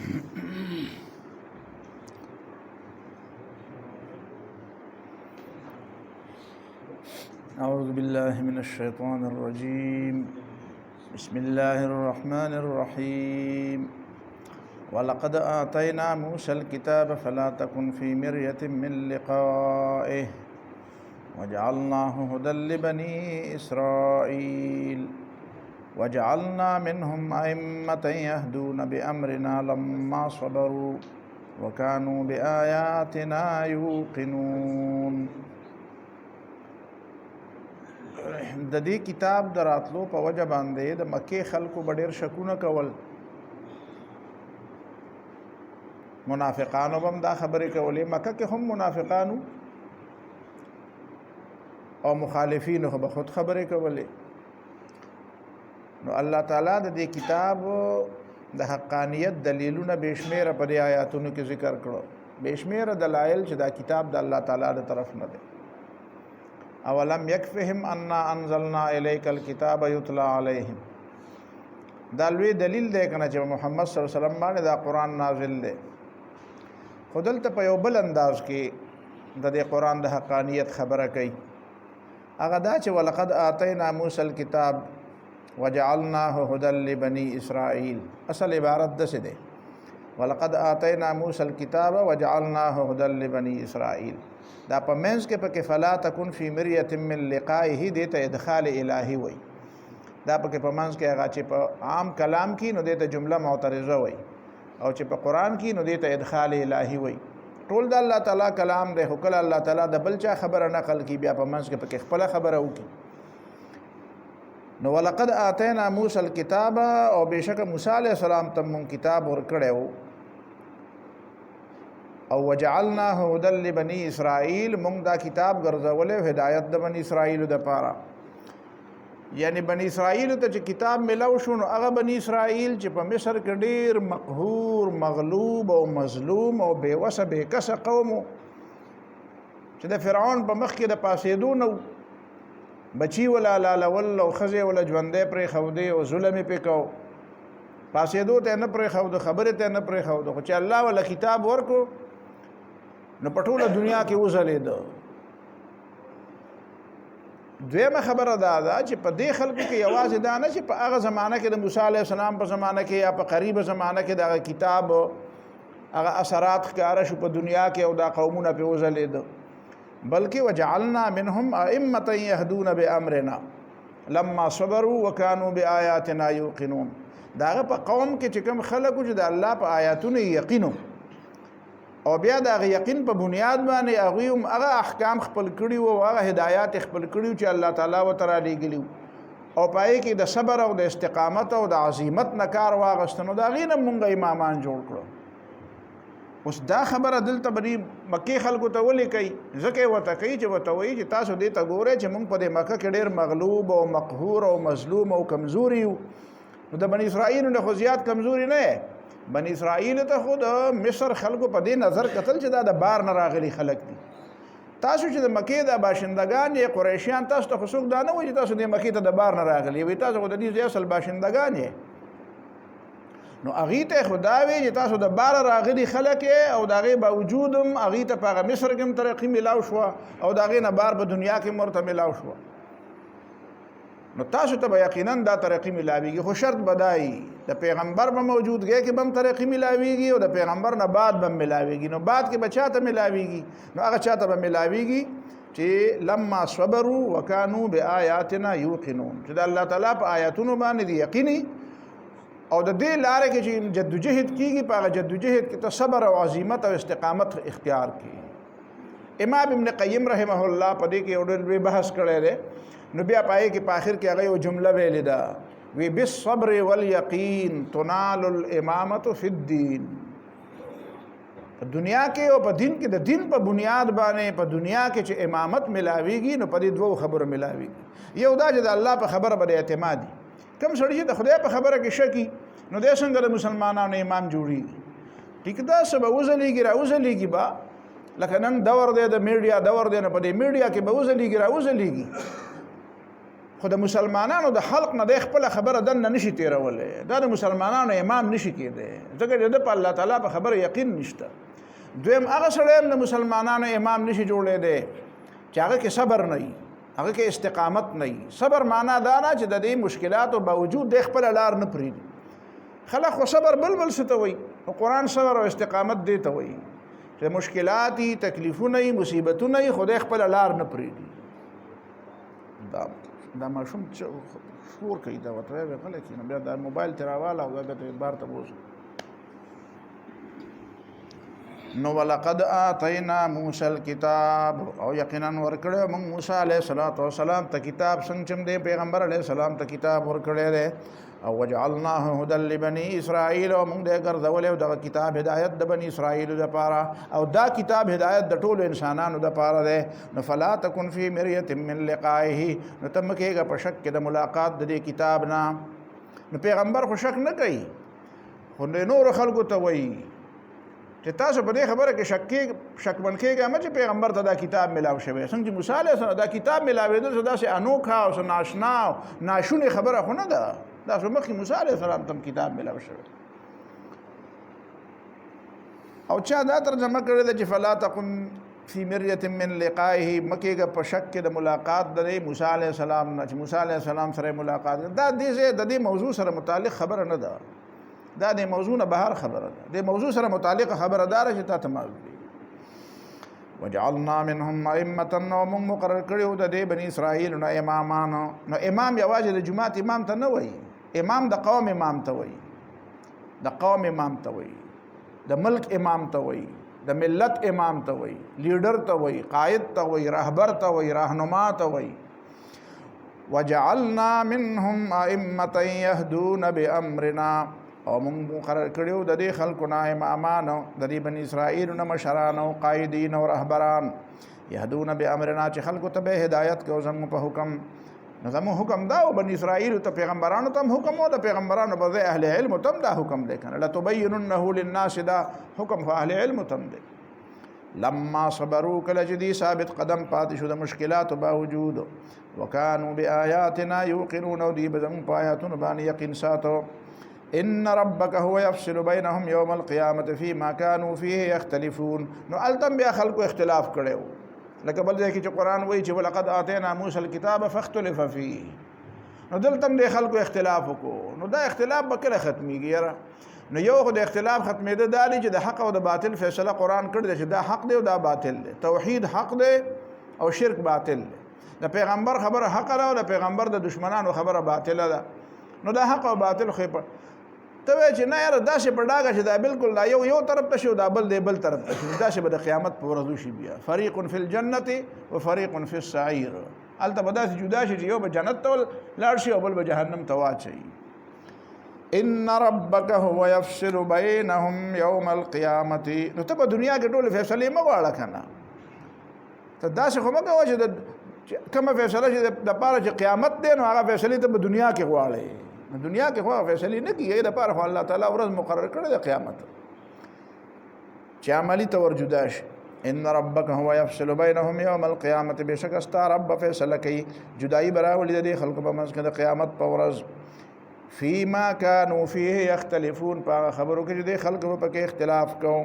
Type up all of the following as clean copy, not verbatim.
أعوذ بالله من الشيطان الرجيم بسم الله الرحمن الرحيم ولقد آتينا موسى الكتاب فلا تكن في مرية من لقائه وجعلناه هدى لبني إسرائيل وجعلنا منهم أئمة يهدون بأمرنا لما صبروا وكانوا بآياتنا يوقنون. د دې کتاب دراتلو په وجه باندې د مکه خلکو ډېر شکونه کول، منافقانو هم دا خبرې کولې، مکه کې هم منافقانو او مخالفینو به خود خبرې کولې. نو الله تعالی د دې کتاب د حقانیت دلیلونه بشمیره په آیاتونو کې ذکر کړو، بشمیره دلایل چې دا کتاب د الله تعالی د طرف نه دی. اولم یکفهم انا انزلنا الیک الکتاب یتلا علیہم، دا لوی دلیل دی کنه چې محمد صلی الله علیه وسلم باندې دا قرآن نازل دی. خودلته په یو بل انداز کې د دې قرآن د حقانیت خبره کوي، هغه دا چې ولقد آتینا موسی الکتاب وجعلناه هدى لبني اسرائیل. اصل عبارت دسه دی ولقد آتینا موسی الکتاب وجعلناه هدى لبني اسرائیل. دا په منځ کې پکې فلا تکن فی مریة من لقائه دې ته ادخال الهی وای. دا پکې په منځ کې هغه چې په عام کلام کې نو دې ته جمله معترضه وای، او چې په قرآن کې نو دې ته ادخال الهی وای. ټول د الله تعالی کلام دی، خو کله الله تعالی د بل چا خبره نقل کی بیا په منځ کې پکې خپل خبره وکي. نو ولقد آتینا موسی الکتاب، او بشک موسی علیہ السلام ته مون کتاب ورکړیو، او وجعلناه هدى لبني اسرائیل، مونږ دا کتاب ګرځولې هدایت د بنی اسرائیل د پاره. یعنی بنی اسرائیل ته چې کتاب ملو شو نو هغه بنی اسرائیل چې په مصر کې ډیر مقهور مغلوب او مظلوم او بېوسه بېکسه قوم چې د فرعون په مخ کې د پاسېدو نو بچی ولا لالول او ښځې ولا ژوندی پرېښودې او ظلم یې پې کو، پاسېدو ته نه پرېښودو، خبرې ته نه پرېښودو، خو چې الله ولا کتاب ورکو نو په ټوله دنیا کې وځلېده. دویمه خبره دا ده چې په دې خلکو کې یوازې دا نه چې په هغه زمانه کې د موسی علیه السلام په زمانه کې یا په قریبه زمانه کې دغه کتاب هغه اثرات ښکاره شو په دنیا کې او دا قومونه پې وځلېده، بلکې وجعلنا منهم ائمة يهدون بأمرنا لما صبروا وكانوا بآياتنا يوقنون. دا هغه په قوم کې چې کوم خلکو چې د الله په آیاتونو یقینو او بیا د هغه یقین په بنیاد باندې هغوی هم هغه احکام خپل کړي وو او هغه هدایات خپل کړي چې الله تعالی ورته رالیږلي وو، او په هغې کې د صبر او د استقامت او د عظیمت نه کار واخیسته، نو د هغې نه مونږ امامان جوړ کړو. اوس دا خبره دلته بني مکې خلکو ته ولې کوي؟ ځکه یې ورته کوي چې ورته وایي چې تاسو دې ته ګورئ چې مونږ په دې مکه کې ډېر مغلوب او مقهور او مظلوم او کمزوري یو. نو د بني اسرائیلو نه خو زیات کمزوري نه یې، بني اسرائیل ته خو د مصر خلکو په دې نظر کتل چې دا د بار نه راغلي خلک دي. تاسو چې د مکې د باشندگان یې قریشیان، تاسو ته خو څوک دا نه وایي چې تاسو د مکې ته د بار نه راغلي، وایي تاسو خو د دې ځای اصل باشندگان یې. نو هغې ته خو دا وایي چې تاسو د باره راغلي خلک یې، او د هغې باوجود هم هغې ته په هغه مصر کې هم ترقي میلاو شوه او د هغې نه بار په دنیا کې هم ورته میلاو شوه. نو تاسو ته به یقینا دا ترقی ملاویږي، خو شرط به دا وي د پیغمبر به موجودګۍ کې به هم ترقی ملاویږي او د پیغمبر نه بعد به هم ملاویږي. نو بعد کې به چا ته ملاویږي؟ نو هغه چا ته به ملاویږي چې لما صبروا وکانوا بآیاتنا یوقنون، چې د الله تعالی په آیاتونو باندې دی یقیني، او د دې لارې کې چې جدوجهد کېږي په هغه جدوجهد کې ته صبر او عظیمت او استقامت اختیار کړي. امام ابن قیم رحمه الله په دې کې یو ډېر لوی بحث کړی دی. نو بیا پای کې په آخر کې هغه یو جمله ویلې ده، وی بالصبر والیقین تنال الامامة فی الدین. په دنیا کې او په دین کې د دین په بنیاد باندې په دنیا کې چې امامت ملاویږي نو په دې دوه خبرو ملاویږي. یو دا چې د الله په خبره باندې اعتمادي، کوم سړی چې د خدای په خبره کې شکی نو د څنګه د مسلمانانو امام جوړیږي؟ ټیک دا سبا وزلیږي را وزلیږي با، لکه نن دور دی د میډیا دور دی، نه په دې میډیا کې به وزلیږي را وزلیږي، خو د مسلمانانو د خلق نه د خپل خبره دنه نشي تیرولې. دا د مسلمانانو امام نشي کېدی ځکه د په الله تعالی په خبره یقین نشته. دویم هغه سړی د مسلمانانو امام نشي جوړېدی چې هغه کې صبر نه وي، هغه کې استقامت نه وي. صبر معنا دا نه چې د دې مشکلاتو باوجود د خپل لار نه پرېږدي. خلک خو صبر بلبل څه ته وایي، قرآن صبر او استقامت دې ته وایي چې مشکلات یي، تکلیفونه یي، مصیبتونه یي، خدای خپل لار نه پرېږدي. دا ماشوم شور کوي، دا ورته وایي غلی کېنه، بیا دا موبایل ترې راواله او دا ته بار ته بوځه. نو ولقد آتینا موسی الکتاب، او یقینا ورکړی موږ موسی علیه السلام ته کتاب. څنګه چې دی پیغمبر علیه السلام ته کتاب ورکړی دی. او وجعلناه هدى لبني اسرائيل، او موږ دې ګرځولې او دغه کتاب هدایت د بني اسرائیل لپاره، او دا کتاب هدایت د ټولو انسانانو لپاره دی. نو فلا تكن في مرية من لقائه، نو ته مه کېږه په شک کې د ملاقات د دې کتاب نه. نو پیغمبر خو شک نه کوي، خو د نورو خلکو ته وایي چې تاسو په دې خبره کې شکمن کېږئ مه چې پیغمبر ته دا کتاب ملاو شوی. څنګه چې موسی علیه السلام دا کتاب ملاوېدل څه داسې انوکه او څه ناشنا او ناشونې خبره خو نه ده. دا خو مخکې موسی علیه السلام ته کتاب ملاو شوی. او چا دا ترجمه کړې ده چې فلا تکن فی مریة من لقائه، مه کېږه په شک کې د ملاقات د موسی علیه السلام نه چې موسی علیه السلام سره ملاقات. دا د دې موضوع سره متعلق خبره نه ده، دا د موضوع نه بهر خبره ده. د موضوع سره متعلق خبره دار چې تا ته معلوم دي. وجعلنا منهم ائمه، نو موږ مقرر کړیو د دې بني اسرائیل نو امامانو. نو امام یوازې د جماعت امام ته نه وایي، امام د قوم امام ته وایي، د قوم امام ته وایي، د ملک امام ته وایي، د ملت امام ته وایي، لیډر ته وایي، قائد ته وایي، رهبر ته وایي، راهنما ته وایي. وجعلنا منهم ائمه يهدون بامرنا، او موږ مقرر کړیو د دې خلکو نه امامانو، د دې بني اسرائیل نه مشران او قائدین او رهبران، یهدون بامرنا چې خلکو ته به هدایت کوو زموږ په حکم. نو زموږ حکم دا او بني اسرائیل ته پیغمبرانو ته هم حکم او د پیغمبرانو په ځای اهل علم ته هم دا حکم دی کنه، لتبیننه للناس، دا حکم خو اهل علم ته هم دی. لما صبروا، کله چې دی ثابت قدم پاتې شو د مشکلاتو باوجود، وکانو بآیاتنا یوقنون، او دی به زموږ په آیاتونو باندې یقین ساتو. ان ربک هو یفصل بینهم یوم القیامة فیما کانوا فیه یختلفون. نو التم بیا خلکو اختلاف کړو، لکه بل ځای کې چې قرآن وایي چې ولقد آتینا موسی الکتاب فاختلف فیه. نو دلته هم د خلکو اختلاف وکړو. نو دا اختلاف به کله ختمیږي یاره؟ نو یو خو د اختلاف ختمېده دا دی چې د حق او د باطل فیصله قرآن کړی دی چې دا حق دی او دا باطل دی، توحید حق دی او شرک باطل دی. د پیغمبر خبره حق ده او د پیغمبر د دشمنانو خبره باطله ده. نو دا حق او باطل خو ته وایې چې نه یاره داسې په ډاګه چې دا بالکل دا یو طرف ته شي او دا بل دی بل طرف ته شي. داسې به د قیامت په ورځ وشي بیا، فریق فی الجنة و فریق فی السعیر. هلته به داسې جدا شي چې یو به جنت ته لاړ شي او بل به جهنم ته واچوي. ان ربک هو یفصل بینهم یوم القیامة. نو ته په دنیا کې ټولې فیصلې مه غواړه که نه، ته داسې خو مه کوه چې کومه فیصله چې دپاره چې قیامت دی نو هغه فیصلې ته په دنیا کې غواړې. دنیا کې خو فیصلې نه کیږي، د پاره خو الله تعالی ورځ مقرر کړی د قیامت چې عملی تور جدا شي. ان ربک هو یفصل بینهم یوم القیامة، بشک استا رب فیصله کوي، جدائی براولي د خلکو په منځ کې د قیامت په ورځ. فیما کانوا فیه یختلفون، په خبرو کې د خلکو په کې اختلاف کوو.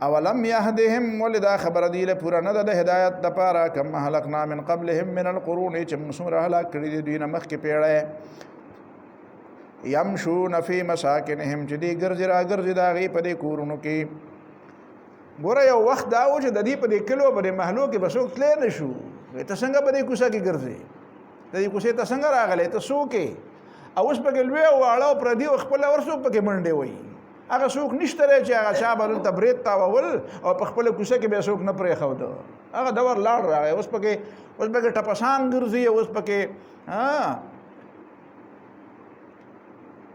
اولم یهدهم، ولدا خبر دی له پورا نه د هدایت د پاره، کم هلکنا من قبلهم من القرون، چې موږ سره هلاک کړي دي دوی نه مخکې پیړۍ. یمشون فی مساکنهم، چې دی ګرځي را ګرځي د هغې په دې کورونو کې. ګوره یو وخت دا و چې د دې په دې کلو په دې محلو کې به څوک تللی نه شو. ته څنګه په دې کوڅه کې ګرځې، د دې کوڅې ته څنګه راغلی، ته څوک یې؟ او اوس پکې لوی او واړه او پردي او خپله ور څوک پکې منډې وایي. هغه څوک نشته دی چې هغه چا به دلته برید تاوول او په خپله کوڅه کې به څوک نه پرېښوده. هغه دور لاړ راغی. اوس پکې ټپسان ګرځي، اوس پکې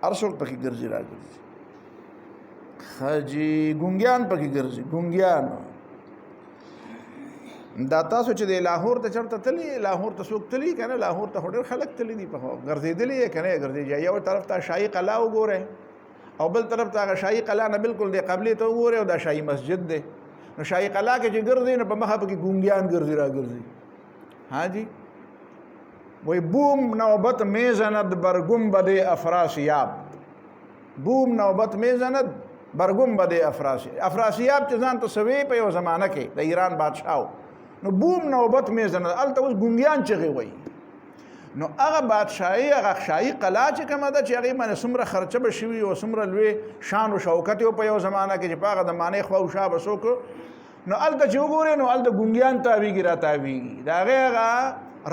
هر څوک پکې ګرځي را ګرځي. خاجي ګونګیان پکې ګرځي، ګونګیان. دا تاسو چې د لاهور ته چېرته تلي، لاهور ته څوک تلي که نه؟ لاهور ته خو ډېر خلک تلي دي، په ګرځېدلي یې که نه ګرځېږي. یو طرف ته شاهي قلعه وګورئ او بل طرف ته هغه شاهي قلعه نه بالکل د قبلې ته وګورئ او دا شاهي مسجد دی. نو شاهي قلعه کې چې ګرځي نو په مخه پکې ګونګیان ګرځي را ګرځي. ها جی وی بوم نوبت میزند بر گنبد افراسیاب. بوم نوبت میزند بر گنبد افراسیاب چې ځان ته سوی په یو زمانه کې د ایران بادشاه نو بوم نوبت میزند الته اوس ګونګیان چغې وایي. نو هغه بادشاهي هغه شاهي قلعه چې کومه ده چې هغې باندې څومره خرچه به شوي او څومره لوی شان و شوکت یې په یو زمانه کې چې په هغه د مانۍ خوا و شا به څوک نو هلته چې وګورې نو هلته ګونګیان تاویږي را تاویږي. د هغې هغه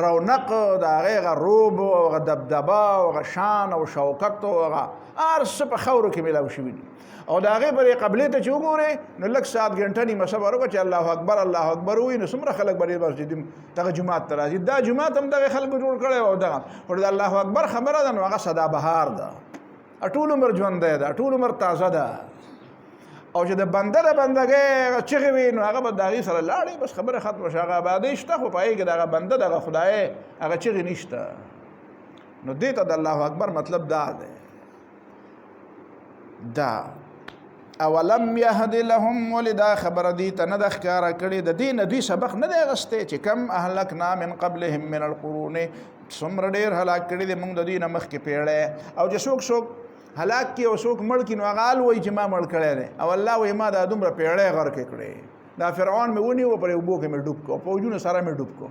رونق د هغې هغه روب او هغه دبدبه او هغه شان او شوکت او هغه هر څه په خاورو کې میلاو شوي دي. او د هغې پرې قبلې ته چې وګورې نو لږ ساعت ګنټه نیمه صبر وکړه چې الله اکبر الله اکبر ووایي نو څومره خلک به مسجد دغه جومات ته راځي. دا جومات هم دغه خلکو جوړ کړی او دغه خو د الله اکبر خبره ده نو هغه سدابهار ده، ټول عمر ژوندی ده، ټول عمر تازه ده. او چې د بنده د بندګۍ چغې وي نو هغه به د هغې سره لاړې بس خبره ختمه شي. هغه آبادۍ شته خو په هغې کې د هغه بنده دغه خدای هغه چغې نشته. نو دې ته د الله اکبر مطلب دا دی. دا اولم یهد لهم ولدا خبر دی ته نه د ښکاره کړې د دې نه دوی سبق نه دی اخیستی چې کم اهلکنا من قبلهم من القرون څومره ډېر هلاک کړي دي موږ د دوی نه مخکې پیړۍ. او چې څوک هلاک کړي او څوک مړ کړي نو هغه حال وایي چې ما مړ کړی دی او الله وایي ما دا دومره پیړۍ غرقې کړې. دا فرعون مې ونیو پرې اوبو کې مې ډوب کړو پوجونو سره مې ډوب کړو.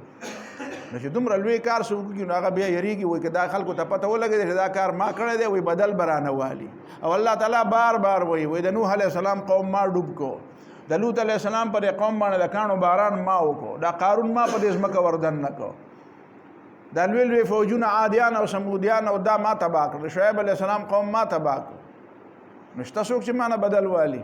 نو چې دومره لوی کار څوک وکړي نو هغه بیا یریږي وایي که دا خلکو ته پته ولګېده چې دا کار ما کړی دی وایي بدل به رانه والي. او الله تعالی بار بار وایي د نوح علیه السلام قوم ما ډوب کو، د لوط علیه السلام پر قوم باندې د کاڼو باران ما وکړو، دا قارون ما په دې ځمکه وردن نه کو، دا لوی لوی فوجونه عادیان او سمودیان او دا ما تباه کړل، شعیب علیه السلام قوم ما تباه کړ. نو شته څوک چې ما نه بدل والي.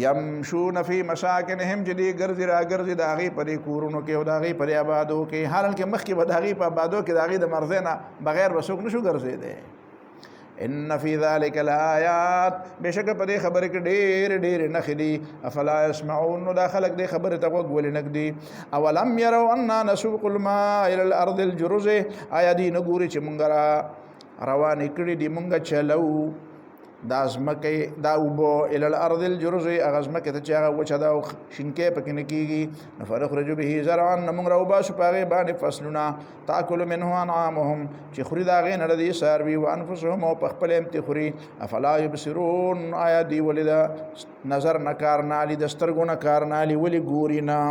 یمشون فی مساکنهم چې دی ګرځي را ګرځي د هغې په دې کورونو کې او د هغې په دې آبادو کې. حالانکې مخکې به د هغې په آبادو کې د هغې د مرضۍ نه بغیر به څوک نشو ګرځېدی. ان فی ذلک الآیات بېشکه په دې خبرې کې ډېرې ډېرې نښې دي. افلا یسمعون نو دا خلک دې خبرې ته غوږ ولې نه ږدي. اولم یروا انا نسوق الماء الی الارض الجرز آیا دوی نه ګوري چې مونږ روانې کړي دي مونږ چلو دا ځمکې دا اوبه الی الارض الجرز هغه ځمکې ته چې هغه وچه ده او شینکۍ پکې نه کېږي. نو فنخرج به زرعا نو مونږ راوباسو په هغې باندې فصلونه تاکل منه انعامهم چې خوري د هغې نه د دې څاروي وانفسهم او په خپل هم ترې خوري. افلا یبصرون آیا دوی ولې د نظر نه کار نه اخلي د سترګو نه کار نه اخلي ولې ګوري نه.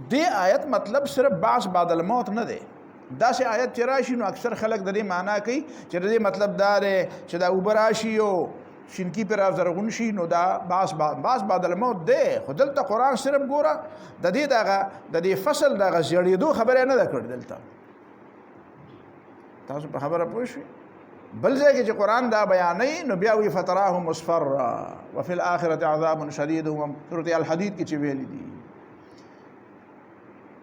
دې آیت مطلب صرف بعث بعد الموت نه دی. داسې آیت چې راشي نو اکثر خلک د دې معنا کوي چې د دې مطلب دا دی چې دا اوبه راشي او شینکي پرې رازرغون شي نو دا بعث بعد الموت دی. خو دلته قرآن صرف ګوره د دې د دې فصل دغه زیړېدو خبره نه ده کړې. دلته تاسو په خبره پوه شئ. بل ځای کې چې قرآن دا بیانوي نو بیا وایي فتراه مصفرا وفي الآخرة عذاب شدید سورة الحدید کې چې ویلي دي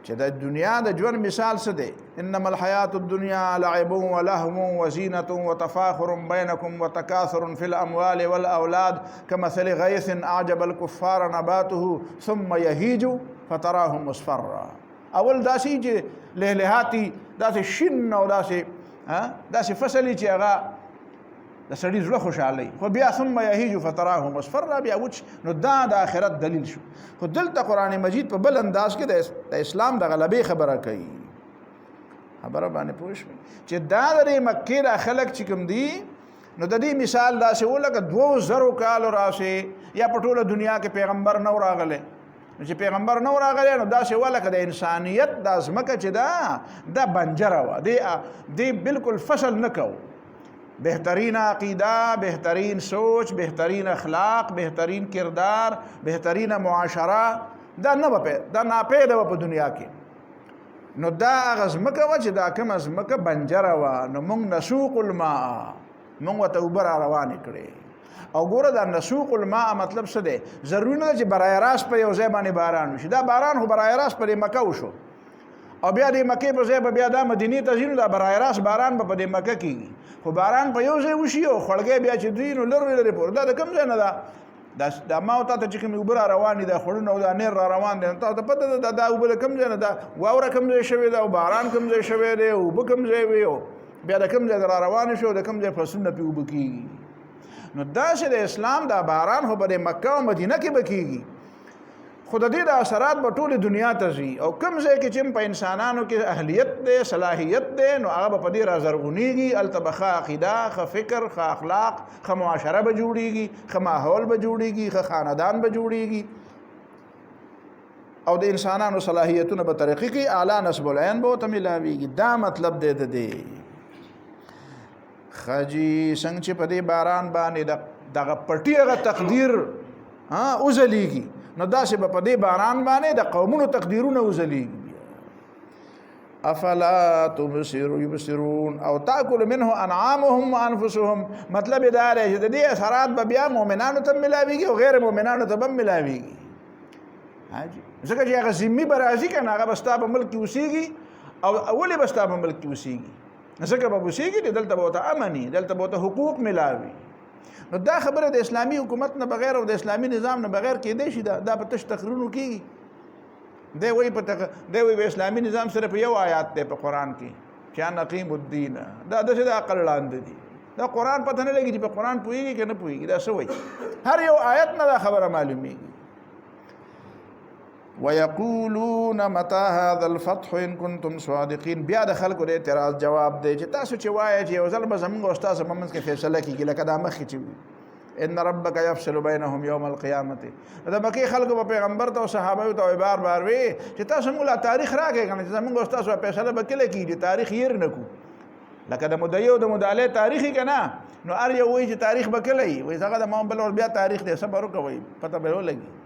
چې د دنیا د ژوند مثال څه دی. انما الحیات الدنیا لعب ولهو وزینة وتفاخر بینکم وتکاثر فی الاموال والاولاد کمثل غیث اعجب الکفار نباته ثم یهیج فتراه مصفرا. اول داسې چې لهلهاتی داسې شین او داسې فصلي چې هغه د سړي زړه خوشحالوي خو بیا ثم یهیج فتراه مصفرا بیا وچ. نو دا د آخرت دلیل شو. خو دلته قرآن مجید په بل انداز کې د اسلام د غلبې خبره کوي. خبره باندې پوه شوئ چې دا د مکې دا خلک چې کوم دي نو د دې مثال داسې و لکه 2000 کالو راسې یا په ټوله دنیا کې پیغمبر نو راغلی. نو چې پیغمبر نو راغلی نو داسې و لکه د انسانیت دا ځمکه چې دا بنجره وه. دې بالکل فصل نه کو. بهترین عقیده، بهترین سوچ، بهترین اخلاق، بهترین کردار، بهترین معاشره دا ناپیده په دنیا کې. نو دا هغه ځمکه وه چې دا کومه ځمکه بنجره وه. نو موږ نسوق الماء موږ ورته اوبه را روانې کړې. او ګوره دا نسوق الماء مطلب څه دی؟ ضروري نه ده چې برای راست په یو ځای باندې باران وشي. دا باران خو برای راست په دې مکه وشو او بیا د مکې په ځای به بیا دا مدینې ته ځي نو دا برای راست باران به په دې مکه کېږي. خو باران په یو ځای وشي او خوړګۍ بیا چې دوی نو لرې لرې پورې دا د کوم ځای نه ده؟ دا ما او تا ته چې کومې اوبه را روان دي دا خوړونه او دا نیر را روان دی تا ته پته ده دا اوبه د کوم ځای نه ده؟ واوره کوم ځای شوې ده او باران کوم ځای شوی دی اوبه کوم ځای وي او بیا د کوم ځای را روانې شو د کوم ځای فصلونه پې اوبه کېږي. نو داسې د اسلام دا باران خو په د مکه او مدینه کې به کېږي خود دې د اثرات په ټوله دنیا ته ځي او کوم ځای کې چې په انسانانو کې اهلیت دی صلاحیت دی نو هغه په دې رازرغونیږي التبخه عقیده خ فکر خ اخلاق خ معاشره به جوړیږي خ ماحول به جوړیږي خ خاندان به جوړیږي او د انسانانو صلاحیتونه په طریقې کې اعلی نسب العین به ته ملاويږي دا مطلب دی د دې خجی څنګه چې په دې باران باندې دغه پټیغه تقدیر اوزلیږي نو داسې په دې باران باندې د قومونو تقدیرونه وزلیږي افلا تبصرون او تاكل منه انعامهم وانفسهم مطلب دا دی چې د دې اثرات به بیا مؤمنانو ته ملاويږي او غیر مؤمنانو ته هم ملاويږي حاجی ځکه چې هغه ذمي به راځي کنه هغه بستا په ملک کې اوسېږي او اولی بستا په ملک کې اوسېږي ځکه به اوسېږي دلته به ته امني دلته به ته حقوق ملاوي نو دا خبره د اسلامي حکومت نه بغیر او د اسلامي نظام نه بغیر کېدای شي دا په تش تقریرونو کېږي دی وایي اسلامي نظام صرف یو آیات دی په قرآن کې چې نقیم الدین دا داسې د عقل لاندې دي دا قرآن پته نه لګي چې په قرآن پوهېږي که نه پوهېږي دا څه وایي هر یو آیت نه دا خبره معلومیږي ويقولون متى هذا الفتح ان كنتم صادقين بیا د خلکو د اعتراض جواب دی چې تاسو چې وایي چې یو ځل به زمونږ او ستاسو په منځ کې فیصله کېږي لکه دا مخکې چې ان ربک یفصل بینهم یوم القیامة دا مکې خلکو په پیغمبر ته او صحابه ته بار بار وی چې تاسو موږ لا تاریخ راکې کنه چې زمونږ او ستاسو فیصله به کله کېږي تاریخ یې نه کو لکه د مدعی او د مدعی تاریخي کنه نو ار یو وایي چې تاریخ به کله وي وایي هغه د مام بل بیا تاریخ دې صبر وکوي پته به ولګي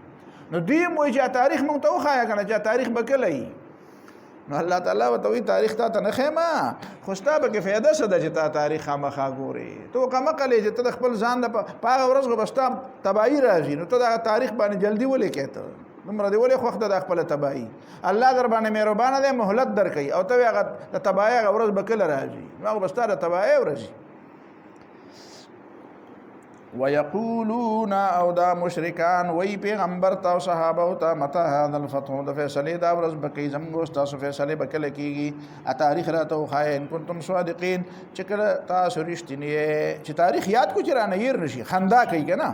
نو دیم وایي چې تاریخ مونږ ته وخایا کنه چې تاریخ به کله وي نو الله تعالی وتوي تاریخ ته نه خېما خوستا به کې فایده څه ده چې تا تاریخ خامخا ګوري تو کوم کله چې ته خپل ځان د پاغه ورځ غو بستا تباہی راځي نو ته دا تاریخ باندې جلدی ولې کېته نمبر دی ولې خوخته د خپل تباہی الله در باندې مهربانه دی مهلت درکې او ته هغه د تباہی ورځ به کله راځي نو بستا د تباہی ورځي ويقولون او دا مشرکان وی پیغمبر تا صحابه او تا متى هذا الفتح د فیصله دا ورځ بکې زموږ تاسو فیصله بکله کیږي ا تاریخ راته خاين كنتم صادقين چې کله تاسو رښتینی چې تاریخ یاد کو چرانه ير نشي خندا کوي کنه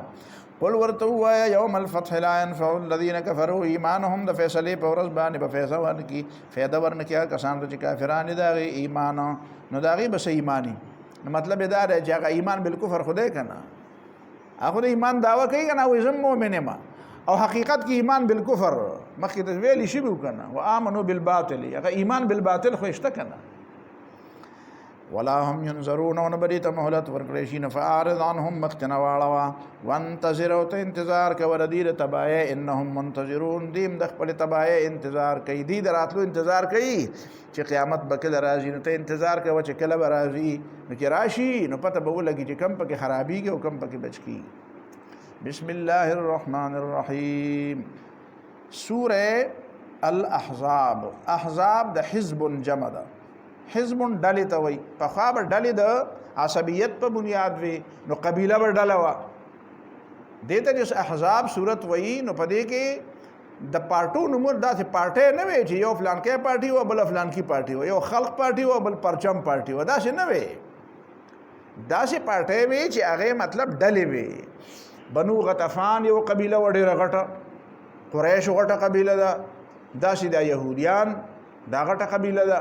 قل ورته وای یوم الفتح لا ينفع الذين كفروا ایمانهم د فیصله په ورځ باندې په فیصله ورنکي فایده ورنکي کسان چې کافرانه دا ایمان نو داغي بس ایمانی مطلب دا دی چې هغه ایمان بالکفر خدای کنه اخو د ایمان داوا کوي کنه او زم مؤمن ما او حقیقت کې ایمان بالکفر مخکې د ویلې شی به کنه او امنو بالباطل هغه ایمان بالباطل خو شته کنه ولا هم ينظرون ونبريت مهلت ورکړي فاعرض عنهم مختنا واړوا وانتظر او ته انتظار کوي ردیره تبای انهم منتظرون دیم د خپل تبای انتظار کوي دي دراتلو انتظار کوي چې قیامت بکله راځي نو ته انتظار کوي چې کله به راځي نو چې راشي نو پته به ولګي چې کم پکې خرابيږي او کم پکې بچکی بسم الله الرحمن الرحیم سوره الاحزاب احزاب د حزب جمع ده حزب ډلې ته وای په خوا به ډلې د عصبیت په بنیاد وي نو قبیله به ډله وه دې ته چې احزاب صورت وایي نو په دې کې د پارټو نومونه داسې پارټۍ نه وي چې یو فلانکی پارټي وه بله فلانکي پارټي وه یو خلق پارټي وه بل پرچم پارټي وه داسې نه وي داسې پارټۍ وي چې هغې مطلب ډلې وي بنو غطفان یو قبیله وه ډېره غټه قریش غټه قبیله ده داسې دا یهودیان دا غټه قبیله ده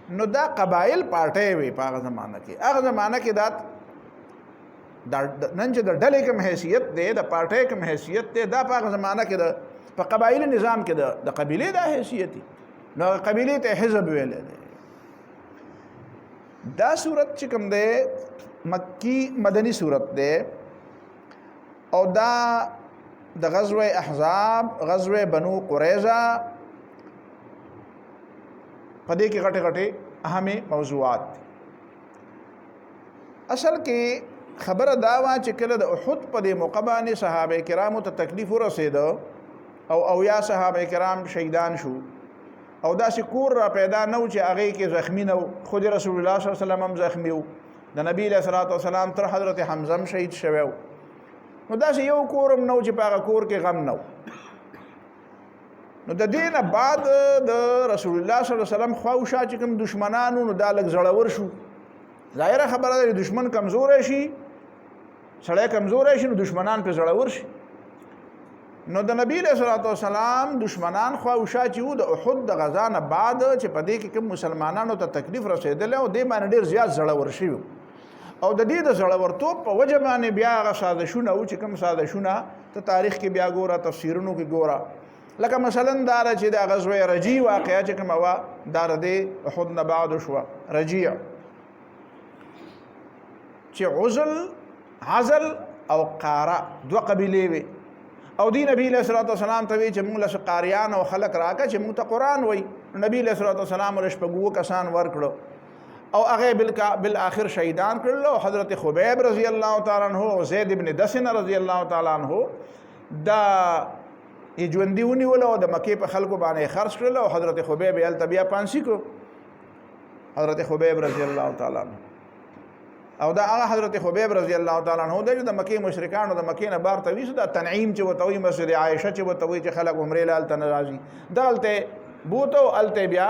نو دا قبایل پارټۍ وي په هغه زمانه کې هغه زمانه کې دا نن چې د ډلې کوم حیثیت دی د پارټۍ کوم حیثیت دی دا په هغه زمانه کې د په قبایلي نظام کې د قبیلې دا حیثیت دی نو قبیلې ته حزب ویل دی دا صورت چې کوم دی مکی مدنی صورت دی او دا د غزوه احزاب غزوه بنو قریظه پدې کې غټه غټه اهمه موضوعات اصل کې خبره دا وا چې کله د احد په دې موقع باندې صحابه کرامو ته تکلیف ورسېد او یا صحابه کرام شهیدان شو او دا شکور را پیدا نو چې هغه کې زخمی نو خود رسول الله صلی الله علیه وسلم هم زخمی وو د نبی له صلوات و سلام تر حضرت حمزه شهید شوی نو دا یو کورم نو چې په هغه کور کې غم نو نو د دینه بعد د رسول الله صلی الله علیه وسلم خواوشا چې کوم دشمنانو نو دا لګ زړور شو ظاهره خبره ده دشمن کمزور شي سړی کمزور شي نو دشمنان په زړور شي نو د نبی له صلوات والسلام دشمنان خو او شا چې د احد د غزا نه بعد چې په دې کې کوم مسلمانانو ته تکلیف رسیدل او د باندې ډیر زیات زړور شي او د دې د زړورتوب په وجه باندې بیا هغه سازشونه او چې کوم سازشونه ته تاریخ کې بیا ګوره تفسیرونو کې ګوره لکه مثلا دا چې د غزوه رجی واقعیا چې کوم وا دار د احد نه بعد شو رجیع چې عزل او قاره دوه قبیلې وي او دی نبی علیہ الصلوۃ والسلام ته چې موږ له قاریان او خلق راکا چې موږ ته قران وای نبی علیہ الصلوۃ والسلام ورشپګو کسان ورکړو او هغه بالاخر شهیدان کړل او حضرت خبیب رضی الله تعالی عنہ او زید ابن دسنه رضی الله تعالی عنہ دا ژوندۍ ول او د مکه په خلکو باندې خرج کړل او حضرت خبیب ال تبیا پانسی کو حضرت خبیب رضی الله تعالی عنہ او دا هغه حضرت خبیب رضی الله تعالی عنہ د مکه مشرکانو د مکه نه بار تویس د تنعیم چې وتوی مسجد عائشه چې وتوی چې خلک عمره لال تنرازی دالته بوتو الته بیا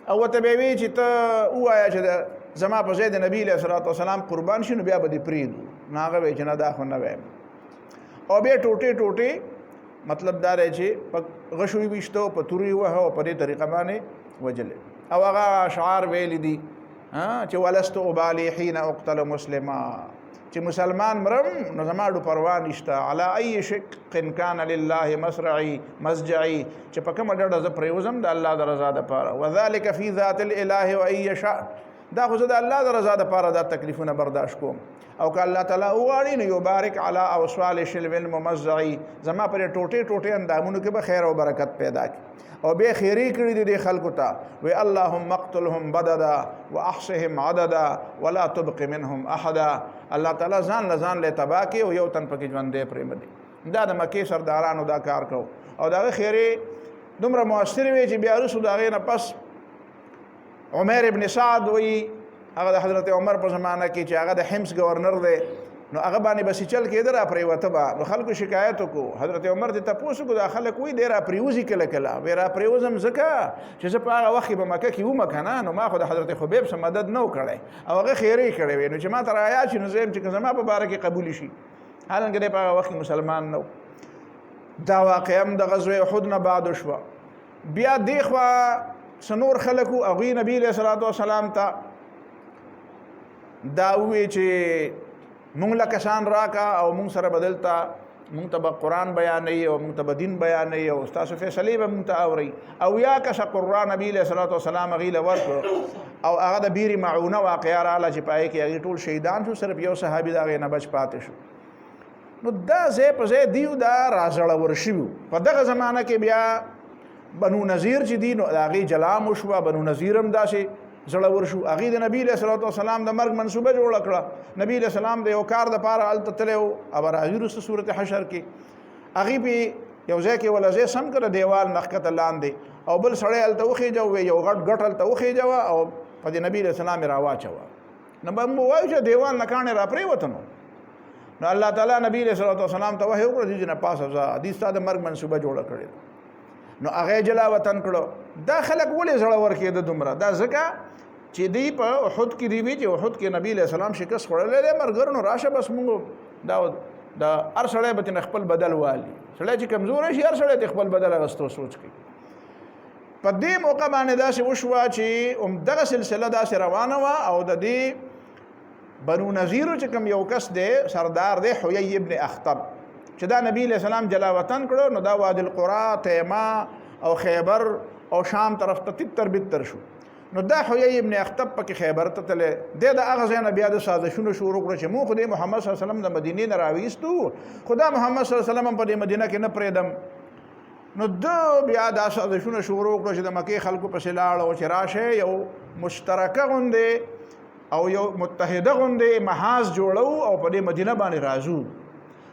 او ته به وی چې ته وایا چې زما په زید نبی له صلوات والسلام قربان شنو بیا به پرید ناغه وی چې نه دا خو نه ویم او به ټوټه مطلب دا رہی چې غشوی وشتو په توري وه او په دې طریقه باندې وجل او هغه اشعار ویل دي چې ولست ابالي حين اقتل مسلما چې مسلمان مرم نو زماړو پروا نشته علی ای شق کان لله مسرعي مسجعي چې په کومه ډډه ز پریوزم د الله د رضا د پاره وذلك في ذات الاله و اي شاء دا خو د الله د رضا د پاره دا تکلیفونه برداشت کوم او که الله تعالی وغواړي نو یبارک علی اوصال شلو الممزعي زما پر ټوټه اندامونو کې به خیر او برکت پیدا کی او به خیری کړی دي خلکو ته وی اللهم اقتلهم بددا واحصهم عددا ولا تبق منهم احدا الله تعالی ځان له تبا کې او یو تن پکې ژوندې پرې مدي دا د مکه سردارانو دا کار کو او دا خیری دومره موثر وی چې بیا رسول داغه نه پس عمر ابن سعد وی هغه د حضرت عمر په زمانہ کې چې هغه د حمص گورنر دی نو هغه باندې بس چل کې درا پرې وته با نو خلکو شکایت کو حضرت عمر ته تاسو کو د خلک وی ډیره پریوزی کله کله ورا پریوزم زکه چې زه په هغه وخت په مکه کې و مکنه نو ما خو د حضرت خبیب سره مدد نو کړي او هغه خیری کړي نو چې ما تر آیا چې نو زم چې زما په باره کې قبول شي حالانکه په هغه وخت مسلمان نو دا واقعا د غزوه احد نه بعد شو بیا دیخوا سنور خلکو او نبی له صلوات و سلام ته دا وی چې مونږ له کسان راکا او مونږ سره بدلتا مونږ ته قرآن بیانې او مونږ ته دین بیانې او استاد فیصله به مونږ ته اوري او یا کس قرآن نبی له صلوات و سلام غیله ورکو او هغه د بیر معونه واقعا را چې پای کې هغه ټول شهیدان شو صرف یو صحابي دا غي نه بچ پاتې شو نو دا زه په دیو دا راځړ ورشي په دغه زمانہ کې بیا بنو نذیر چې دین او هغه جلام شو بنو نذیر هم داسې زړه ورشو هغه د نبی له صلوات و سلام د مرګ منسوبه جوړ کړه نبی له سلام د یو کار د پاره ال تتلو او راځي سورته حشر کې هغه به یو ځکه ولزه سم کړه دیوال مخکته لاندې او بل سړی ال توخی جو یو غټ ال توخی جو او په نبی له سلام راواچو نو به وایو چې دیوال نکانه را پرې وته نو الله تعالی نبی له صلوات و سلام ته وحی وکړه چې نه پاسه حدیث ته د مرګ منسوبه جوړ کړي نو هغه جلا وطن کړه دا خلک ولې زړه ورکې د دومره دا ځکه چې دی په احد کې دی وی چې احد کې نبی له سلام شکست خورلې مرګر نو راشه بس موږ دا هر سړی به خپل بدل والی سړی چې کمزور شي هر سړی خپل بدل غستو سوچ کوي په دې موقع باندې دا څه وشو چې دغه سلسله دا روانه وا او د دې بنو نذیر چې کوم یو کس دی سردار دی حیی ابن اخطب چې دا نبی له سلام جلا وطن کړو نو دا وادي القرى تیما او خیبر او شام طرف ته تر شو نو دا حیی ابن اخطب پکې خیبر ته تله د هغه ځای نه بیا د سازشونو شروع کړ چې مو خدای محمد صلی الله علیه وسلم د مدینې نه راويستو خدا محمد صلی الله علیه وسلم په مدینه کې نه پریدم نو د بیا د سازشونو شروع کړ چې د مکه خلکو په شلاړ او چې راشه یو مشترکه غونډه او یو متحده غونډه محاذ جوړو او په مدینه باندې راځو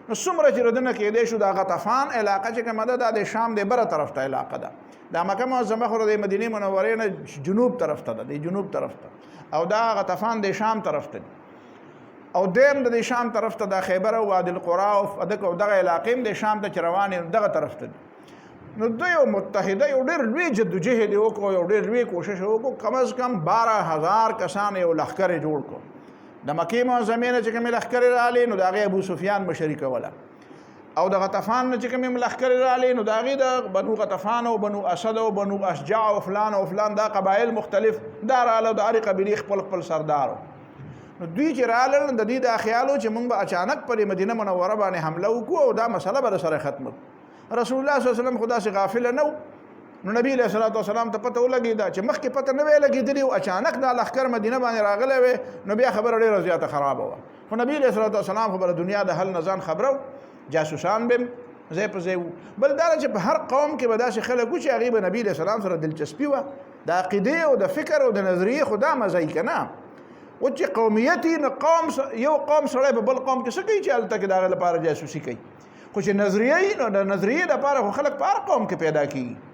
نو څومره چې ردنه کې دې شو د غطفان علاقه چې کومه د شام د بره طرف ته علاقه ده دا مکه معظمه خو د مدینه منورې نه جنوب طرف ته ده د جنوب طرف ته او دا غطفان د شام طرف ته او دیم د شام طرف ته د خیبر او وادي القرى او دغه علاقې د شام ته روان دغه طرف ته نو دوی یو متحده یو ډېر لوی جدوجهد وکړو یو ډېر لوی کوشش وکړو کم از کم 12000 کسان یو لښکر جوړ کړ د مکه معظمه نه چې کوم لښکر رااله نو د ابو سفیان مشرک ولا او د غطفان نه چې کوم لخر رالی نو دا غي د بنو غطفان او بنو اسد او بنو اشجع او فلان دا قبایل مختلف دا رااله د هر قبیله خپل سردار نو دوی چې رااله د دې د خیالو چې موږ به اچانک پر مدینه منوره باندې حمله وکړو او دا مسله به سره ختمه رسول الله صلی الله علیه وسلم خدا سے غافل نه نو نبی علیہ الصلوۃ والسلام ته پته ولګی دا چې مخکې پته نه وی لګیدلی او اچانک دا لخر مدینه باندې راغله وي نو بیا خبر ډیره زیاته خراب و خو نبی علیہ الصلوۃ والسلام خبر دنیا د حل نزان خبرو جاسوسان بم زي په زي بل دا چې په هر قوم کې به داسې خلک چې هغه به نبی علیہ السلام سره دلچسپي و د عقیده او د فکر او د نظریه خدا مزای کنه او چې قومیتی نه قوم یو قوم سره به بل قوم کې څه کوي چې الته کې داغه لپاره جاسوسي کوي خو چې نظریه نو د نظریه لپاره خلک په هر قوم کې پیدا کیږي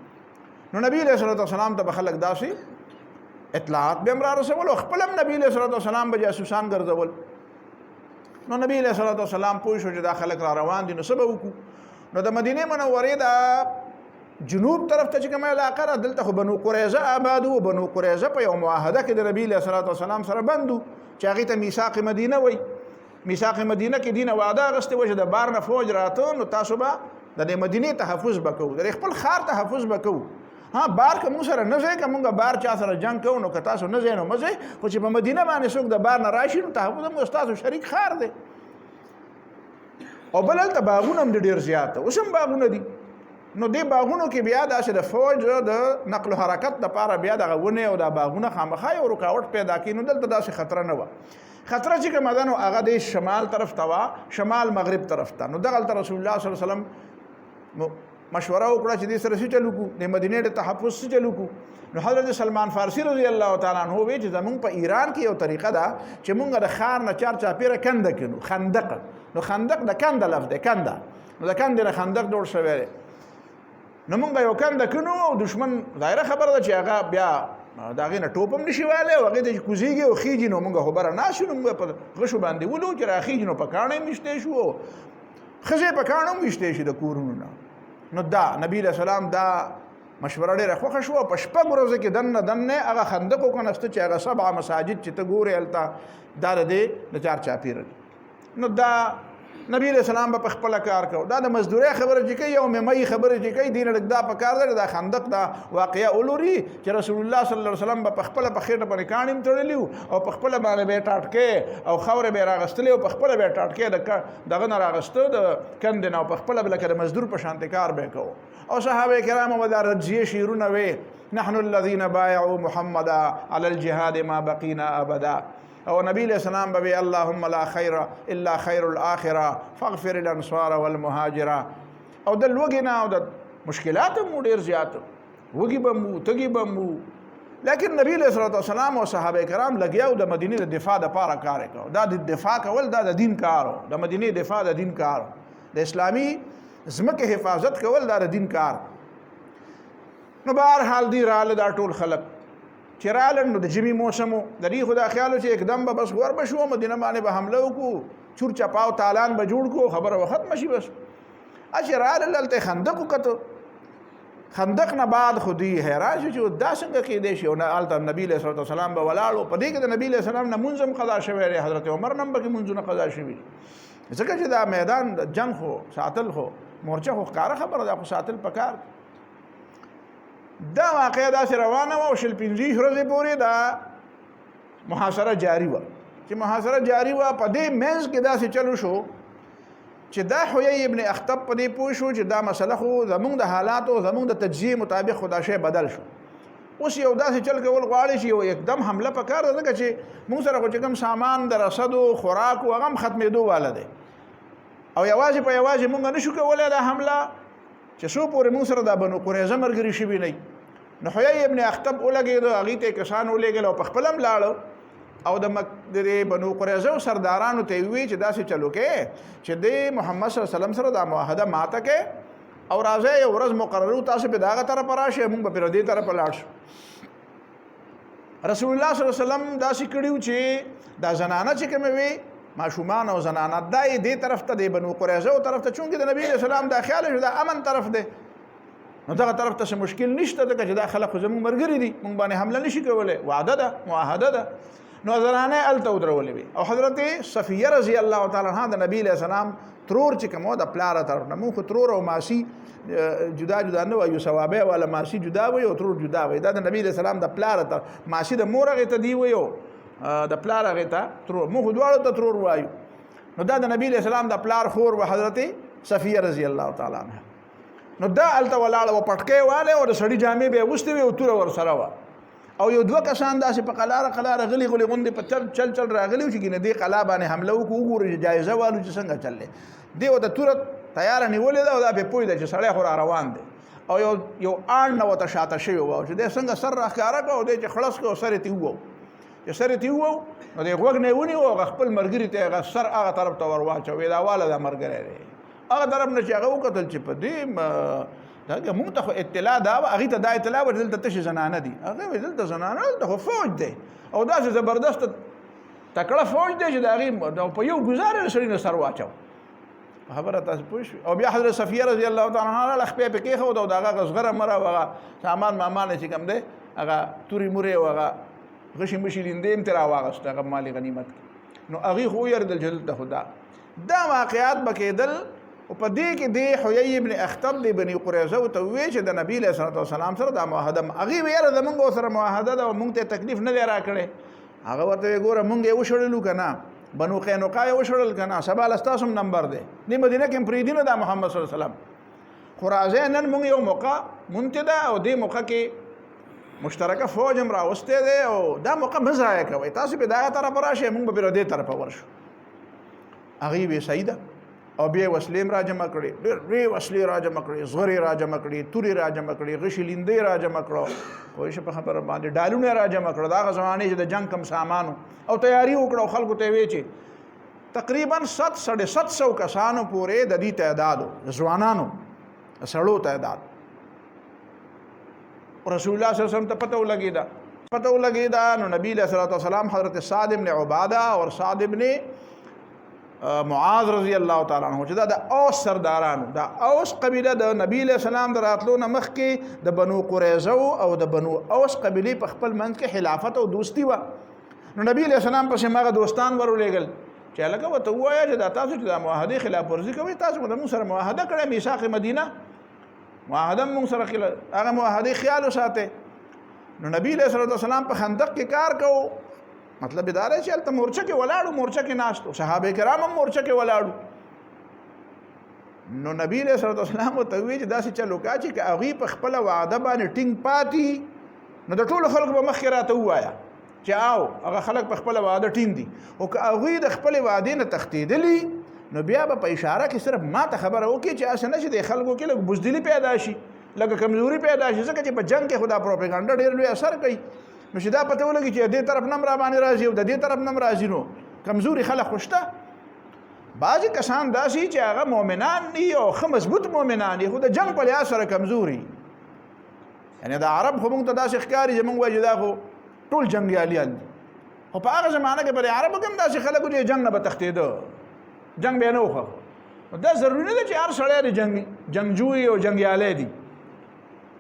نو نبی علیہ الصلوۃ والسلام ته خلک داسې اطلاعات به امر رسول او خپل نبی علیہ الصلوۃ والسلام به جاسوسان ګرځول نو نبی علیہ الصلوۃ والسلام پوه شو چې دا خلک را روان دي نو سبب وکړو نو د مدینه منورې دا جنوب طرف ته چې کومه علاقه را دلته خو بنو قریظه آباد او بنو قریظه په یو معاهده کې د نبی علیہ الصلوۃ والسلام سره بندو چې هغه ته میثاق مدینه وای میثاق مدینه کې دینه وعده غسته و چې د بار نه فوج راته نو تاسو به د مدینه تحفظ وکړو د خپل خار تحفظ وکړو ها بار که مو سره نه ځای کومه بار چا سره جنگ کوو نو که تاسو نه ځای نو مزه خو چې په مدینه باندې څوک د بار نه راشي نو تحفظ مو تاسو شریک خار دی او بل ته باغونه هم ډیر زیات اوس هم باغونه دي نو دې باغونو کې بیا د فوج د نقل و حرکت لپاره بیا د غونه او د باغونه خامخا یو رکاوټ پیدا کینو دلته داسې خطر نه و خطر چې کومه ده نو هغه د شمال طرف ته وا شمال مغرب طرف ته نو دغه رسول الله صلی الله علیه وسلم مشوره وکړه چې دې سره څه چلو کو د مدینه ته تحفظ څه چلو کو نو حضرت سلمان فارسی رضی الله تعالی عنہ وی چې زمونږ په ایران کې یو طریقه ده چې مونږ د خار نه چار چاپیره کنده کینو خندق نو خندق د کنده لفظ ده کنده نو د کنده نه خندق جوړ شوی نو مونږ یو کنده کینو او دشمن ظاهره خبره ده چې هغه بیا داغه نه ټوپم نشي واله او هغه د کوزيږي او خيږي نو مونږ خبره ناشو نو په غشو باندې ولو چې راخيږي نو په کانه مشته شو خزه په کانه مشته شي د کورونو نو دا نبی علیہ السلام دا مشوره ډیره خوښه شو په شپږ ورځې کې دنه هغه خندق وکنهسته چې هغه 7 مساجد چې ته ګورې التا دا د چار چاپیر نو دا نبی علیہ السلام په خپل کار کو دا د مزدوري خبره چې کوي یو مې خبره چې کوي دین دا په کار ده دا خندق دا واقعیا اولوري چې رسول الله صلی الله علیه وسلم په خپل په خېټه باندې کانیم تړلیو او په خپل باندې به ټاټکې او خاورې به راغستلې او په خپل به ټاټکې دغه نه راغسته د کند نه په خپل بل کې مزدور په شانت کار به کو او صحابه کرام ودار رضی شیرونه وي نحن الذين بايعوا محمدا على الجهاد ما بقينا ابدا او نبی علیہ السلام به اللهم لا خیر الا خیر الاخره فاغفر الانصار والمهاجر او د لوګینا او د مشکلات مو ډیر زیات وګي بمو تګي بمو لیکن نبی علیہ الصلوۃ والسلام او صحابه کرام لګیاو د مدینه د دفاع لپاره کار وکاو دا د دفاع کول دا د دین کارو د مدینه دفاع د دین کار د اسلامی زمکه حفاظت کول دا د دین کار نو بهر حال دی رااله دا ټول خلق چرالن نو د جمی موسمو د دې خدا خیالو چې एकदम به بس ور بشو مدینه باندې به حمله وکړو چور چپاو تالان به جوړ کو خبره وخت مشي بس اشرال لته خندق کته خندق نه بعد خودي حیران چې دا څنګه کې دي شو نه الته نبی له صلی الله علیه وسلم به ولاړو په دې کې د نبی له سلام نه منظم قضا شوی حضرت عمر نن به منځونه قضا شوی ځکه چې دا میدان د جنگ خو ساتل خو مورچه خو ښکارا خبره ده خو ساتل پکار دا واقعه داسې روانه و او شل 15 ورځې پورې دا محاصره جاری و چې محاصره جاری و په دې منځ کې داسې چلو شو چې دا حوی ابن اخطب په دې پوه شو چې دا مسله خو زمونږ د حالاتو زمونږ د تجزیه مطابق خدا شی بدل شو اوس یو داسې چل کول غواړي چې یو एकदम حمله پکار ده ځکه چې موږ سره کوم سامان د رسد او خوراک او هغه ختمېدو واله ده او یوازې په یوازې موږ نشو کولای د حمله چې سو پورې موږ سره د بنو قریظه مرګري شي ویني نو حوی ابن اخطب ولګي د هغه ته کسان ولګل او په خپلم لاړو او د بنو قریظه سردارانو ته وی چې داسې چلو کې چې د محمد صلی الله علیه وسلم سره د معاهده ماته کې او راځي یو ورځ مقرره تاسو په داغه طرف راشه موږ په دې طرف لاړ شو رسول الله صلی الله علیه وسلم داسې کړیو چې دا زنانه چې کوم وی ماشومان او زنانه دای دې طرف ته د بنو قریظه او طرف ته چونګې د نبی رسول الله د خیال شو د امن طرف ده نو دغه طرف ته مشکل نشته چې دا خلک زموږ مرګري دي مونږ باندې حمله نشي کولای وعده ده معاهده ده نو زنانه الته ودرولې وي او حضرت صفیه رضی الله تعالی عنها د نبی علیہ السلام ترور چې کومه د پلار طرف نه مونږ ترور او ماسی جدا جدا نه وایو ثوابه ولا ماسی جدا وي او ترور جدا وي دا د نبی علیہ السلام د پلار طرف ماسی د مور هغه ته دی ویو د پلار هغه ته ترور مونږ دواړو ته ترور وایو نو دا د نبی علیہ السلام د پلار خور و حضرت صفیه رضی الله تعالی عنها نو دا الته ولاړ و پټکې واله او د سړی جامې به وستې وي او تور ور سره و او یو دوه کسان داسې په قلاره غلي غونډې په چل راغلی چې ګنې دې قلا باندې حمله وکړو وګوري جایزه والو چې څنګه چللې دی و د تور تیار نیولې دا او دا په پوی د چې سړی خو روان دی او یو آن نو ته شاته شوی و چې دې څنګه سر راخاره کو او دې چې خلاص کو سره تی وو چې سره تی وو نو دې غوږ نه ونی او خپل مرګري ته سر هغه طرف ته ور واچو دا والا د مرګري هغه طرف نه چې هغه وکتل چې په دې دا موږ ته اطلاع دا هغه ته دا اطلاع ورته تشه زنانه دي هغه دلته زنانه ته فوج دی او دا زبردست تکړه فوج دی چې دا هغه په یو گزار سړی نه سر واچو خبره تاسو پوښ او بیا حضرت صفیه رضی الله تعالی عنها لخپې په کې خو دا هغه غزغره مره وغه سامان مامان چې کوم دی هغه توري موري وغه غشي مشي لیندې تر واغست هغه مالی غنیمت نو هغه خو ير د جلد خدا دا واقعات بکیدل او په دې کې د حیی ابن اخطب د بنی قریظه او ته وی چې د نبی له سلام سره د معاهده هغه ویره د مونږ سره معاهده دا مونږ ته تکلیف نه دی راکړي هغه ورته ګوره مونږ یې وشړلو کنه بنو قینقاع وشړل کنه سبا لستاسم نمبر دی د مدینه کې پریدینه د محمد صلی الله علیه وسلم خرازه نن مونږ یو موقع منتدا او د موقع کې مشترکه فوج هم راوسته دی او دا موقع مزایه کوي تاسو په دغه طرف راشه مونږ به دې طرف ورشو هغه به سیده او بیا وسلې را جمع کړي ډېر وسلې را جمع کړي زغرې را جمع کړي توري را جمع کړي غشي لیندې را جمع کړو خو یې په خبره باندې ډالونه را جمع کړو دا زمانه چې د جنگ کم سامانو او تیاری وکړو خلکو ته وی چې تقریبا 700 کسانو پورې د دې تعدادو ځوانانو سړو تعداد رسول الله صلی الله علیه وسلم ته پته ولګیدا نو نبی صلی الله علیه وسلم حضرت سعد ابن عباده اور سعد ابن معاذ رضی الله تعالی عنہ چې دا د اوس سردارانو دا اوس قبیله د نبی له سلام دراتلو نه مخکې د بنو قریظه او د بنو اوس قبیله په خپل منځ کې خلافت او دوستی و نو نبی له سلام پسې ماغه دوستان ورولېګل چې لکه وته وایا چې دا تاسو چې د معاهده خلاف ورزي کوي تاسو د موږ سره معاهده کړې میثاق مدینه معاهده موږ سره هغه معاهده خیال وساته نو نبی له سلام په خندق کې کار کوو مطلب دا دی چې الته مورچه کې ولاړو مورچه کې ناشتو صحابه کرام هم مورچه کې ولاړو نو نبی صلی الله علیه وسلم ته وی چې داسې چلو کا چې هغه په خپل وعده باندې ټینګ پاتې نو د ټولو خلکو به مخکې راته وایا چې آو هغه خلک په خپل وعده ټینګ دي او که هغه د خپل وعده نه تختیدلی نو بیا به په اشاره کې صرف ما ته خبره وکړي چې اسنه چې د خلکو کې لږ بزدلی پیدا شي لږ کمزوري پیدا شي ځکه چې په جنگ کې خدا پروپاګاندا ډېر لوی اثر کوي نو چې دا پته ولګي چې دې طرف نم را باندې راځي او د دې طرف نم راځي نو کمزوري خلک خوشته بعضې کسان داسې چې هغه مؤمنان دي او ښه مضبوط مؤمنان دي خو د جنگ په لحاظ سره کمزوري یعنی د عرب خو موږ ته داسې ښکاري چې موږ وایو چې دا خو ټول جنګیالیان دي خو په هغه زمانه کې پر عربو کې هم داسې خلک وو چې جنګ نه به تښتېده جنګ به یې نه وخه دا ضروري نه ده چې هر سړی د جنګجوی او جنګیالی دي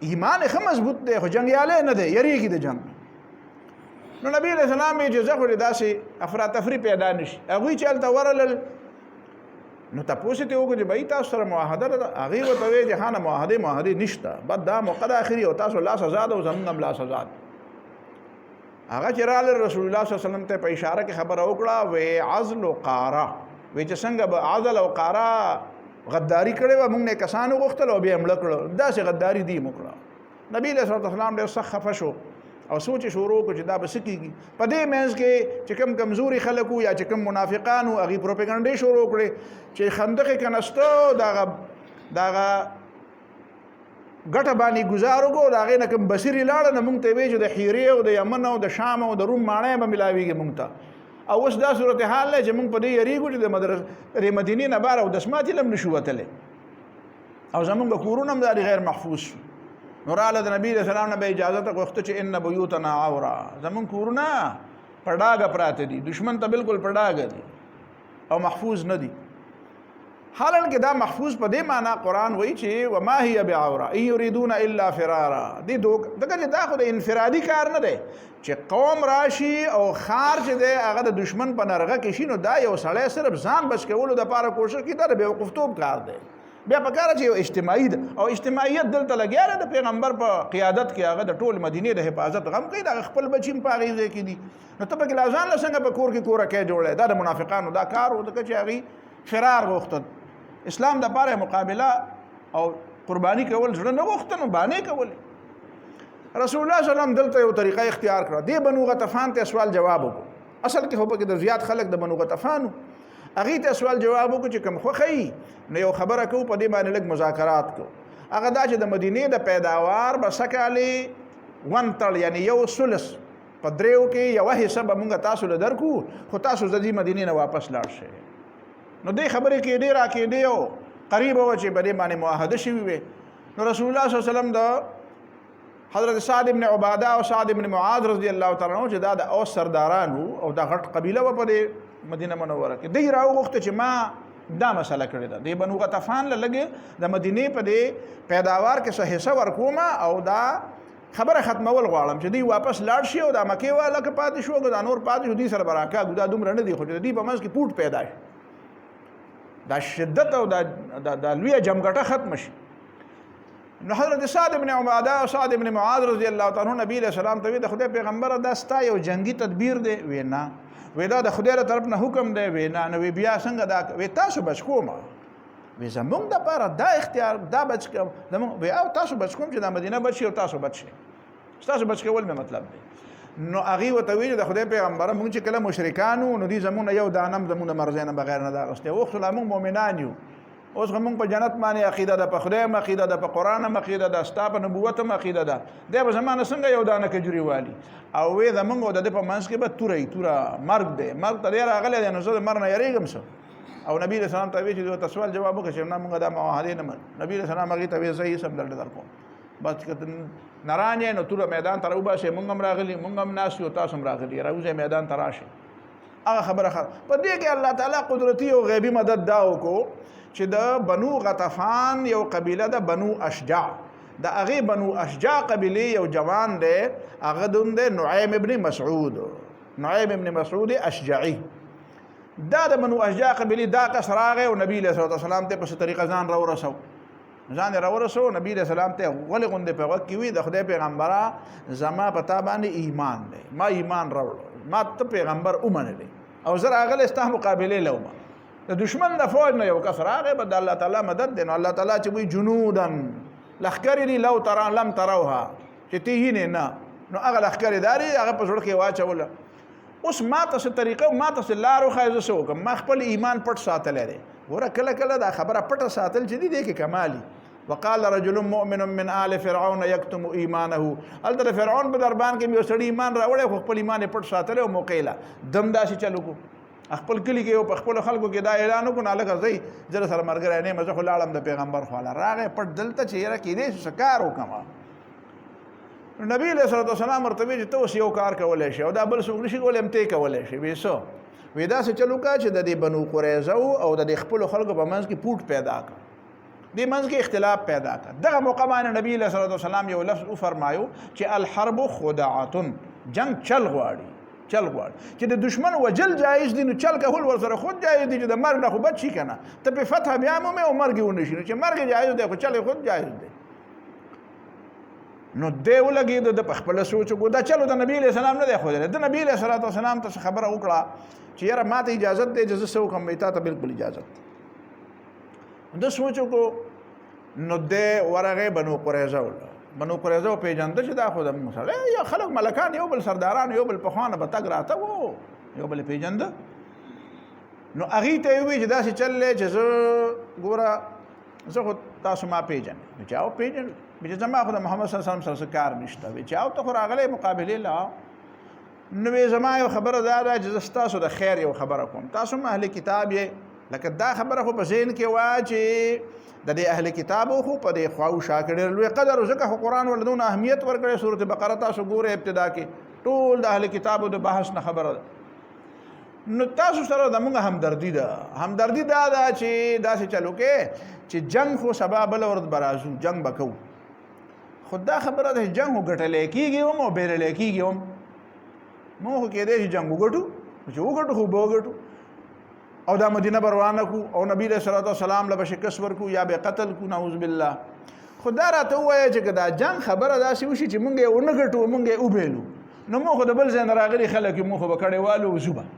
ایمان یې ښه مضبوط دی خو جنګیالی نه دی یریږي د جنګ نو نبی علیہ السلام یې اجازه کړې داسې افراتفری پیدا نشي هغوی چې هلته ورغلل نو تپوس یې وکړو چې بھائی تاسو سره معاهده ده هغې ورته ویل چې ها نه معاهدې نشته بد دا موقع د اخري او تاسو لاس آزاد او زمونږ هم لاس آزاد هغه چې راغلل رسول الله صلی الله علیه وسلم ته په اشاره کې خبره وکړه وی عزل و قاره وی چې څنګه به عزل او قاره غداری کړې وه موږ نه کسانو غوښتل او بیا یې مړه کړه داسې غداري دي موږ کړه نبی علیه الصلوة والسلام ډېر سخت خفه شو او سوچ شروع کو چې دا به څه کېږي په دې منځ کې چې کوم کمزوري خلک وو یا چې کوم منافقان وو هغې پروپاګنډې شروع کړې چې خندق یې کنسته دغه ګټه باندې ګزار وکړو د هغې نه کوم بصیرې لاړه نه موږ ته ویې چې د حیرې او د یمن او د شام او د روم ماڼۍ به ملاویږي موږ ته او اوس دا صورتحال دی چې موږ په دې یریږو چې د مدینې نه بهر او دسمات یې هم نشو وتلی او زمونږ کورونه هم دا غیر محفوظ شو نو راله د نبی رسول الله به اجازه ته غوښته چې ان بیوتنا عورا زمون کورونه پړډاګه پراته دي دشمن ته بالکل پړډاګه دي او محفوظ نه دي حالانکه دا محفوظ په دې معنا قرآن وایي چې وما هي بعوره ان يريدون الا فرارا دغه دا خو د انفرادي کار نه دی چې قوم راشي او خار چې دی هغه د دشمن په نرغه کې شي نو دا یو سړی صرف ځان بچ کولو دپاره کوشش کوي دا د بېوقفتوب کار دی بیا پکاره چې یو اجتماعي ده او اجتماعیت دلته لګیا دی د پیغمبر په قیادت کې هغه د ټول مدینې د حفاظت غم کوي د خپل بچي هم په هغې ځای کې دي نو ته پکې لا ځان له څنګه په کور کې کورکۍ جوړی دا د منافقانو دا کار و ځکه چې هغوی فرار غوښتل اسلام د پاره مقابله او قرباني کول زړه نه غوښته نو بانې کولې رسول الله صلی الله علیه وسلم دلته یو طریقه اختیار کړه دې بنو غطفان ته سوال جواب وکړو اصل کې خو پکې د زیات خلک د بنو غطفانو هغې ته سوال جواب وکړو چې کوم خوښوي نو یو خبره کوو په دې باندې لږ مذاکرات کوو هغه دا چې د مدینې د پیداوار به سکالې ونتړ یعنی یو سلس په دریو کې یوه حصه به مونږ تاسو له درکو خو تاسو د دې مدینې نه واپس لاړ شئ نو دې خبرې کېدې را کېدې او قریب وه چې په دې باندې معاهده شوي وې نو رسول الله صلی الله علیه وسلم د حضرت سعد بن عباده او سعد بن معاذ رضی الله تعالی عنہ چې دا د اوس سرداران او دا غټ قبیله وه په دې مدینه منوره کې دوی راوغوښته چې ما دا مسله کړې ده د بنو غطفان له لږې د مدینې په دې پیداوار کې څه حصه ورکوم او دا خبره ختمول غواړم چې دوی واپس لاړ شي او دا مکې والا که پاتې شو که دا نور پاتې شو دوی سره به راکاږو دا دومره نه دي خو چې د دوی په منځ کې پوټ پیدا شي دا شدت او دا لویه جمګټه ختم شي نو حضرت سعد بن عباده او سعد بن معاذ رضی الله تعالی عنہ نبی علیہ السلام ته د خدای پیغمبر دا ستا یو جنگي تدبیر دی وینا ودا د خدای له طرف نه حکم دی وینا نو بیا څنګه دا وی تاسو بچ کوم وی زمونږ د پاره دا اختیار دا بچ کوم وی او تاسو بچ کوم چې د مدینه بچ او تاسو بچ شي تاسو بچ کول مې مطلب دی نو هغه وته وی د خدای پیغمبر مونږ چې کله مشرکانو نو دي زمونه یو دانم زمونه مرزینه بغیر نه دا غسته او خو موږ مؤمنان یو اوس موږ په جنت باندې عقیده ده په خدای عقیده ده په قران عقیده ده ستا په نبوت عقیده ده د زمانه څنګه یو دانه کجوري والی او وی زمونږ د په منځ کې به توره مرګ دی مرګ ته راغلی دی نو زه مرنه یریږم څه او نبی رسول الله ته وی چې د سوال جواب وکړي چې موږ دا معاهده نه نبی رسول الله هغه ته وی صحیح سم در کوم بس کته نرانه نو توره میدان ته راوباسه موږ هم راغلی موږ هم ناس یو تاسو هم راغلی راوځه میدان ته راشه هغه خبره په دې کې الله تعالی قدرتي او غیبی مدد دا وکړو چې د بنو غطفان یو قبیله د بنو اشجع د هغې بنو اشجع قبیله یو جوان دی هغه دون دی نعیم ابن مسعود اشجعي دا د بنو اشجع قبیله دا کس راغی او نبی علیه الصلوة والسلام ته په څه طریقه ځان راورسو نبی علیه السلام ته ولې غوندې په وخت کې وي د خدای پیغمبره زما په تا باندې ایمان دی ما ایمان راوړو ما ته پیغمبر ومنلی او زه راغلی ستا مقابلې له ومه د دشمن د فوج نه یو کس راغی به د الله تعالی مدد دی نو الله تعالی چې وایي جنودن لښکرې دي لو ترى لم تروها چې ته هینې نه نو هغه لښکرې داري هغه په زړه کې واچوله اوس ما ته څه طریقه ما ته څه لار وښایه زه څه وکړم ما خپل ایمان پټ ساتلی دی ګوره کله کله دا خبره پټه ساتل چې دی کې کمالي وقال رجل مؤمن من آل فرعون يكتم ایمانه هلته د فرعون په دربان کې یو سړي ایمان راوړی خو خپل ایمان یې پټ ساتلی او موقع له دم داسې چلو کو خپل کلی کې او په خپل خلکو کې دا اعلان وکړو نه لکه زی زه سره ملګری نه یم زه خو لاړم د پیغمبر خواله راغی پټ دلته چې یاره کېدی شي څه کار وکړم نبی علیه الصلوة والسلام ورته ویل چې ته اوس یو کار کولی شي او دا بل څوک نشي کولی هم ته یې کولی شي وی څه وی داسې چل وکړه چې د دې بنو قریظه او د دې خپلو خلکو په منځ کې پوټ پیدا کړه دې منځ کې اختلاف پیدا کړه دغه موقع باندې نبی علیه الصلوة والسلام یو لفظ وفرمایو چې الحرب خداعة جنگ چل غواړي چې د دشمن وجل جایز دي نو چل کول ورسره خود جایز دي چې د مرګ نه خو بچ شي که نه ته په فتح بیا مومې او مرګ یې ونه شي نو چې مرګ جایز دی خو چل خود جایز دی نو دی ولګېد د په خپله سوچ وکړو دا چلو د نبي علیه السلام نه دی ښودلی د نبي علیه الصلوة والسلام ته خبره وکړه چې یاره ما ته اجازت دی چې زه څه وکړم تا ته بلکل اجازت ده سوچ وکړو نو دی ورغی بنو قریظه پیژنده چې دا خو د سړی یا خلک ملکان یو بل سرداران یو بل پخوانه به تګ راته و یو بل پیژنده نو هغې ته یې ووایي چې داسې چل دی چې زه ګوره زه خو تاسو ما پیژنې وی چې او پیژنې وی چې زما خو د محمد صلی الله علیه وسلم سره څه کار نشته وی چې او ته خو راغلی مقابلې له نو وی زما یو خبره دا ده چې زه ستاسو د خیر یو خبره کوم تاسو هم اهل کتاب یې لکه دا خبره خو په ذهن کې وه چې د دې اهل کتابو خو په دې خواوشا کې ډېر لوی قدر ځکه خو قرآن ورله دونه اهمیت ورکړی سورت بقره تاسو ګورئ ابتدا کې ټول د اهل کتابو د بحث نه خبره ده نو تاسو سره د موږ همدردي دا چې داسې چلو کې چې جنگ خو سبا بل ورځ برازو جنگ بکو خدا خبره ده جنگ وګټلې کیږي او بیرلې کیږي مو کې دې جنگ وګټو چې وګټو خو وګټو او دا مدینه روانه کو او نبی صلی الله علیه وسلم له شکست ورکو یا به قتل کو نعوذ بالله خدا راته وایي چې دا جنگ خبره داسې وشي چې مونږ یې ونګټو مونږ یې وبېلو نو مو خو د بل ځای نه راغلي خلک مو خو به کډېوالو وزوبه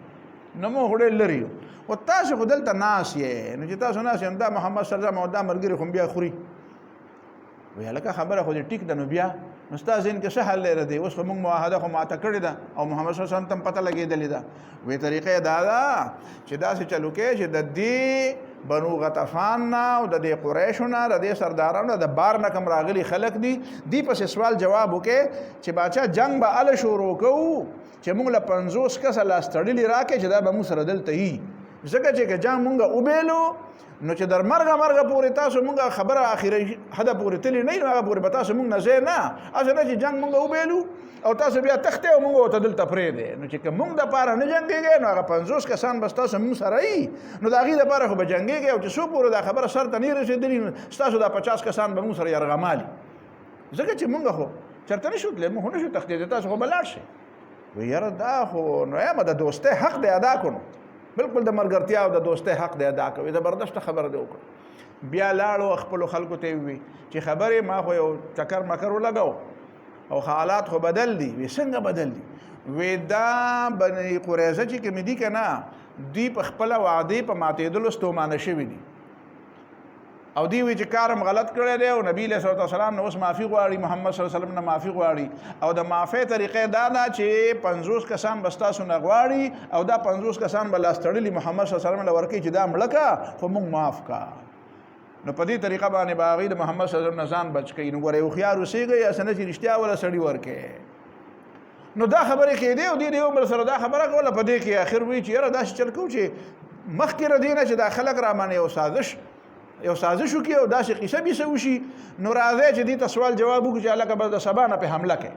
نو مو خو ډېر لري او تاسو خو دلته ناس یې نو چې تاسو ناس یې دا محمد صلی الله علیه وسلم او دا ملګري خو بیا خوري وی هلکه خبره خو دې ټیک ده نو بیا نو ستا ذهن کې څه حل لري دی اوس خو موږ معاهده خو ماته کړې ده او محمد صلی الله علیه وسلم ته پته لګېدلې ده وی طریقې دا ده چې داسې چلو کې چې د دې بنو غطفان نه او د دې قریشو نه د دې سردارانو د بار نه کم راغلي خلک دي پسې سوال جواب وکړي چې باچا جنگ به هله شروع کوو چې موږ له 50 کسه لاس تړلي راکړي چې دا به موږ سره دلته وي ځکه چې که جنگ موږ وبېلو نو چې در مرګه پورې تاسو موږ خبره اخیری حدا پورې تللی نه هغه پورې به تاسو موږ نه ځای نه اصله چې جنگ موږ وبېلو او تاسو بیا تختې او موږ ورته دلته پرېږدی نو چې که موږ دپاره نه جنګېږئ نو هغه 50 کسان بس تاسو موږ سره وي نو د هغې دپاره خو به جنګېږئ او چې څو پورې دا خبره سر ته نه رسېدلي نو ستاسو دا 50 کسان به موږ سره یرغمالي ځکه چې موږ خو چېرته نه شو تللی موږ خو نه شو تښتېدی تاسو خو به لاړ شئ وی یاره دا خو نو یم د دوستۍ حق دی ادا کړو بالکل د مرګرتیا او د دوستۍ حق دی ادا کوي زبردست خبره دی وکړه بیا لاړو خپلو خلکو ته وي چې خبرې ما خو یو چکر مکر ولګو او حالات خو بدل دي وی څنګه بدل دي وی دا بني قریظه چې کوم دي که نه دوی په خپله وعدې په ماتېدلو ستومانه شوي دي او دی وی چې کارم غلط کړی دی او نبی صلی الله علیه وسلم نه اوس معافي غواړي محمد صلی الله علیه وسلم نه معافي غواړي او د معافۍ طریقې دا ده چې 50 کسان به ستاسو نه غواړي او دا 50 کسان به لاس تړلي محمد صلی الله علیه وسلم له ورکوي چې دا مړه که خو موږ معاف کا نو په دې طریقه باندې به هغوی د محمد صلی الله علیه وسلم نه ځان بچ کوي نو ګورئ هوښیار اوسېږئ هسې نه چې رښتیا وله سړي ورکوي نو دا خبرې کېدې او دې د یو بل سره دا خبره کوله په دې کې آخر وایي چې یاره داسې چل کوو چې مخکې له دې نه چې دا خلک را باندې یو سازش وکړي او داسې قصه بیسه وشي نو راځئ چې دې ته سوال جواب وکړو چې هلکه بس د سبا نه پې حمله کوي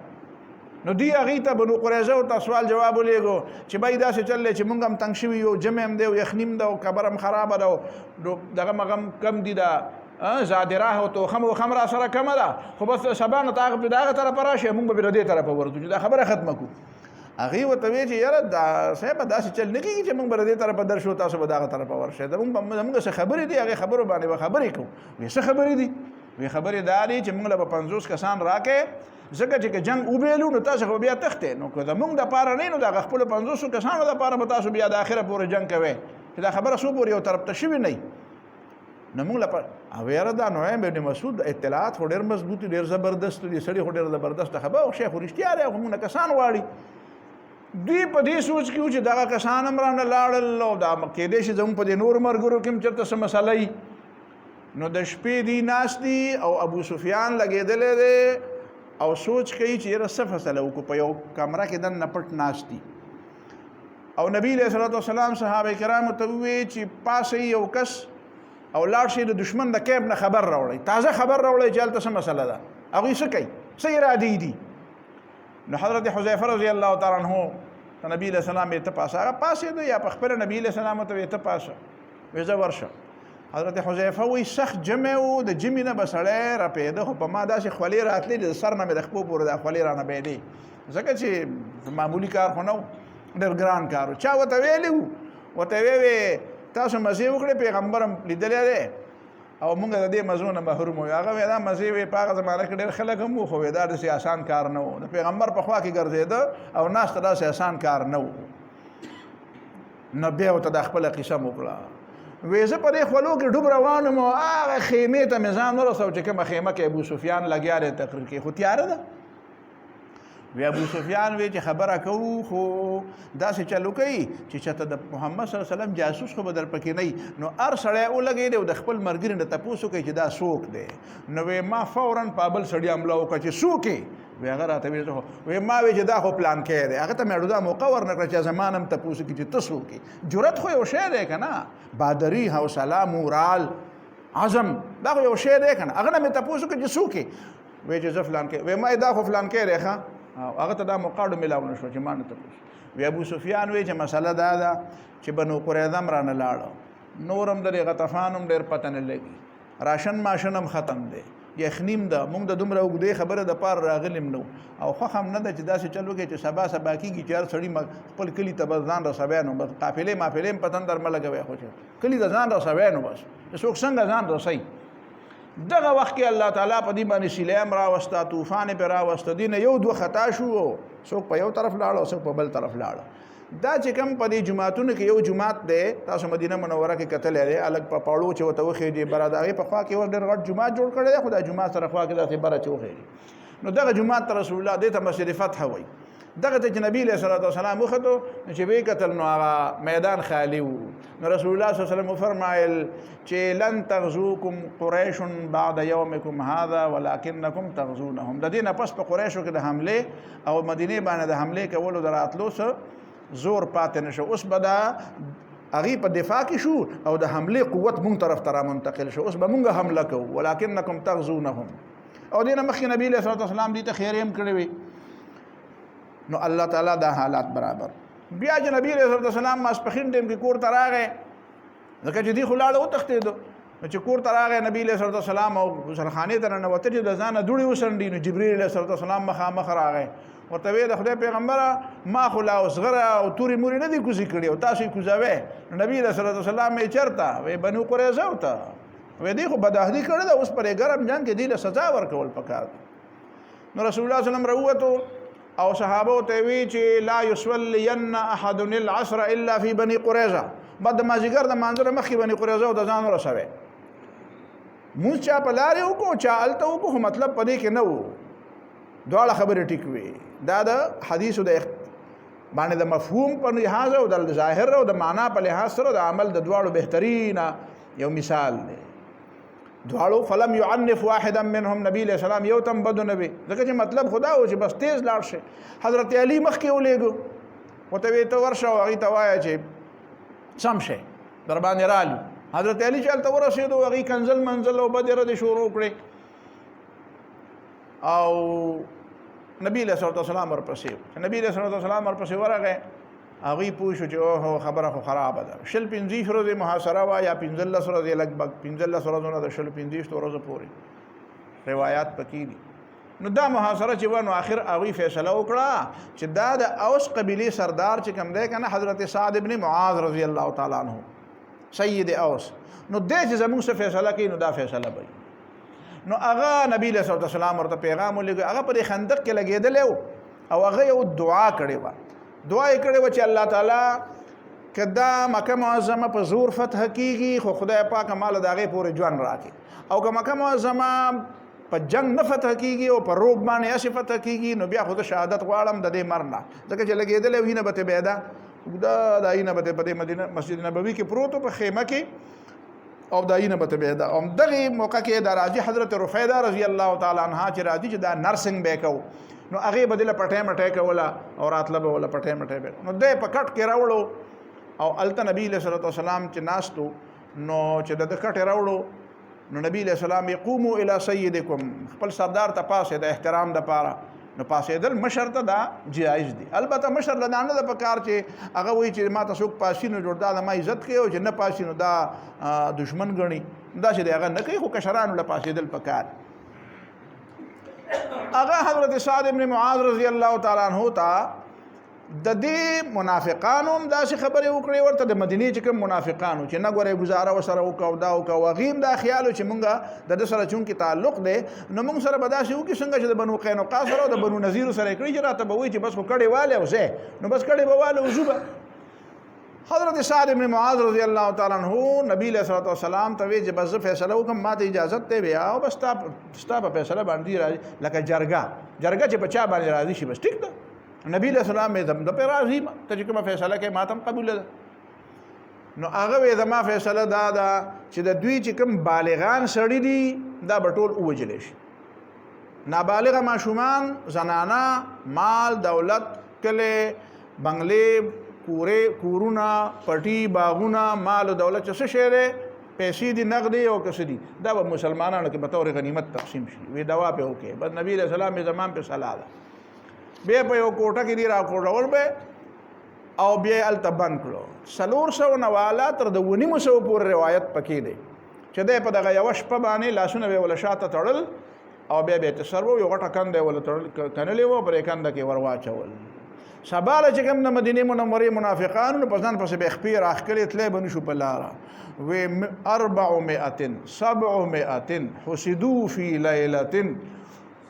نو دی هغې ته بنو قریظه ورته سوال جواب ولیږو چې بای داسې چل دی چې مونږ هم تنګ شوي یو جمع هم دی او یخني هم ده او کبر هم خرابه ده او دغه مغه هم کم دي ده زادراه او توخم وخم را سره کمه ده خو بس سبا نه ته هغه د هغه طرفه راشي مونږ به د دې طرفه ورځو چې دا خبره ختمه کړو هغې ورته ویې چې یاره دا صاحبه داسې چل نه کېږي چې موږ به د دې طرفه درشو تاسو به د هغه طرفه ورشئ زموږ څه خبرې دي هغې خبرو باندې به خبرې کوو وی څه خبرې دي وی خبرې دا دي چې موږ له به 50 کسان راکې ځکه چې که جنګ وبېلو نو تاسو خو بیا تښتې نو که زموږ دپاره نه نو د هغه خپلو 50 کسانو دپاره به تاسو بیا د آخره پورې جنګ کوئ چې دا خبره څو پورې یو طرف ته شوې نه وي نو موږ لپاره او یاره دا نعیم بن مسعود اطلاعات خو ډېر مضبوط دي ډېر زبردست دي سړي خو ډېر زبردست خبره او شی خو رښتیا دی خو موږ نه کسان غواړي دوی په دې سوچ کې و چې دغه کسان هم رانه لاړل او دا کېدی شي زموږ په دې نور ملګرو کې هم چېرته څه مسله وي نو د شپې دی ناست دي او ابو سفیان لګېدلی دی او سوچ کوي چې یاره څه فیصله وکړو په یو کمره کې دننه پټ ناست دي او نبی علیه صلات وسلام صحابه کرامو ته ووایي چې پاسئ یو کس او لاړ شي د دشمن د کیب نه خبر راوړئ تازه خبر راوړئ چې هلته څه مسله ده هغوی څه کوي څه ارادې دي نو حضرت حذیفه رضی الله تعالی عنه ته نبی علیه السلام یې ته پاسه هغه پاسېده یا په خپله نبی علیه السلام ته یې ته پاسه وی زه ورشه حضرت حذیفه وایي سخت جمع و د جمعې نه به سړی رپېده خو په ما داسې خولې راتلې د سر نه مې د خپو پورې دا خولې رانه بېدې ځکه چې معمولي کار خو نه و ډېر ګران کار و چا ورته ویلي وو ورته ویې تاسو مزې وکړې پیغمبر هم لیدلی دی او موږ د دې مزو نه محروم وو هغه وی دا مزې وی په هغه زمانه کې ډېر خلک هم وو خو وی دا داسې اسان کار نه و د پیغمبر په خوا کې ګرځېده او ناسته داسې اسان کار نه و نو بیا ورته دا خپله قصه م وکړه وی زه په دې خولو کې ډوب روان یم او هغه خیمې ته مې ځان ورسو چې کومه خیمه کې ابو سفیان لګیا دی تقریر کې خو تیاره ده وی ابو سفیان وی چې خبره کوو خو داسې چلو کوي چې چېرته د محمد صلی الله علیه وسلم جاسوس خو به در پکې نه نو هر سړی ولګېدی او د خپل ملګري نه تپوس وکړي چې دا څوک دی نو وی ما فورا په بل سړي حمله وکړه چې څوک یې وی هغه راته وی ما وی چې دا خو پلان کې دی هغه ته مې دا موقع ورنکړه چې زمان هم تپوس وکړي چې ته څوک یې جرأت خو یو شی دی که نه بهادري حوصله مورال عزم دا خو یو شی دی که نه هغه نه مې تپوس وکړه چې څوک یې وی چې زه فلان کې وی ما دا خو فلان کې دی ښه هغه ته دا موقع ډو ملاو نه شو چې ما نه تپوس وی ابو سفیان وی چې مسله دا ده چې بنو قریظه هم رانه لاړه، نورم د غطفان هم ډېر پته نه لګي، راشن ماشن هم ختم دی، یخنیم ده، موږ د دومره اوږدې خبره د پاره راغلیم نو او خوښ هم نه ده چې داسې چل وکړي چې سبا سبا کېږي چې هر سړي خپل کلي ته بس ځان رسوی نو بس قافلې مافلې هم په تندر مه لګوی، خو چې کلي ته ځان رسوی نو بس څوک څنګه ځان رسوي. دغه وخت کې الله تعالی په دې باندې سیلام راوسته، طوفان پې راوسته، دې نه یو دوه خطا شو، څوک په یو طرف لاړه او څوک په بل طرف لاړه. دا چې کوم په دې جماعتونو کې یو جماعت دی، تاسو مدینه منوره کې کتلی دی، الګ په پاړو چې ورته وخېږي بره د هغې په خوا کې ډېر غټ جومات جوړ کړی دی، خو دا جومات سره خوا کې داسې بره چې وخېږي، نو دغه جومات ته رسول الله دې ته مسجد فتح وایي. دغه ته چې نبی علیه صلات وسلام وختو چې ویې کتل نو هغه میدان خالی و، نو رسول الله صلی الله علیه وسلم وفرمایل چې لن تغزوکم قریش بعد یومکم هذا ولکنکم تغزونهم. د دې نه پس په قریشو کې د حملې او مدینې باندې د حملې کولو د راتلو زور پاتې نشو، اوس به دا هغې په دفاع کې شو او د حملې قوت مونږ طرف ته را منتقل شو، اوس به مونږ حمله کوو ولکنکم تغزونهم. او دې نه مخکې نبی علیه صلات وسلام دې ته خیرې هم کړې وي. نو الله تعالی دا حالات برابر. بیا چې نبی علیه صلات وسلام ماسپښین ټیم کې کور ته راغی، ځکه چې دې خو لاړه وتښتېدو، نو چې کور ته راغی نبی علیه صلات وسلام او غسلخانې ته ننوته چې د ځانه دوړې وڅنډي، نو جبریل علیه صلات وسلام مخامخ راغی، ورته ویې د خدای پیغمبره ما خو لا اوسغره او تورې مورې نه دي کوزې کړي او تاسو یې کوزوئ. نو نبي علیه صلات وسلام یې چېرته وی بنو قریظه ته، وی دې خو بدعهدي کړې ده، اوس پر یې ګرم جنګ کې دې له سزا ورکول پکار. نو رسول الله صلی الله علیه وسلم راووتو او صحابو ته وی چې لا یصلین احد العصر الا فی بني قریظه، بعد د مازدیګر د مانځه مخکې بني قریظه او د ځان ورسوئ. مونځ چا په لارې وکړو چا هلته وکړو، خو مطلب په دې کې نه و، دواړه خبرې ټیک وي. دا د حدیثو د باندې د مفهوم په لحاظ او د ظاهر او د معنا په لحاظ سره د عمل د دواړو بهترینه یو مثال دی. دواړو فلم يعنف واحدا منهم، نبی علیہ السلام یو تم بدو نبی، ځکه چې مطلب خدا و چې بس تیز لاړ شي. حضرت علی مخکې ولېږو، ورته ویې ته ورشه او هغې ته وایه چې سم شی در باندې رالي. حضرت علی چې هلته ورسېدو هغې کنزل منزل او بدې ردې شروع کړې او نبی علیہ الصلوۃ والسلام ورپسې، نبی علیہ الصلوۃ والسلام ورپسې ورغی، هغوی پوه شو چې اوهو خبره خو خرابه ده. 15 ورځې محاصره وه یا 15 ورځې، لږ 15 ورځونه د 15 ورځو پورې روایات پکې دي. نو دا محاصره چې وه نو آخر هغوی فیصله وکړه چې دا د اوس قبیلې سردار چې کوم دی که نه حضرت سعد ابن معاذ رضی الله تعالی عنه سید اوس، نو دی چې زمونږ څه فیصله کوي نو دا فیصله به وي. نو هغه نبی علیه صلوات وسلام ورته پیغام ولېږه، هغه په دې خندق کې لګېدلی و او هغه یو دعا کړې وه، دعا یې کړې وه چې الله تعالی که دا مکه معظمه په زور فتح کېږي خو خدای پاک ماله د هغې پورې ژوند راکړي، او که مکه معظمه په جنگ نه فتح کېږي او په روب باندې هسې فتح کېږي نو بیا خو د شهادت غواړم د دې مرګ نه، ځکه چې لګېدلی و هینه به تې بیده اوږده دا هینه به تې په دې مدینه مسجد نبوي کې پروت و په خیمه کې او دا اینه به بیده. او دغه موقع کې دا راځي حضرت رفیده رضی الله تعالی عنها چې راځي چې دا نرسنګ به کو، نو هغې به دله پټۍ مټۍ کوله او راتله به وله پټۍ مټۍ به، نو دی په کټ کې راوړو او هلته نبي علیه صلات وسلام چې ناستو نو چې د ده کټ یې راوړو نو نبی علیه السلام یې قومو الی سیدکم، خپل سردار ته پاسې د احترام دپاره، نو پاسېدل مشر ته دا جایز دي. البته مشر له دا نه ده پکار چې هغه وایي چې ما ته څوک پاسي نو جوړ دا د ما عزت کوي او چې نه پاسي نو دا دشمن ګڼي، داسې دی هغه نه کوي، خو کشرانو له پاسېدل پکار. هغه حضرت سعد ابن معاذ رضی الله تعالی عنه ته د دې منافقانو هم داسې خبرې وکړې، ورته د مدینې چې کوم منافقانو چې نه ګورې ګزاره ورسره وکړه او دا وکړه، او هغې هم دا خیال و چې مونږ د ده سره چونکې تعلق دی نو مونږ سره به داسې وکړي څنګه چې د بنو قینقاع سره او د بنو نذیرو سره یې کړي چې راته به وایي چې بس خو کډې والی او ځای نو بس کډې به والی او ځو به. حضرت سعد ابن معاذ رضی الله تعالی عنه نبی علیہ الصلوۃ والسلام ته وی چې بس فیصله وکم ما ته اجازت ته بیا او بس ستا په فیصله باندې راځي لکه جرګه چې په چا باندې راځي شي بس ټیک ده. نبی علیہ السلام یې زم د پې راځي ته چې کومه فیصله کوي ما ته هم قبوله ده. نو هغه وی زما فیصله دا ده چې د دوی چې کوم بالغان سړي دي دا به ټول ووجلی شي، نابالغه ماشومان، زنانه، مال، دولت، کلی، بنگلې، کورونه، پټي، باغونه، مال او دولت چې څه شی دی پیسې دي نغدي او کس دي دا به مسلمانانو کې به طور غنیمت تقسیم شي. وی دوا په وکړي بس نبی علیہ السلام یې زمان په صلاح ده بیا په یو کوټه کې دی را کوټول به او بیا التبن کړو 400 نواله تر د 1900 پورې روایت پکې دی چې د په دغه یو شپه باندې لاسونه به ول شاته تړل او بیا به تسرو یو غټه کنده ول تړل کنلې و پرې کنده کې ورواچول سباله چې کوم د مدینه منورې منافقانو په ځان پسې به خپې راخکلې تلې بنو شو په لاره و 400 حسدوا في ليله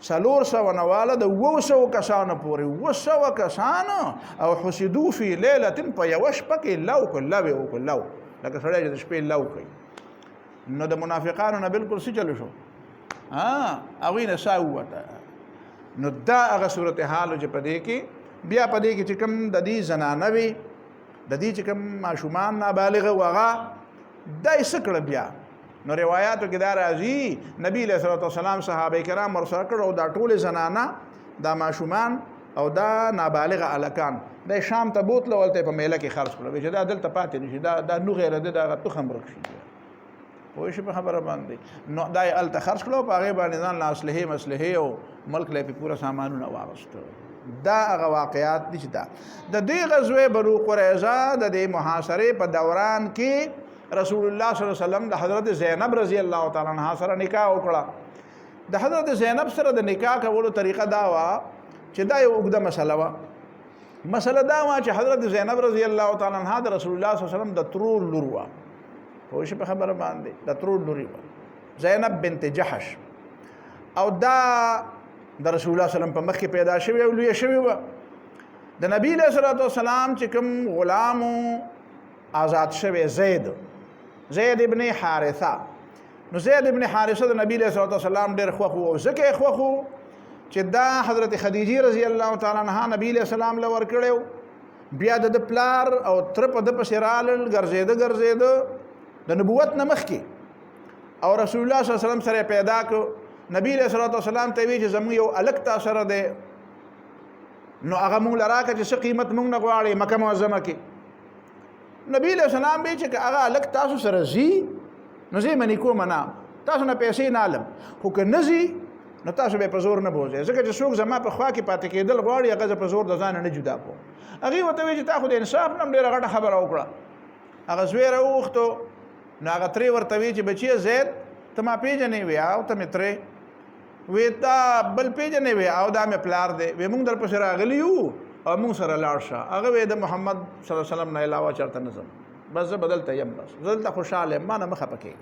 400 نواله د 200 کسانو پورې 200 کسانو او حسدوا في ليله په یو شپه کې لو کلو لکه سړی چې شپې لو کوي نو د منافقانو نه بالکل څه چلو شو اوی نه ساوته نو دا هغه صورتحال چې پدې کې بیا پدې کې چې کوم د دې زنانه وي د دې چې کوم ماشومان نابالغ وغه دای سکړه بیا نو روایتو کې دا راځي نبی له صلوات والسلام صحابه کرام ورسره کړو دا ټول زنانه دا ماشومان او دا نابالغ الکان د شام ته بوتله ولته په میله کې خرج کړو چې دا دلته پاتې نشي دا نو غیر د تخم رخصي پوه شي په خبره باندې نو دای ال تخرج کړو په هغه باندې ځان لاصله مسلحه او ملک له پورا سامانونه واغستو دا هغه واقعات دي چې دا د دې غزوه بنو قریظه د دې محاصره په دوران کې رسول الله صلی الله علیه وسلم د حضرت زینب رضی الله تعالی عنها سره نکاح وکړه د حضرت زینب سره د نکاح کولو طریقه دا وا چې دا یو وګړه مسله وا دا وا چې حضرت زینب رضی الله تعالی عنها د رسول الله صلی الله علیه وسلم د ترور لور وا پوه شي په خبره باندې د ترور لور زینب بنت جحش او دا د رسول الله صلی الله علیه وسلم په مخ کې پیدا شوی او لوی شوی و د نبی له صلوات والسلام چې کوم غلام آزاد شوی زید ابن حارثه نو زید ابن حارثه د نبی له صلوات والسلام ډېر خوخو او زکه خوخو چې دا حضرت خدیجه رضی الله تعالی عنها نبی له سلام له ور کړو بیا د پلار او تر په د پسرال ګرځیده د نبوت نمخ کې او رسول الله صلی الله علیه وسلم سره پیدا کو نبی له صلوات والسلام ته وی چې زمو یو الک تاثر ده نو هغه مونږ لراکه چې څه قیمت مونږ نه غواړي مکه معظمه کې نبی له سلام به چې هغه الک تاسو سره زی نو زی منی کوم نه تاسو نه پیسې نه علم خو که نزی نو تاسو به په زور نه بوزئ ځکه چې څوک زما په خوا کې پاتې کېدل غواړي هغه په زور د ځان نه جدا کو هغه وته وی چې تاسو د انصاف نم ډیره غټه خبره وکړه هغه زویره وختو نو هغه تری ورته وی چې بچی زید ته ما پیژنې وی او ته متره وی تا بل پیژنې وی او دا مې پلار دی وی مونږ در پسې راغلی یو او مونږ سره لاړ شه هغه وی د محمد صلی الله علیه وسلم نه علاوه چرته نظم بس بدلته یم بس زلته خوشاله ما نه مخه پکې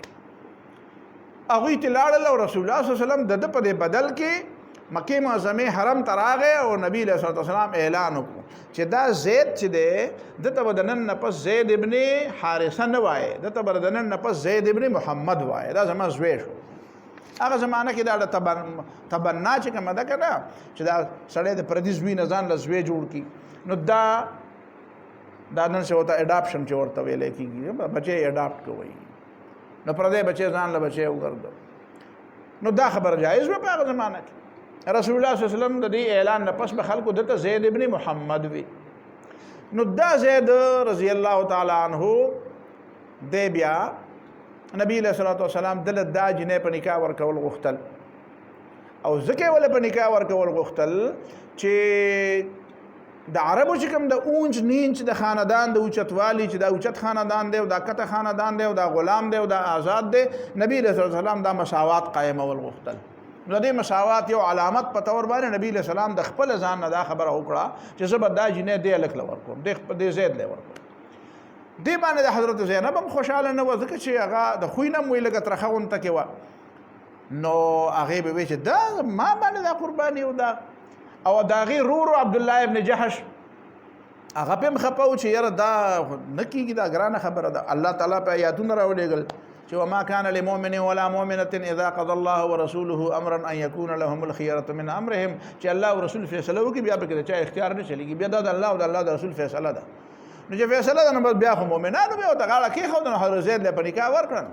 هغه ته لاړل او رسول الله صلی الله علیه وسلم د په بدل کې مکه معظمه حرم تراغه او نبی له صلی الله علیه وسلم اعلان وکړ چې دا زید چې دی د تبدنن نفس زید ابن حارثه نه وای د تبدنن نفس زید ابن محمد وای دا زما زوی شو هغه زمانہ کې دا تبنا چې کومه ده کنه چې دا سړی د پردیس وی نه ځان لزوی جوړ کی نو دا نن څه وته اډاپشن چې ورته ویل کیږي بچي اډاپټ کوي نو پردې بچي ځان له بچي وګرځو نو دا خبر جایز و په هغه زمانہ کې رسول الله صلی الله علیه وسلم د دې اعلان نه پس به خلکو دته زید ابن محمد وی نو دا زید رضی الله تعالی عنہ د بیا نبی له صلوات و سلام دل دا جنې په نکاح ورکول غختل او زکه ول په نکاح ورکول غختل چې د عربو چې کوم د اونج نینج د خاندان د اوچتوالی چې د اوچت خاندان دی او د کته خاندان دی او د غلام دی او د آزاد دی نبی له صلوات و سلام دا مساوات قائم ول غختل نو د مساوات یو علامت په تور باندې نبی له سلام د خپل ځان نه دا خبره وکړه چې زبر دا جنې دی الک لور کوم د زید لور کوم دی باندې د حضرت زینب هم خوشاله نه و ځکه چې هغه د خوینه موي لګه ترخون تکي و نو هغه به چې دا ما باندې د قرباني او دا او دا غي رورو عبد الله ابن جحش هغه په مخپاو چې یاره دا نکیږي دا ګرانه خبره ده الله تعالی په آیاتونه راولېګل چې وما كان لمؤمن ولا مؤمنه اذا قضى الله ورسوله امرا ان يكون لهم الخيره من امرهم چې الله او رسول فیصله وکي بیا به کې چا اختیار نه چلیږي بیا دا الله او الله د رسول فیصله ده نو چې فیصله ده نو بیا خو مؤمنانو به وتغاړه کې خو د حضرت زید له پنیکا ورکړن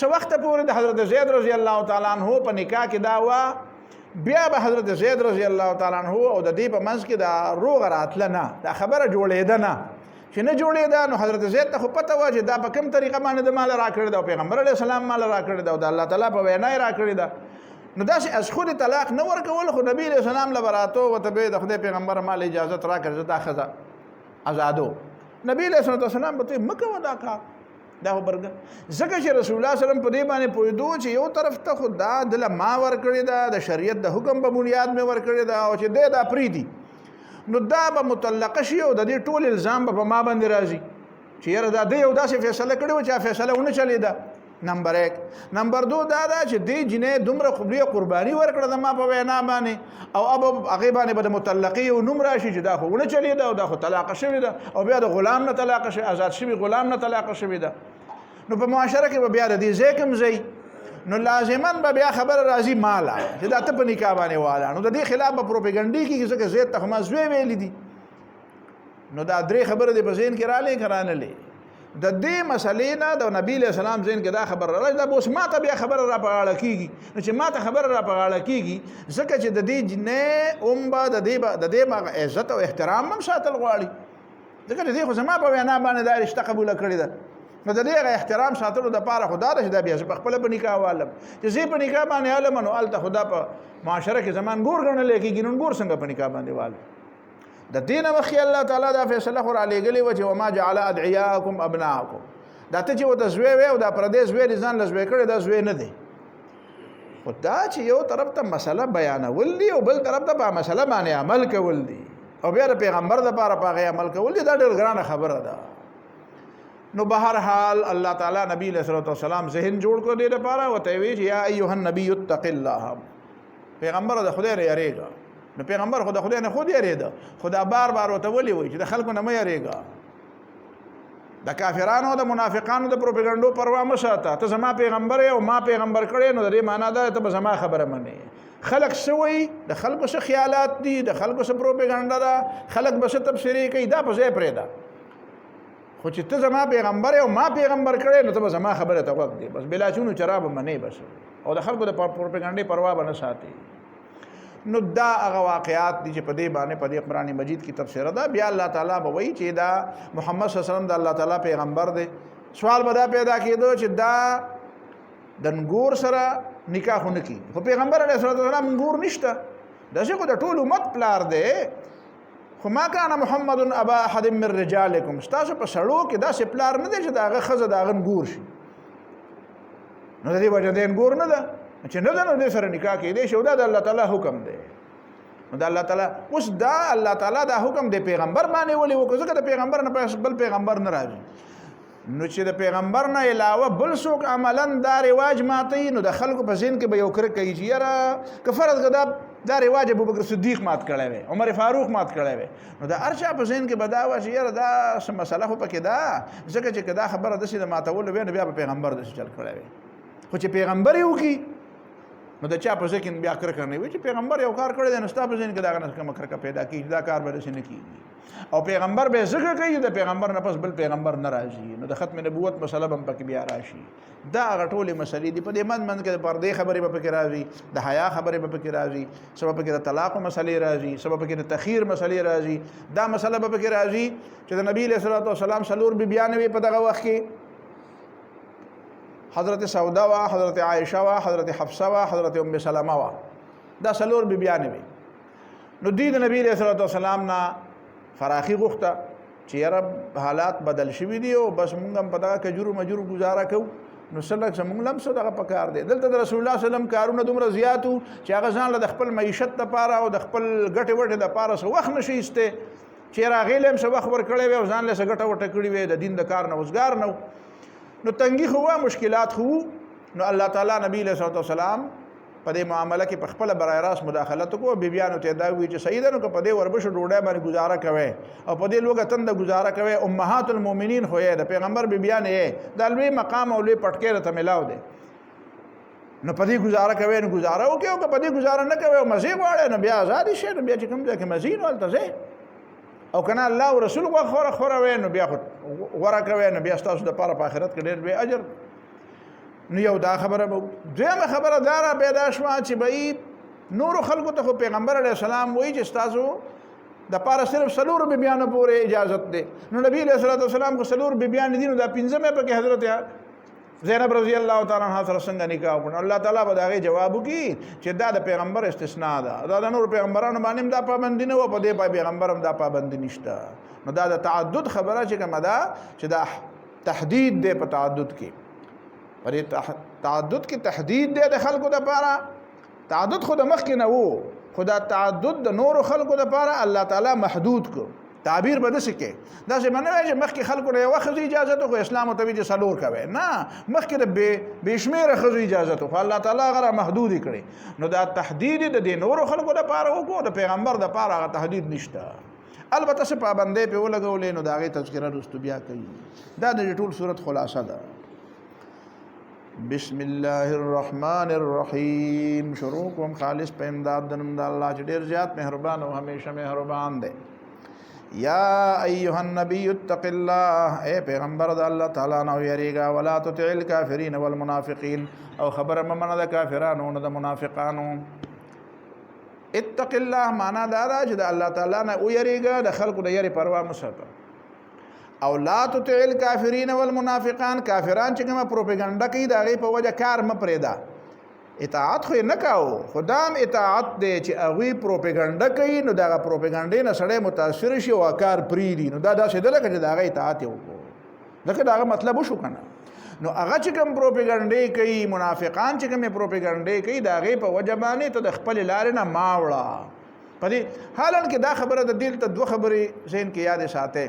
شو وخت پورې د حضرت زید رضی الله تعالی عنہ په نکاح کې دا وا بیا به حضرت زید رضی الله تعالی عنہ او د دې په منځ کې دا روغ راتله نه دا خبره جوړېده نه چې نه جوړېده نو حضرت زید ته خو پته و چې دا په کوم طریقه باندې د مال راکړی دا پیغمبر علیه السلام مال راکړی دا او د الله تعالی په وینا راکړی دا نو دا چې از خود طلاق نه ورکول خو نبی علیه السلام لبراتو او ته به د خدای پیغمبر مال اجازه راکړه دا خزه آزادو نبی علیہ الصلوۃ والسلام به مکه ودا کا دا برګ زکه چې رسول الله صلی الله علیه وسلم په دې باندې پویدو چې یو طرف ته خدا دل ما ور کړی دا د شریعت د حکم په بنیاد مې ور کړی دا او چې دې دا پریدي نو دا به مطلقه شي او د دې ټول الزام په ما باندې راځي چې یاره دا دې یو داسې فیصله کړې و چې فیصله ونه چلی دا نمبر 1 نمبر 2 دا چې دې جنې دومره قبلي قرباني ورکړه د ما په وینا باندې او اب هغه باندې به مطلقي او نوم راشي چې دا خو ونه چلی دا او دا خو طلاق شوی دا او بیا د غلام نه طلاق شوی آزاد شوی غلام نه طلاق شوی دا نو په معاشره کې به بیا د دې ځکم زی نو لازمان به بیا خبر راځي مالا چې دا ته په نکاح باندې والا نو د دې خلاف به پروپاګاندا کې ځکه زید ته ما زوی ویل دي نو دا درې خبره د بزین کې را لې کرانه لې د دې مسلې نه د نبی له سلام زین کې دا خبر راځي دا اوس ماته بیا خبر را پغاړه کیږي نو چې ماته خبر را پغاړه کیږي ځکه چې د دې جنې اومبا د دې عزت او احترام هم ساتل غواړي ځکه دې خو زما په وینا باندې دا رشتہ قبول کړی ده نو د دې احترام ساتلو د پاره خدا د دا بیا په خپل په نکاح والم چې زی په نکاح باندې عالم نو الته خدا په معاشره کې زمان ګور غنل کېږي نو ګور څنګه په نکاح باندې والم د دین مخې الله تعالی دا فیصله خور علی غلی و چې وما جعل ادعیاکم ابناءکم دا ته چې و د زوی او د پردیس وی ځان لزوی کړي دا زوی نه دی خدا چې یو طرف ته مسله بیانول دی او بل طرف ته په مسله باندې عمل کول دی او بیا د پیغمبر د لپاره په عمل کول دی دا ډېر ګرانه خبره ده نو بهر حال الله تعالی نبی صلی الله علیه وسلم ذهن جوړ کړ دې لپاره وته وی چې یا ایها النبی اتق الله پیغمبر د خدای نه یریږي نو پیغمبر خدای نه خود یریده خدا بار بار وته ولي وي چې د خلکو نه مې یریږي د کافرانو د منافقانو د پروپاګاندا پروا مشاته ته زما پیغمبر او ما پیغمبر کړي نو د دې معنا ده ته زما خبره مني خلق سوي د خلکو څخه خیالات دي د خلکو څخه پروپاګاندا ده خلک بس تبصری کوي دا په ځای پرې ده خو چې ته زما پیغمبر او ما پیغمبر کړي نو ته زما خبره ته وخت دی بس بلا چونو چراب منی بس او د خلکو د پروپاګاندا پروا نه ساتي نو دا هغه واقعات دي چې په دې باندې په دې قرآن مجید کې تفسیر ده بیا الله تعالی به وایي چې دا محمد صلی الله علیه وسلم د الله تعالی پیغمبر دی سوال به دا پیدا کېدو چې دا د نګور سره نکاح نه کی خو پیغمبر علیه الصلوۃ والسلام نګور نشته دغه د ټول امت پلار دی خو ما کان محمد ابا احد من رجالکم تاسو په سړو کې دا سپلار نه دی چې داغه خزه داغه نګور شي نو د دې وجه د نګور نه ده چې نه ده نو سره نکاح کې دی شو دا د الله تعالی حکم دی نو د الله تعالی اوس دا الله تعالی دا حکم دی پیغمبر باندې ولي وکړه ځکه د پیغمبر نه بل پیغمبر نه راځي نو چې د پیغمبر نه علاوه بل څوک عملاً دا رواج ماتي نو د خلکو په ذهن کې به یو کرک کوي چې یاره که فرض غدا دا رواج ابوبکر صدیق مات کړی وي عمر فاروق مات کړی وي نو د ارچا په ذهن کې بداوه چې یاره دا څه مسله خو پکې ده ځکه چې دا خبره د سید ماتول وي نو بیا په پیغمبر د چل کړی وي خو چې پیغمبر یو کی نو د چا په ذهن بیا کر کرنے وي چې پیغمبر یو کار کړی دی نو ستا په ذهن کې دا نه کوم کرکه پیدا کیږي دا کار به نه کیږي او پیغمبر به ذکر کوي د پیغمبر نه پس بل پیغمبر نه راځي نو د ختم نبوت مسله هم پکې بیا راشي دا غټولې مسلې دي په دې من کې پردې خبرې به پکې راځي د حیا خبرې به پکې راځي سبب پکې د طلاق مسلې راځي سبب پکې د تخیر مسلې راځي دا مسله به پکې راځي چې د نبی صلی الله علیه وسلم سلور بیانوي په دغه وخت کې حضرت سودا وا حضرت عائشہ وا حضرت حفصہ وا حضرت ام سلمہ وا دا سلور بیانوي نو دې د نبی صلی الله علیه وسلم نه فراخي غوښته چې رب حالات بدل شوي دي او بس مونږ هم په دغه کجورو مجورو گزاره کوو نو سلک زمونږ هم څه دغه پکار دی دلته د رسول الله صلی الله علیه وسلم کارونه دومره زیات وو چې هغه ځان له د خپل معیشت لپاره او د خپل ګټې وټې لپاره څه وخت نشي ایستی چې هغې له هم څه وخت ورکړی وي او ځان له څه ګټه وټه کړې وي د دین د کار نه وزګار نه نو تنګي خو وه مشکلات خو نو الله تعالی نبی صلی الله علیه وسلم په دې معامله کې په خپل برای راست مداخلت کو بیبیانو ته دا وی چې سیدانو کو په دې وربشو ډوډۍ باندې گزاره کوي او په دې لوګه تند گزاره کوي امهات المؤمنین خو یې د پیغمبر بیبیان یې د لوی مقام او لوی پټکې ته ملاو دي نو په دې گزاره کوي نو گزاره وکي او په دې گزاره نه کوي او مزي واړي نو بیا آزاد شي نو بیا چې کوم ځای کې مزي ولته ځي او کنه الله او رسول خو خو نو بیا ورا کوي نو بیا تاسو د پاره په آخرت کې ډېر به اجر نو یو دا خبره به دویمه خبره دارا پیدا شوه چې به نور خلکو ته پیغمبر علیه السلام وایي چې تاسو د پاره صرف سلور بیبیانو پورې اجازت ده نو نبی علیه الصلوۃ والسلام کو سلور بیبیان دي نو دا پنځمه په کې حضرت زینب رضی الله تعالی عنها سره څنګه نکاح وکړ الله تعالی به داغه جواب وکي چې دا د پیغمبر استثناء ده دا د نور پیغمبرانو باندې دا پابند نه و په دې پیغمبر هم دا پابند نشته نو دا د تعدد خبره چې کومه ده چې دا تحدید دی په تعدد کې پر تعدد کې تحدید دی د خلکو لپاره تعدد خو د مخکې نه وو خدا تعدد د نور خلکو لپاره الله تعالی محدود کو تعبیر به داسې کې داسې به نه وایي چې مخکې خلکو له یوه ښځې اجازت خو اسلام ورته وایي چې څلور کوئ نه مخکې د بې شمېره ښځو اجازت خو الله تعالی هغه را محدود یې کړي نو دا تحدید د دې نورو خلکو لپاره وکړو د پیغمبر دپاره هغه تحدید نشته البته څه پابندۍ پرې ولګولې نو د هغې تذکره وروستو بیا کوي دا د دې ټول صورت خلاصه ده بسم الله الرحمن الرحیم شروع کوم خالص په امداد د نوم د الله چې ډېر زیات مهربان او همیشه مهربان دی یا ایها النبی اتق الله اے پیغمبر د الله تعالی نه یریږه ولا تطع الکافرین والمنافقین او خبر ممنه د کافرانو نه د منافقانو اتق الله معنا دا ده چې د الله تعالی نه یریږه د خلقو د یری پروا مساته او لا تطع الکافرین والمنافقان کافران چې کومه پروپاګاندا کوي دا غي په وجه کار م پرېدا اطاعت خو نه کاو خدام اطاعت دی چې هغوی پروپاګاندا کوي نو دغه پروپاګانډې نه سړی متاثر شي او کار پرېږدي نو دا داسې ده لکه چې د هغه اطاعت یې وکړو ځکه د هغه مطلب وشو که نه نو هغه چې کوم پروپاګانډې کوي منافقان چې کومې پروپاګانډې کوي د هغې په وجه باندې ته د خپلې لارې نه ما وړه په دې حالان کې دا خبره د دلته دوه خبرې ذهن کې یادې ساتئ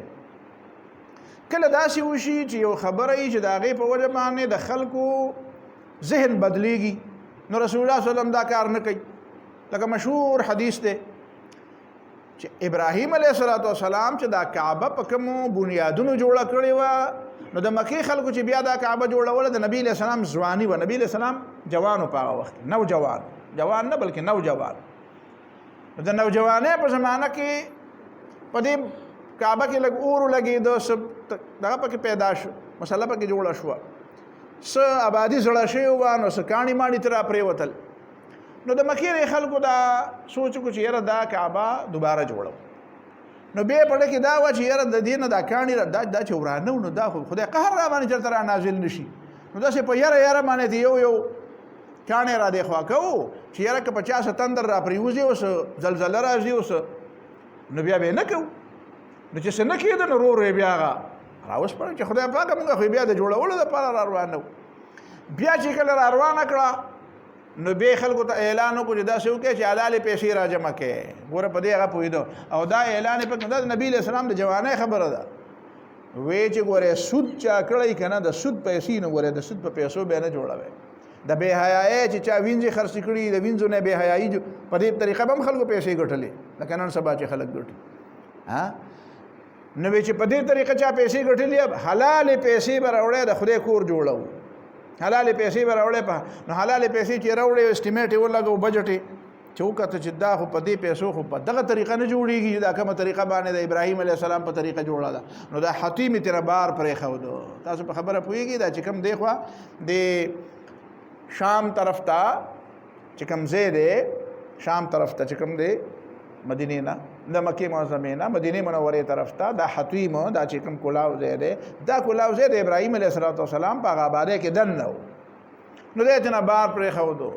کله داسې وشي چې یو خبره وي چې د هغې په وجه باندې د خلکو ذهن بدلیږي نو رسول الله صلی الله علیه وسلم دا کار نه کوي لکه مشهور حدیث دی چې ابراهیم علیه السلام چې دا کعبه په کومو بنیادونو جوړه کړې وه نو د مکې خلکو چې بیا دا کعبه جوړوله د نبی علیه السلام ځواني وه نبی علیه السلام جوان په هغه وخت کې نوجوان جوان نه بلکې نوجوان د نوجوانۍ په زمانه کې په دې کعبه کې لږ اور لګېده دغه پکې پیدا شو مسله پکې جوړه شوه څه آبادي زړه شوې وه نو څه کاڼي ماڼي ترې را پرېوتل نو د مکې خلکو دا سوچ وکړو چې یاره دا کعبه دوباره جوړو نو بیا په ډه کې دا وه چې یاره د دې نه دا کاڼي دا چې ورانه نو دا خو خدای قهر را باندې چېرته را نازل نه شي نو داسې په یاره باندې د یو کاڼی را دې خوا کوو چې یاره که په چا څه تندر را پرېوځي او څه زلزله راځي او څه نو بیا به یې نه کوو نو چې څه نه کېده نو ورو بیا هغه راوسپړل چې خدای پاکه موږ خو بیا د جوړولو دپاره را روان نه بیا چې کله را روانه کړه نو بیا خلکو ته اعلان وکړو چې داسې وکړئ چې حلالې پیسې را جمع کړئ ګوره په دې هغه پوهېده او دا اعلان یې دا د نبي علیه السلام د جوانۍ خبره ده وی چې ګوره سود چا کړی که نه د سود پیسې نو ګوره د سود په پیسو بیا نه جوړوئ د بې حیایۍ چې چا وینځې خرڅې کړي د وینځو نه بې حیایي په دې طریقه به هم خلکو پیسې ګټلې لکه نن سبا چې خلک ګټي نو چې په دې طریقه چا پیسې ګټلې حلالې پیسې به راوړی د خدای کور جوړو حلالې پیسې به راوړی نو حلالې پیسې چې راوړی اسټیمیټ یې ولګو بجټ یې چې وکته چې دا خو په دې پیسو خو په دغه طریقه نه جوړېږي دا کومه طریقه باندې د ابراهیم علیه السلام په طریقه جوړه ده نو دا حتیم یې تېره بار پرېښودو تاسو په خبره پوهېږئ دا چې کوم دی خوا د شام طرف ته چې کوم ځای دی شام طرف ته چې کوم دی مدینې نه د مکې معظمې نه مدینې منورې طرف ته دا حتیم دا چې کوم کلاو ځای دی دا کلاو ځای د ابراهیم علیه السلام په هغه آبادۍ کې دننه و نو دی ته نه بار پرېښودو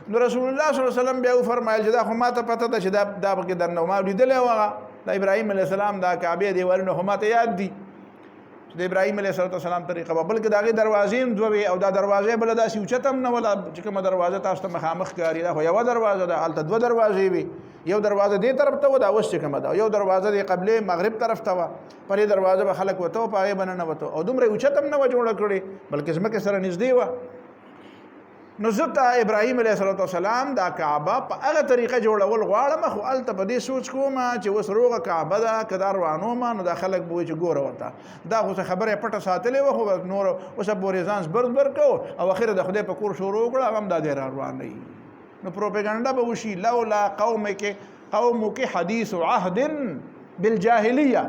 نو رسول الله صلی الله علیه وسلم بیا وفرمایل چې دا خو ما ته پته ده چې دا پکې دننه ما لیدلی و هغه د ابراهیم علیه السلام دا کعبې دیوالونه خو ما ته یاد دي چې د ابراهیم علیه السلام طریقه به بلکې د هغې دروازې هم دوه وې او دا دروازې بله داسې اوچته هم نه وله چې کومه دروازه تاسو ته مخامخ ښکاري دا خو یوه دروازه ده هلته دوه دروازې وې یو دروازه دې طرف ته وه دا اوس چې کومه ده یو دروازه د قبلې مغرب طرف ته وه پر دې دروازه به خلک وته په هغې به ننوته او دومره اوچته هم نه وه جوړه کړې بلکې ځمکې سره نږدې وه نو زه ته ابراهیم علیه السلام دا کعبه په هغه طریقه جوړول غواړم خو هلته په دې سوچ کوم چې اوس روغه کعبه ده که دا روانوم نو دا خلک به وایي چې ګوره ورته دا خو څه خبره یې پټه ساتلې وه خو نور اوس پورې ځان زبر کوو او اخره د خدای په کور شروع وکړه هغه هم دا دی را روانوي نو پروپاګانډا به وشي لولا قومک حدیث عهد بالجاهلیه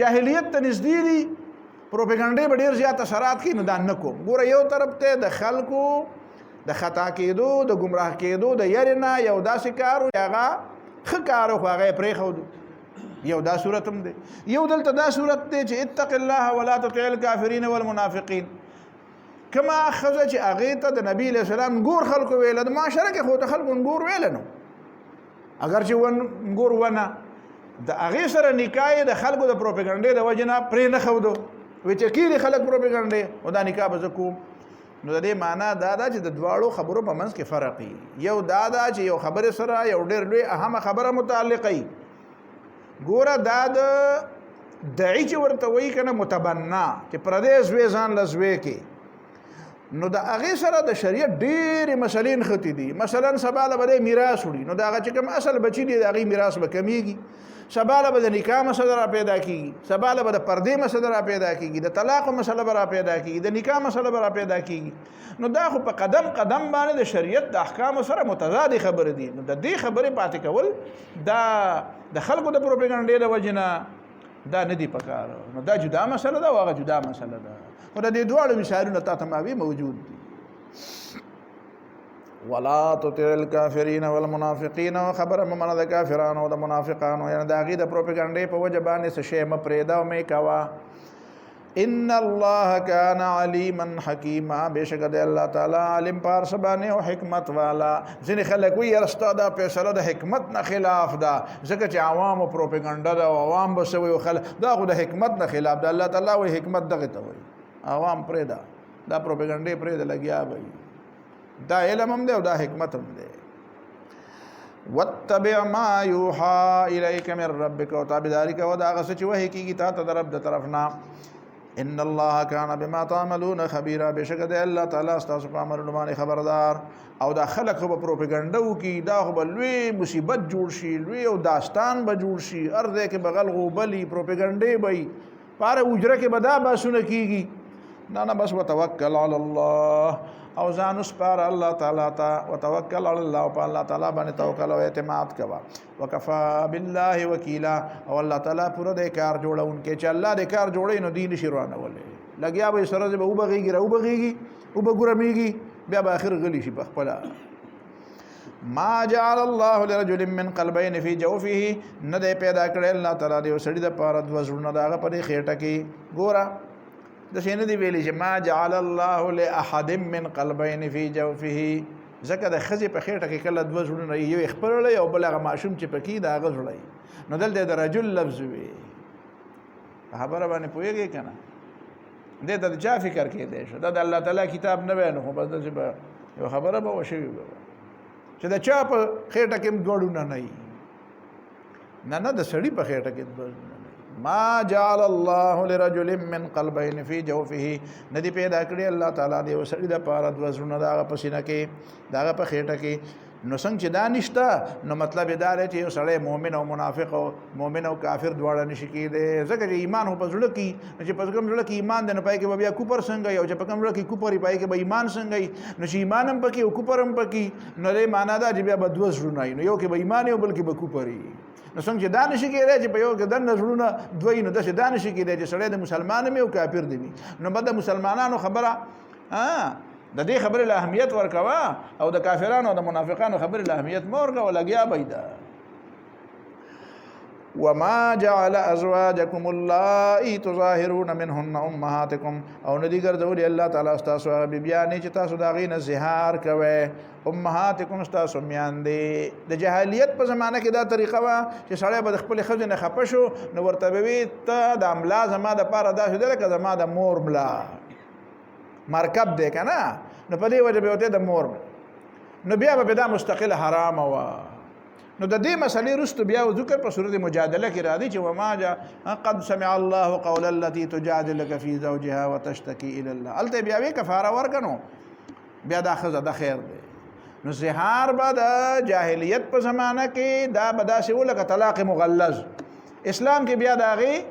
جاهلیت ته نږدې دي پروپاګانډې به ډېر زیات اثرات کوي نو دا نه کوم ګوره یو طرف ته د خلکو د خطا کېدو د ګمراه کېدو د یارې نه یو داسې کار و هغه ښه کار و خو هغه یې پرېښودو یو دا صورت هم دی یو دلته دا صورت دی چې اتق الله ولا تطع الکافرین والمنافقین کما ښځه چې هغې ته د نبي علیه السلام نګور خلکو ویله د معاشره کې خو ته خلکو نګور ویله نو اگر چې نګور ونه د هغې سره نکاح د خلکو د پروپاګانډې د وجې نه پرې نه ښودو وایي چې کېږي خلک پروپاګانډې او دا نکاح به زه کوم. نو د دې معنا دا ده چې د دواړو خبرو په منځ کې فرق وي. یو دا ده چې یو خبرې سره یو ډېر لوی اهمه خبره متعلقه وي. ګوره دا د دعي چې ورته وایي که نه متبنا چې پردی زوی ځان له زوی کې، نو د هغې سره د شریعت ډېرې مسلې نښتې دي. مثلا سبا له به دی میراث وړي، نو د هغه چې کوم اصل بچي دي د هغې میراث به کمیږي. سبا له به د نکاح مسله را پیدا کېږي، سبا له به د پردې مسله را پیدا کېږي، د طلاق مسله به را پیدا کېږي، د نکاح مسله به را پیدا کېږي. نو دا خو په قدم قدم باندې د شریعت د احکامو سره متضادې خبرې دي. نو د دې خبرې پاتې کول دا د خلکو د پروپاګانډې د وجې نه دا نه دي پکار. نو دا جدا مسله ده او هغه جدا مسله ده. خو د دې دواړو مثالونه تا ته ما موجود دي. ولا تطع الكافرين والمنافقين، خبر ممنه د کافرانو او د منافقانو، یعنی د هغې د پروپاګانډې په وجه باندې څه شی مه پرېږده او مې کوه. ان الله كان عليما حكيما، بېشکه د الله تعالی عالم په هر څه باندې او حکمت والا. ځینې خلک وایي یاره ستا دا فیصله د حکمت نه خلاف ده، ځکه چې عوامو پروپاګانډه ده او عوام به څه وایي خلک، دا خو د حکمت نه خلاف ده. الله تعالی وایي حکمت دغې ته وایي، عوام پرېږده، دا پروپاګانډې پرېږده، لګیا به وي. دا علم هم دی او دا حکمت هم دی. واتبع ما یوحى الیک من ربک، او تابعداري کوه د هغه څه چې وحی کېږي تا ته د رب د طرف نه. ان الله کان بما تعملون خبیرا، بېشکه دی الله تعالی ستاسو په عملونو باندې خبردار. او دا خلک خو به پروپاګانډه وکړي، دا خو به لوی مصیبت جوړ شي، لوی او داستان به جوړ شي، هر ځای کې به غلغ وبلي، پروپاګانډې به وي، په هره حجره کې به دا بحثونه کېږي. نه بس وتوکل علی الله، او ځان وسپاره الله تعالی ته، وتوکل علی الله، په الله تعالی باندې توکل او اعتماد کوه. وکفا بالله وکیلا، او الله تعالی پوره د کار جوړونکی، چې الله د کار جوړوي نو دین شي روانولی. لګیا به سره به وبغېږي راوبغېږي وبګرمېږي، بیا به آخر غلی شي په خپله. ما جعل الله لرجل من قلبين في جوفه، نه دی پیدا کړی الله تعالی د یو سړي دپاره دوه زړونه د هغه په دې خېټه کې. ګوره داسې نه دي ویلي چې ما جعل الله لاحد من قلبين في جوفه، ځکه د ښځې په خېټه کې کله دوه زړونه یو یې خپلولی او بل هغه ماشوم چې پکې د هغه زړی، نو دلته د رجل لفظ وي. په خبره باندې پوهېږې که نه؟ دې ته د چا فکر کېدی شو؟ دا د الله تعالی کتاب نه وی، نو خو بس داسې به یو خبره به وشوي به چې د چا په خېټه کې هم دوه ډونه نه وي. نه د سړي په خېټه کې دوه ډونه. ما جعل الله لرجل من قلبين في جوفه، ندی پیدا کړی الله تعالی د یو سړي دپاره دوه زړونه د هغه په سینه کې، د هغه په خېټه کې. نو څنګه چې دا نشته، نو مطلب یې دا دی چې یو سړی مؤمن او منافق او مؤمن او کافر دواړه نشي کېدی، ځکه چې ایمان خو په زړه کې، چې په کوم زړه کې ایمان دی نو پای کې به بیا کوپر څنګه وي، او چې په کوم زړه کې کوپر وي پای کې به ایمان څنګه وي. نو چې ایمان هم پکې او کوپر هم پکې، نو دې معنا دا چې بیا به دوه زړونه وي، نو یو کې به ایمان وي او بل کې به کوپر وي. نو څنګه چې دا نشي کېدی چې په یو کې دننه زړونه دوه وي، نو داسې دا نشي کېدی چې سړی د مسلمان هم وي او کافر دی وي. نو به د مسلمانانو خبره د دې خبرې له اهمیت ورکوه، او د کافرانو او د منافقانو خبرې له اهمیت مه ورکوه، لګیا به ده. وما جعل ازواجکم اللائي تظاهرون منهن امهاتکم، او ندی ګرځولي الله تعالی ستاسو هغه بیبیانې چې تاسو د هغې نه زهار کوئ. امهاتکم ستاسو میاندې. د جاهلیت په زمانه کې دا طریقه وه چې سړی به د خپلې ښځې نه خفه شو، نو ورته به وي ته د ملا زما دپاره داسې ده لکه زما د مور ملا مرکب دی که نه، نو په دې وجه به ورته د مور، نو بیا به دا مستقل حرامه وه. نو د دې مسلې وروسته بیا ذکر په سورت مجادله کې راځي چې وما قد سمع الله قول التي تجادلك في زوجها وتشتكي الى الله، هلته بیا وی کفاره ورکنو، بیا دا ښځه د خیر دی. نو زهار به د جاهلیت په زمانه کې دا به داسې و لکه طلاق مغلظ. اسلام کې بیا د هغې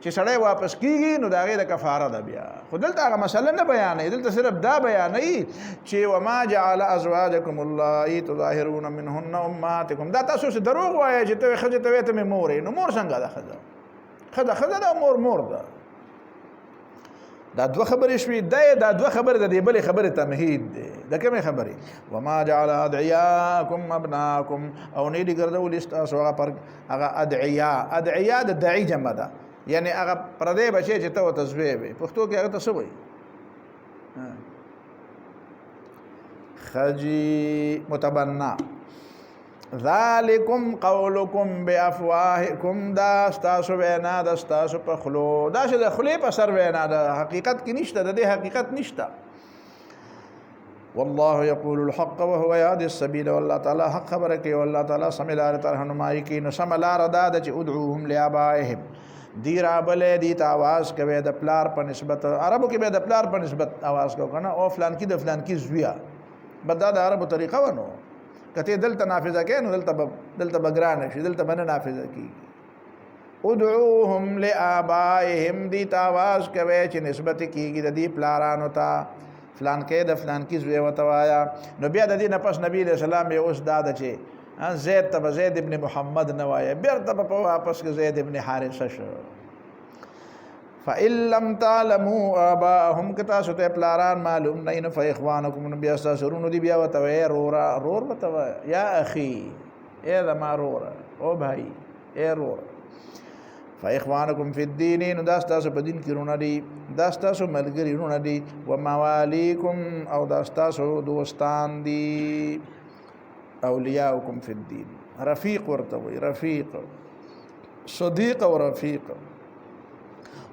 چې سړی واپس کېږي نو د هغې د کفاره ده بیا. خو دلته هغه مسله نه بیانوي، دلته صرف دا بیانوي چې وما جعل ازواجکم اللائي تظاهرون منهن امهاتکم. دا تاسو چې دروغ وایئ چې ته ښځې ته وایې ته مې مور یې، نو مور څنګه ده؟ ښځه ده، مور ده. دا دوه خبرې شوې، دا دوه خبرې د دې بلې خبرې تمهید دی. د کومې خبرې؟ وما جعل ادعیاکم ابناکم، او نه دي ګرځولي ستاسو هغه ادعیا د دعي جمع ده، یعنی هغه پردی بچی چې ته ورته زوی وې، پښتو کې هغه ته څه وایي؟ خجی متبنا. ذالکم قولکم بافواهکم دا ستاسو وینا د ستاسو په خلو دا چې د خلې په سر وینا د حقیقت کې نشته د دې حقیقت نشته والله يقول الحق وهو يهدي السبيل والله تعالی حق خبره کوي والله تعالی سملار تر هنمایي کوي نو سملار داد چې ادعوهم لآبائهم دی رابله دی تاواز کوي د پلار په نسبت عربو کې به د پلار په نسبت आवाज کو کنه او فلان کې د فلان کې زویا بدا د عربو طریقه ونه کته دلته نافذه کې نو دلته بګران شي دلته باندې نافذه کی ادعوهم لآبائهم دی تاواز کوي چې نسبت کیږي د دې پلارانو ته فلان کې د فلان کې زوی وتوایا نو بیا د دې نه پس نبی له سلام یې اوس داده چې زید ته زید ابن محمد نوایا بیرته په واپس کې زید ابن حارثه شو فإن لم تعلموا آباءهم کتا سته پلاران معلوم نه نه فإخوانكم بیا سرونو دی بیا وتوي رور وتوا یا اخي اے زما رور او بھائی اے رور فإخوانكم في الدين نو داستاسو په دین کې رونه دي داستاسو ملګری رونه دي ومواليكم او داستاسو دوستان دي اولیاؤکم فی الدین رفیق ورتوي رفیق صدیق او رفیق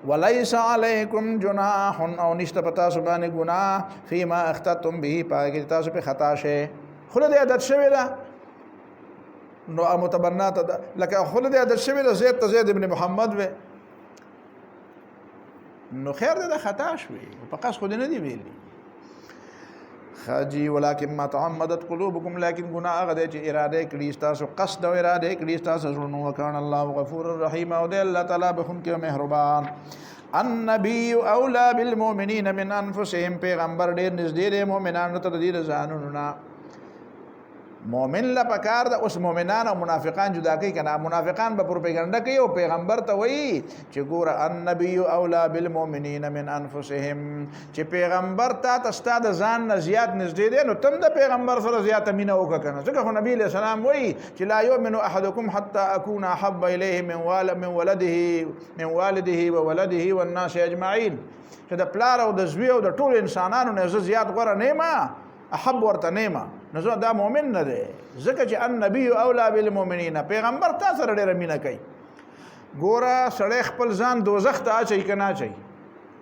وليس علیکم جناح او نشته پتا سبحانه گناہ فيما اخطأتم به پاګی تاسو په خطا شه خلد عادت شوی دا نو متبنات لکه خلد عادت شوی دا زید ابن محمد و نو خیر دا خطا شوی په قص خود نه دی ویلی خاجی ولکن ما تعمدت قلوبکم لیکن گناہ غده چې اراده کړی تاسو قصد او اراده کړی تاسو زړونو وکړ الله غفور الرحیم او دی الله تعالی بخون کې مهربان النبی اولا بالمؤمنین من انفسهم پیغمبر ډیر نږدې دی مؤمنانو ته د دې ځانونو نه مؤمن لا پکار د اوس مؤمنان او منافقان جدا کوي کنه منافقان به پروپاګاندا کوي او پیغمبر ته وایي چې ګوره النبی اولا بالمؤمنین من انفسهم چې پیغمبر ته استاد ځان نه زیات نږدې دی نو تم د پیغمبر سره زیات مینه وکړه کنه ځکه خو نبی له سلام وایي چې لا یؤمن احدکم حتى اكون احب الیه من والده وولده والناس اجمعین چې د پلار او د زوی او د ټول انسانانو نه زیات غوړه نیمه احب ورته نیمه نو زه دا مؤمن نه دی ځکه چې النبی اولا بالمؤمنین پیغمبر تا سره ډېره مینه کوي ګوره سړی خپل ځان دوزخ ته اچوي که نه اچوي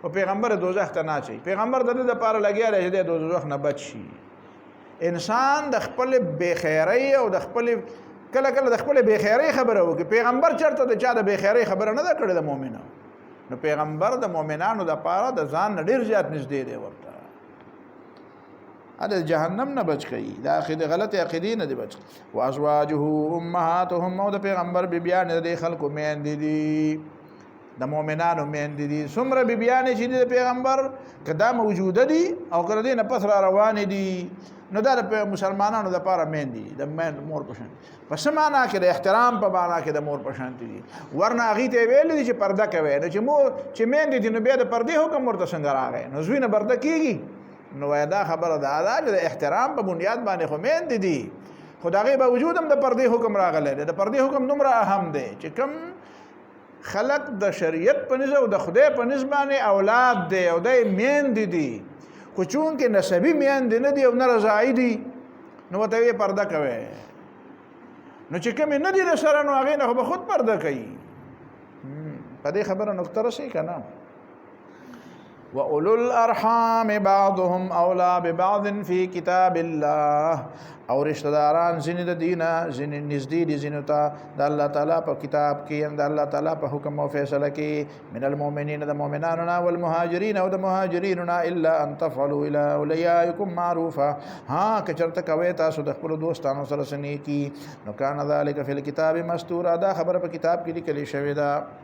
او پیغمبر دوزخ ته نه اچوي پیغمبر د دې دپاره لګیا دی چې دی د دوزخ نه بچ شي انسان د خپل بېخیرۍ او د خپل کله کله د خپل بېخیرۍ خبره وکړي پیغمبر چېرته د چا د بېخیرۍ خبره نه ده کړې د مؤمنو نو پیغمبر د مؤمنانو دپاره د ځان نه ډېر زیات نږدې دی ورته د جهنم نه بچ کی دا عقیده غلط عقیده نه دی بچ وازواجه امهاتهم او د پیغمبر بیبیان د خلکو میندې دي د مؤمنانو میندې دي څومره بیبیان چې د پیغمبر کدا موجوده دي او کړه دې نه پس را روان دي نو دا د مسلمانانو د پاره میندې د مور پشان پس معنا کې د احترام په معنا کې د مور پشان دي ورنه هغه ته ویل دي چې پرده کوي نو چې مور چې میندې دي نو بیا د پردې حکم ورته څنګه راغی نو زوی نه پرده کیږي نو دا خبره ده چې د احترام په بنیاد باندې خو میندې دي خو د هغې باوجود هم د پردې حکم راغلی دی د پردې حکم دومره اهم دی چې کوم خلق د شریعت په نظر او د خدای په نظر باندې اولاد دی او د میندې دي خو چونکې نسبي میندې نه دي او نه رضاعي دي نو ورته یې پرده کوي نو چې کومې نه دي د سره نو هغې نه خو به خود پرده کوي په دې خبره نقطه رسي که نه وَأُولُو الْأَرْحَامِ بَعْضُهُمْ أَوْلَى بِبَعْضٍ فِي كِتَابِ اللَّهِ او رشتہ داران ځینې د دینه ځینې نږدې دي ځینو ته د الله تعالی په کتاب کې د الله تعالی په حکم او فیصله کې من المؤمنین د مؤمنانو نه والمهاجرین او د مهاجرینو نه الا ان تفعلوا الى اولیاءکم معروفا ها که چرته کوي تاسو د خپل دوستانو سره سنې کی نو کان ذلک فی الكتاب مستورا دا خبره په کتاب کې لیکل شوې ده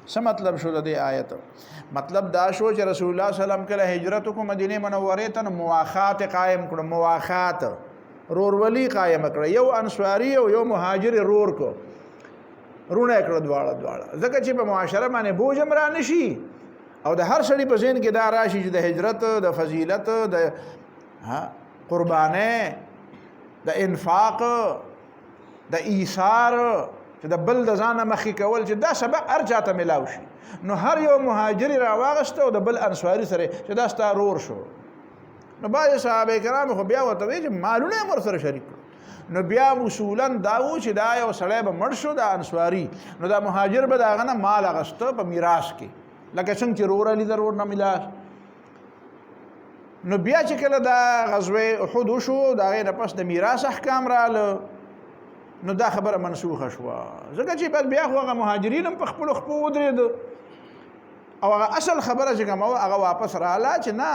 څه مطلب شو د دې آیت مطلب دا شو چې رسول الله صلی الله علیه وسلم کله هجرت کو مدینه منوره ته مواخات قائم کړ مواخات رورولي قائم کړ یو انصاری او یو مهاجر رور کو رونه کړ دواړه ځکه چې په معاشره باندې بوجم را نشي او د هر سړي په ذهن کې دا راشي چې د هجرت د فضیلت د قربانه د انفاق د ایثار چې د بل د ځانه مخې کول چې دا سبق هر چاته ملاو شي نو هر یو مهاجر راواغسته او د بل انصاري سره چې دا ستا رور شو نو بعضې صحابه کرام خو بیا ورته وایي چې مالونه یې ورسره شریک کړو نو بیا اصولا دا و چې دا یو سړی به مړ شو د انصاري نو دا مهاجر به د هغه نه مال اخیسته په میراث کې لکه څنګه چې رور علي د رور نه میراث. نو بیا چې کله دا غزوه احد وشو د هغې نه پس د میراث احکام راغله نو دا خبره منسوخه شوه ځکه چې بیا خو هغه مهاجرین هم په خپلو خپو ودرېده او هغه اصل خبره چې کومه وه هغه واپس راغله چې نه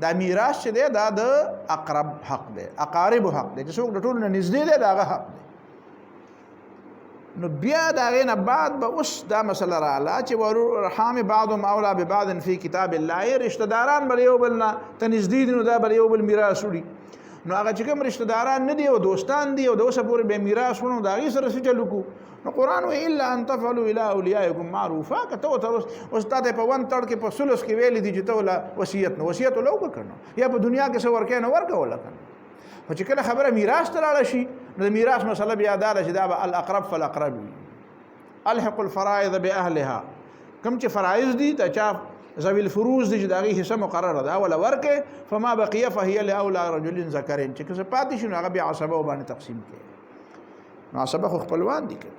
دا میراث چې دی دا د اقرب حق دی اقاربو حق دی چې څوک د ټولو نه نږدې دی د هغه حق دی. نو بیا د هغې نه بعد به اوس دا مسله راغله چې ورحام بعضهم اولی ببعض فی کتاب الله رشته داران به یو بل نه ته نږدې دي نو دا به یو بل میراث وړي. نو هغه چې کوم رشته داران نه دي او دوستان دي او د اوسه پورې به میراث وړو د هغې سره څه چل وکړو. نو قرآن وی الا ان تفعلوا الى اولیائکم معروفا که ته ورته اوس تا ته په 1/3 کې په ثلث کې ویلي دي چې ته وله وصیت نه وصیت وله وکړه نو یا په دنیا کې څه ورکوې نو ورکوله که نه. خو چې کله خبره میراث ته لاړه شي نو د میراث مسله بیا دا ده چې دا به الاقرب فالاقرب وي. الحق الفرائض باهلها کوم چې فرایض دي ته چا ذوی الفروض دي چې د هغې حصه مقرره ده اوله ورکې فما بقیه فهي لاولی رجل ذکرین چې که څه پاتې شي نو هغه بیا عصبه باندې تقسیم کړي. نو عصبه خو خپلوان دي که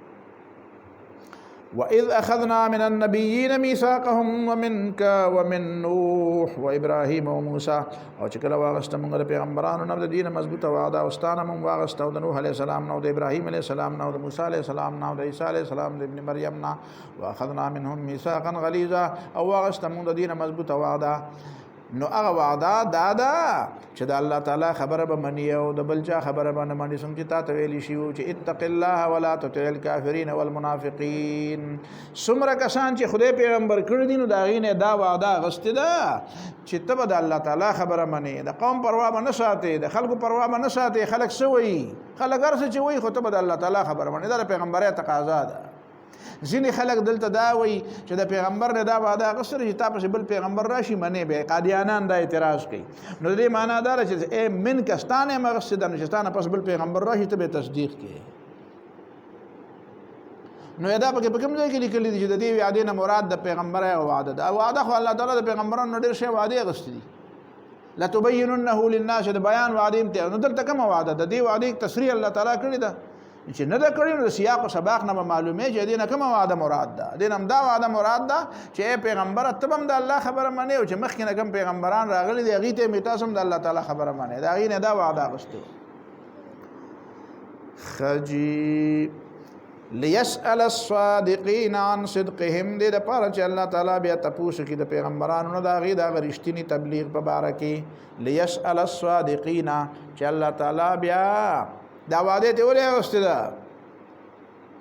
وَإِذْ أَخَذْنَا مِنَ النَّبِيِّينَ مِيثَاقَهُمْ وَمِنْكَ وَمِنْ نُوحٍ وَإِبْرَاهِيمَ وَمُوسَى او چې کله واغسته موږ د پیغمبرانو نه د دین مضبوطه وعده او ستانه موږ واغسته د نوح علیه السلام نه او د ابراهیم علیه السلام نه او د موسی علیه السلام نه او د عیسی علیه السلام د ابن مریم نه واخذنا منهم ميثاقا غلیظا او واغسته موږ د دین مضبوطه وعده. نو هغه وعده دا ده چې د الله تعالی خبره به مني او د بل چا خبره به نه مني څنګه چې تا ته ویلی شي چې اتق الله ولا تطع الكافرین والمنافقین. څومره کسان چې خدای پیغمبر کړي دي نو د هغې نه دا وعده اخیستې ده چې ته به د الله تعالی خبره منې د قوم پروا به نه ساتې د خلکو پروا به نه ساتې. خلک څه وایي خلک هر څه چې وایي خو ته به د الله تعالی خبره منې دا د پیغمبرۍ تقاضا ده. ځینې خلک دلته دا وایي چې د پیغمبر نه دا وعده اخیستله چې تا پسې بل پیغمبر راشي منې به قادیانان دا اعتراض کوي. نو د دې معنا دا ده چې ای من که ستا نه یم اخیستې ده نو چې ستا نه پس بل پیغمبر راشي ته به یې تصدیق کړې. نو دا پکې په کوم ځای کې لیکلي دي چې د دې وعدې نه مراد د پیغمبر هغه وعده ده. وعده خو الله تعالی د پیغمبرانو نه ډېر شی وعدې اخیستې دي لتبیننه للناس د بیان وعدې امتیاز. نو دلته کومه وعده ده؟ دې وعدې تصریح الله تعالی کړې ده چې نه ده کړې نو د سیاق او سباق نه به معلومې چې دې نه کومه وعده مراد ده. دې نه هم دا وعده مراد ده چې ای پیغمبره ته به هم د الله خبره منې او چې مخکې نه کوم پیغمبران راغلي دي هغې ته یې تاسو هم د الله تعالی خبره منې د هغې نه دا وعده اخیستې. خجي ليسأل الصادقين عن صدقهم دې دپاره چې الله تعالی بیا تپوس کړي د پیغمبرانو نه د هغې د هغه رښتیني تبلیغ په باره کې. ليسأل الصادقین چې الله تعالی بیا دا وعده ته ولې اغوستې ده؟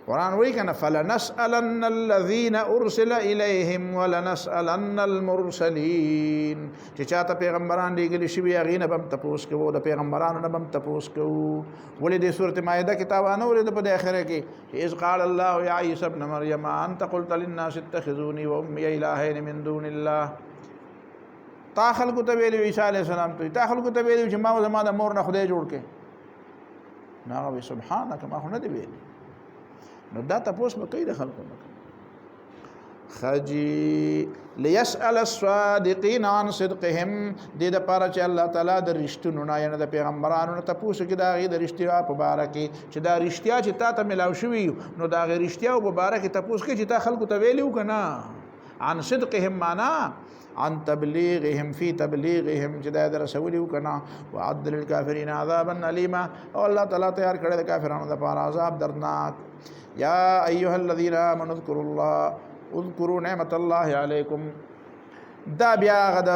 قرآن وایي که نه فلنسألن الذین ارسل الیهم ولنسألن المرسلین چې چاته پیغمبران لیږلي شوي هغې نه به هم تپوس کوو د پیغمبرانو نه به هم تپوس کوو. ولې دې صورت مایده کې تا وانه اورېده په دې اخره کې اذ قال الله یا عیسی ابن مریم انت قلت للناس اتخذوني وامي الهین من دون الله. تا خلکو ته ویلي عیسی علیه السلام ته تا خلکو ته ویلي چې ما او زما د مور نه خدای جوړ کړې. نو هغه وایي سبحانک ما خو نه دې ویلي. نو دا تپوس به کوي د خلکو نه. خجي ليسأل الصادقين عن صدقهم دې دپاره چې الله تعالی د رښتونو نه یعنې د پیغمبرانو نه تپوس وکړي د هغې د رښتیا په باره کې چې دا رښتیا چې تا ته میلاو شوي نو د هغې رښتیاو په باره کې تپوس کوي چې تا خلکو ته ویلي وو که نه. عن صدقهم معنا عن تبلیغهم فی تبلیغهم چې دا د رسولي وو که نه. وعد للکافرین عذابا الیما او الله تعالی تیار کړی د کافرانو دپاره عذاب دردناک. یا ایها الذین آمنوا اذکروا الله اذکروا نعمت الله علیکم. دا بیا هغه د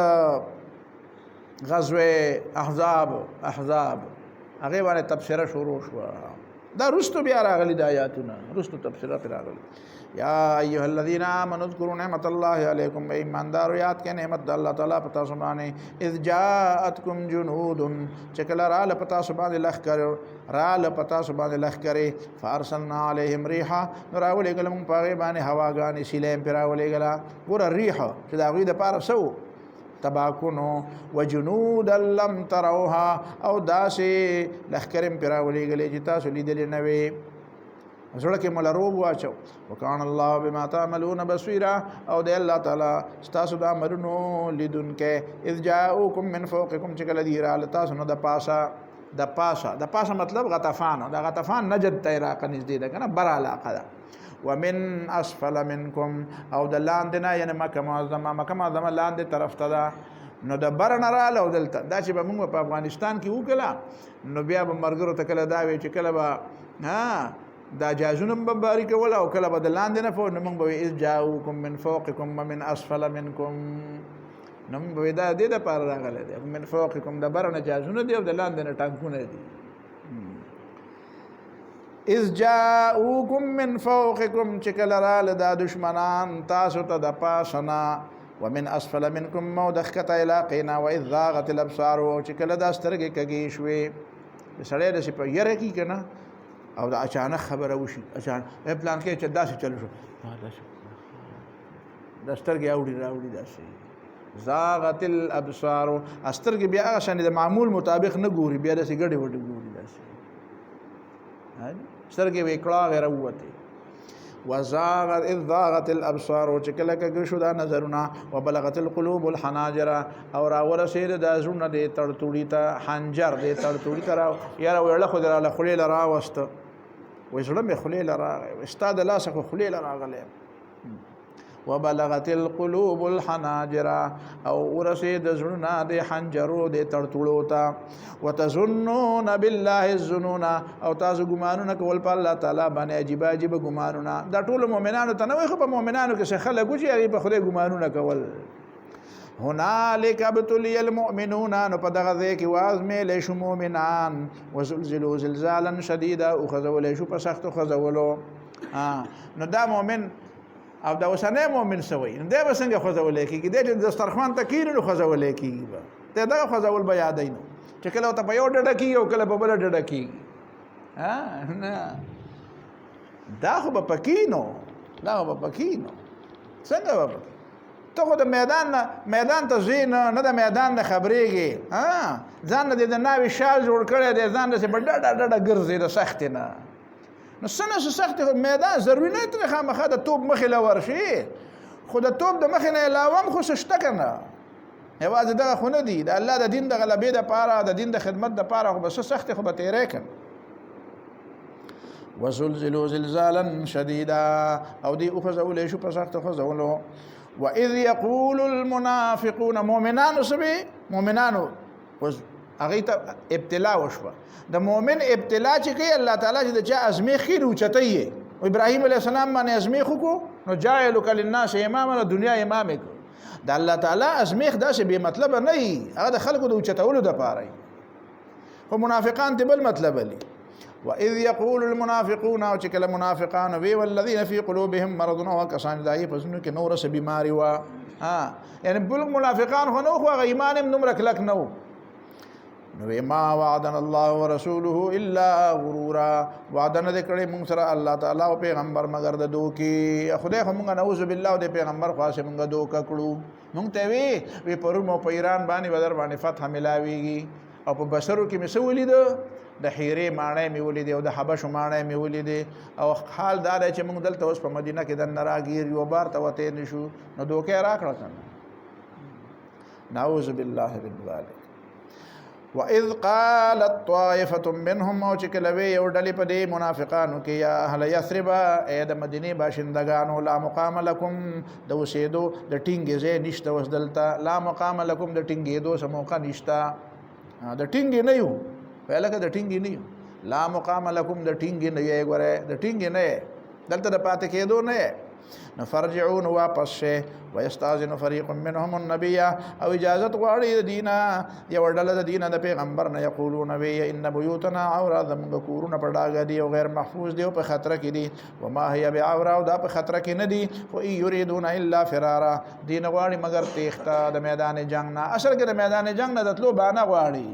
غزوه احزاب هغې باندې تبصره شروع شوه. دا رستو بیا راغلي د آیاتونه رستو تبصره پرې راغلي. یا ایها الذین آمنوا اذکروا نعمت الله علیکم ای ایماندارو یاد کړئ نعمت د الله تعالی په تاسو باندې. اذ جاءتکم جنود چې کله راله په تاسو باندې لښکرې فارسلنا علیهم ریحا نو راولېږله موږ په هغې باندې هواګانې سیلې پرې راولېږله. ګوره ریح چې د هغوی دپاره څه و تباکونو وجنودا لم تروها او داسې لښکرې م پرې راولېږلې چې تاسو لیدلې نه وې. زړه کې مولا روب واچو. وکان الله بما تعملون بصیرا او د الله تعالی ستاسو د عملونو لیدونکی. اذ جاءوکم من فوقکم چې کله دې راله تاسو نه د پاسه د پاسه مطلب غطفان دا غطفان نجد ته عراق نږدې ده کنه بر علاقه ده ومن اسفل منکم او د لاندې نه یعنی مکه معظمه لاندې طرف ته ده نو د بر نه رااله او دلته دا چې به موږ په افغانستان کې وکړه نو بیا به مرګرو ته کله دا وی چې کله به دا جازونه بمباری کول او کله به د لاندې نه فو نو موږ به اذ جاءوکم من فوقکم ومن اسفل منکم نو موږ به دا دې دپاره راغلی دی من فوقکم د بر نه جازونه دي او د لاندې نه ټانکونه دي اذ جاءوکم من فوقکم چې کله راله دا دشمنان تاسو ته د پاسه نه ومن اسفل منکم مو د ښکته علاقې و اذ ضاغت الابصار او چې کله دا سترګې کږې شوې سړی داسې په یره کې که نه او دا اچانک خبره وشي اچانک پلان کې چې داسې چلو شو دا سترګې راوړي داسې ضاغت الابصار سترګې بیا هغه شانې د معمول مطابق نه ګوري بیا داسې ګډې وډې ګوري داسې سترګې وې کړاغې راووتې وزاغت اذ ضاغت الابصار چې کله کږ شو دا نظرونه وبلغت القلوب الحناجر او راورسېد دا زړونه دې تړتوړي ته حنجر دې تړتوړي ته یاره ویړه خو دراله خولې له راوسته وایي زړه مې خولې له راغی ستا د لاسه خو خولې له راغلی وبلغت القلوب الحناجر او ورسېد زړونه د حنجرو د تړتوړو ته وتظنون بالله الظنون او تاسو ګمانونه کول په الله تعالی باندې عجیب ګمانونه دا ټول مؤمنانو ته نه وي خو په مؤمنانو کې څه خلک چې هغه په خدای ګمانونه کول هنالک ابتلی المؤمنون نو په دغه ځای کې وازمېلی شو مؤمنان وزلزلوا زلزالا شدیدا وخځولی شو په سختو خځولو نو دا مؤمن او دا اوسنی مؤمن سوی نو دی به څنګه خوځولی کېږي دی چې دسترخوان ته کښېني نو خوځولی کېږي به دی دغه خوځول به یادوي نو چې کله ورته په یو ډډه کېږي او کله په بله ډډه کېږي نه دا خو به پکې نو څنګه به پکې ته خو د میدان ته ځې نه د میدان نه خبرېږې ځان نه دې د ناوې شال جوړ کړی دی ځان داسې به ډډه ګرځې د سختې نه نو څنګه چې سختې میدان ضروري نه ترې خامخا د توپ مخې له ورشي خو د توپ د مخې نه علاوه هم خو څه شته که نه یوازې دغه خو نه دي د الله د دین د غلبې دپاره د دین د خدمت دپاره خو به څه سختې خو به تېری کړم وزلزلوا زلزالا شدیدا او دی وخځولی شو په سختو خځولو واذ یقول المنافقون مؤمنانو سبې مؤمنانو هغې ته ابتلا وشوه د مؤمن ابتلا چې کوي الله تعالی چې د چا ازمیخ ښي نو اوچتی یې ابراهیم علیه السلام باندې ازمیخ وکړو نو جاعلک للناس اماما د دنیا امام یې کړو د الله تعالی ازمیخ داسې بې مطلبه نه وي هغه د خلکو د اوچتولو دپاره وي خو منافقان ته بل مطلب لي واذ یقول المنافقون او چې کله منافقان وي والذین فی قلوبهم مرض او کسان دایي په زړونو کې نور څه بیماري وه یعنی بل منافقان خو نه خو هغه ایمان هم دومره کلک نه و نو ما وعدنا الله ورسوله الا غرورا وعده نه کړی مونږ سره الله تعالی او پیغمبر مگر د دوکي خدای خو مونږ نعوذ بالله او د پیغمبر خاصه مونږ دوکه کړو مونږ ته وی پرون په ایران باندې بدر باندې فتح ملاويږي او په بشرو کې مې سولید د حیرې ماڼۍ مې ولیدې او د حبشو ماڼۍ مې ولیدې او حال دا دی چې مونږ دلته اوس په مدینه کې دننه راګیر یو بار ته وتې نه شو نو دوکه راکړه کنه نعوذ بالله من ذلک وَإِذْ قَالَتْ طَائِفَةٌ مِّنْهُمْ او چې کله وی یو ډلې په دې منافقانو کې یا اهل یثرب ای د مدینې باشندگانو لا مقام لکم د اوسېدو د ټینګې ځای نشته اوس دلته لا مقام لکم د ټینګېدو څه موقع نشته د ټینګې نه یو لکه د ټینګې نه یو لا مقام لکم د ټینګې نه یې ګوره د ټینګې نه یې دلته د پاتې کېدو نه یې نفرجعون واپس شه ويستاذن فريق منهم النبي او اجازت غواړي د دینه یو ډله د دینه د پیغمبر نه یقولون وی ان بيوتنا عوره زموږ کورونه په ډاګه دي او غیر محفوظ دي او په خطر کې دي وما هي بعوره او دا په خطر کې نه دي خو يريدون الا فرارا دین غواړي مگر تېښته د میدان جنگ نه اصل کې د میدان جنگ نه د تلو بانه غواړي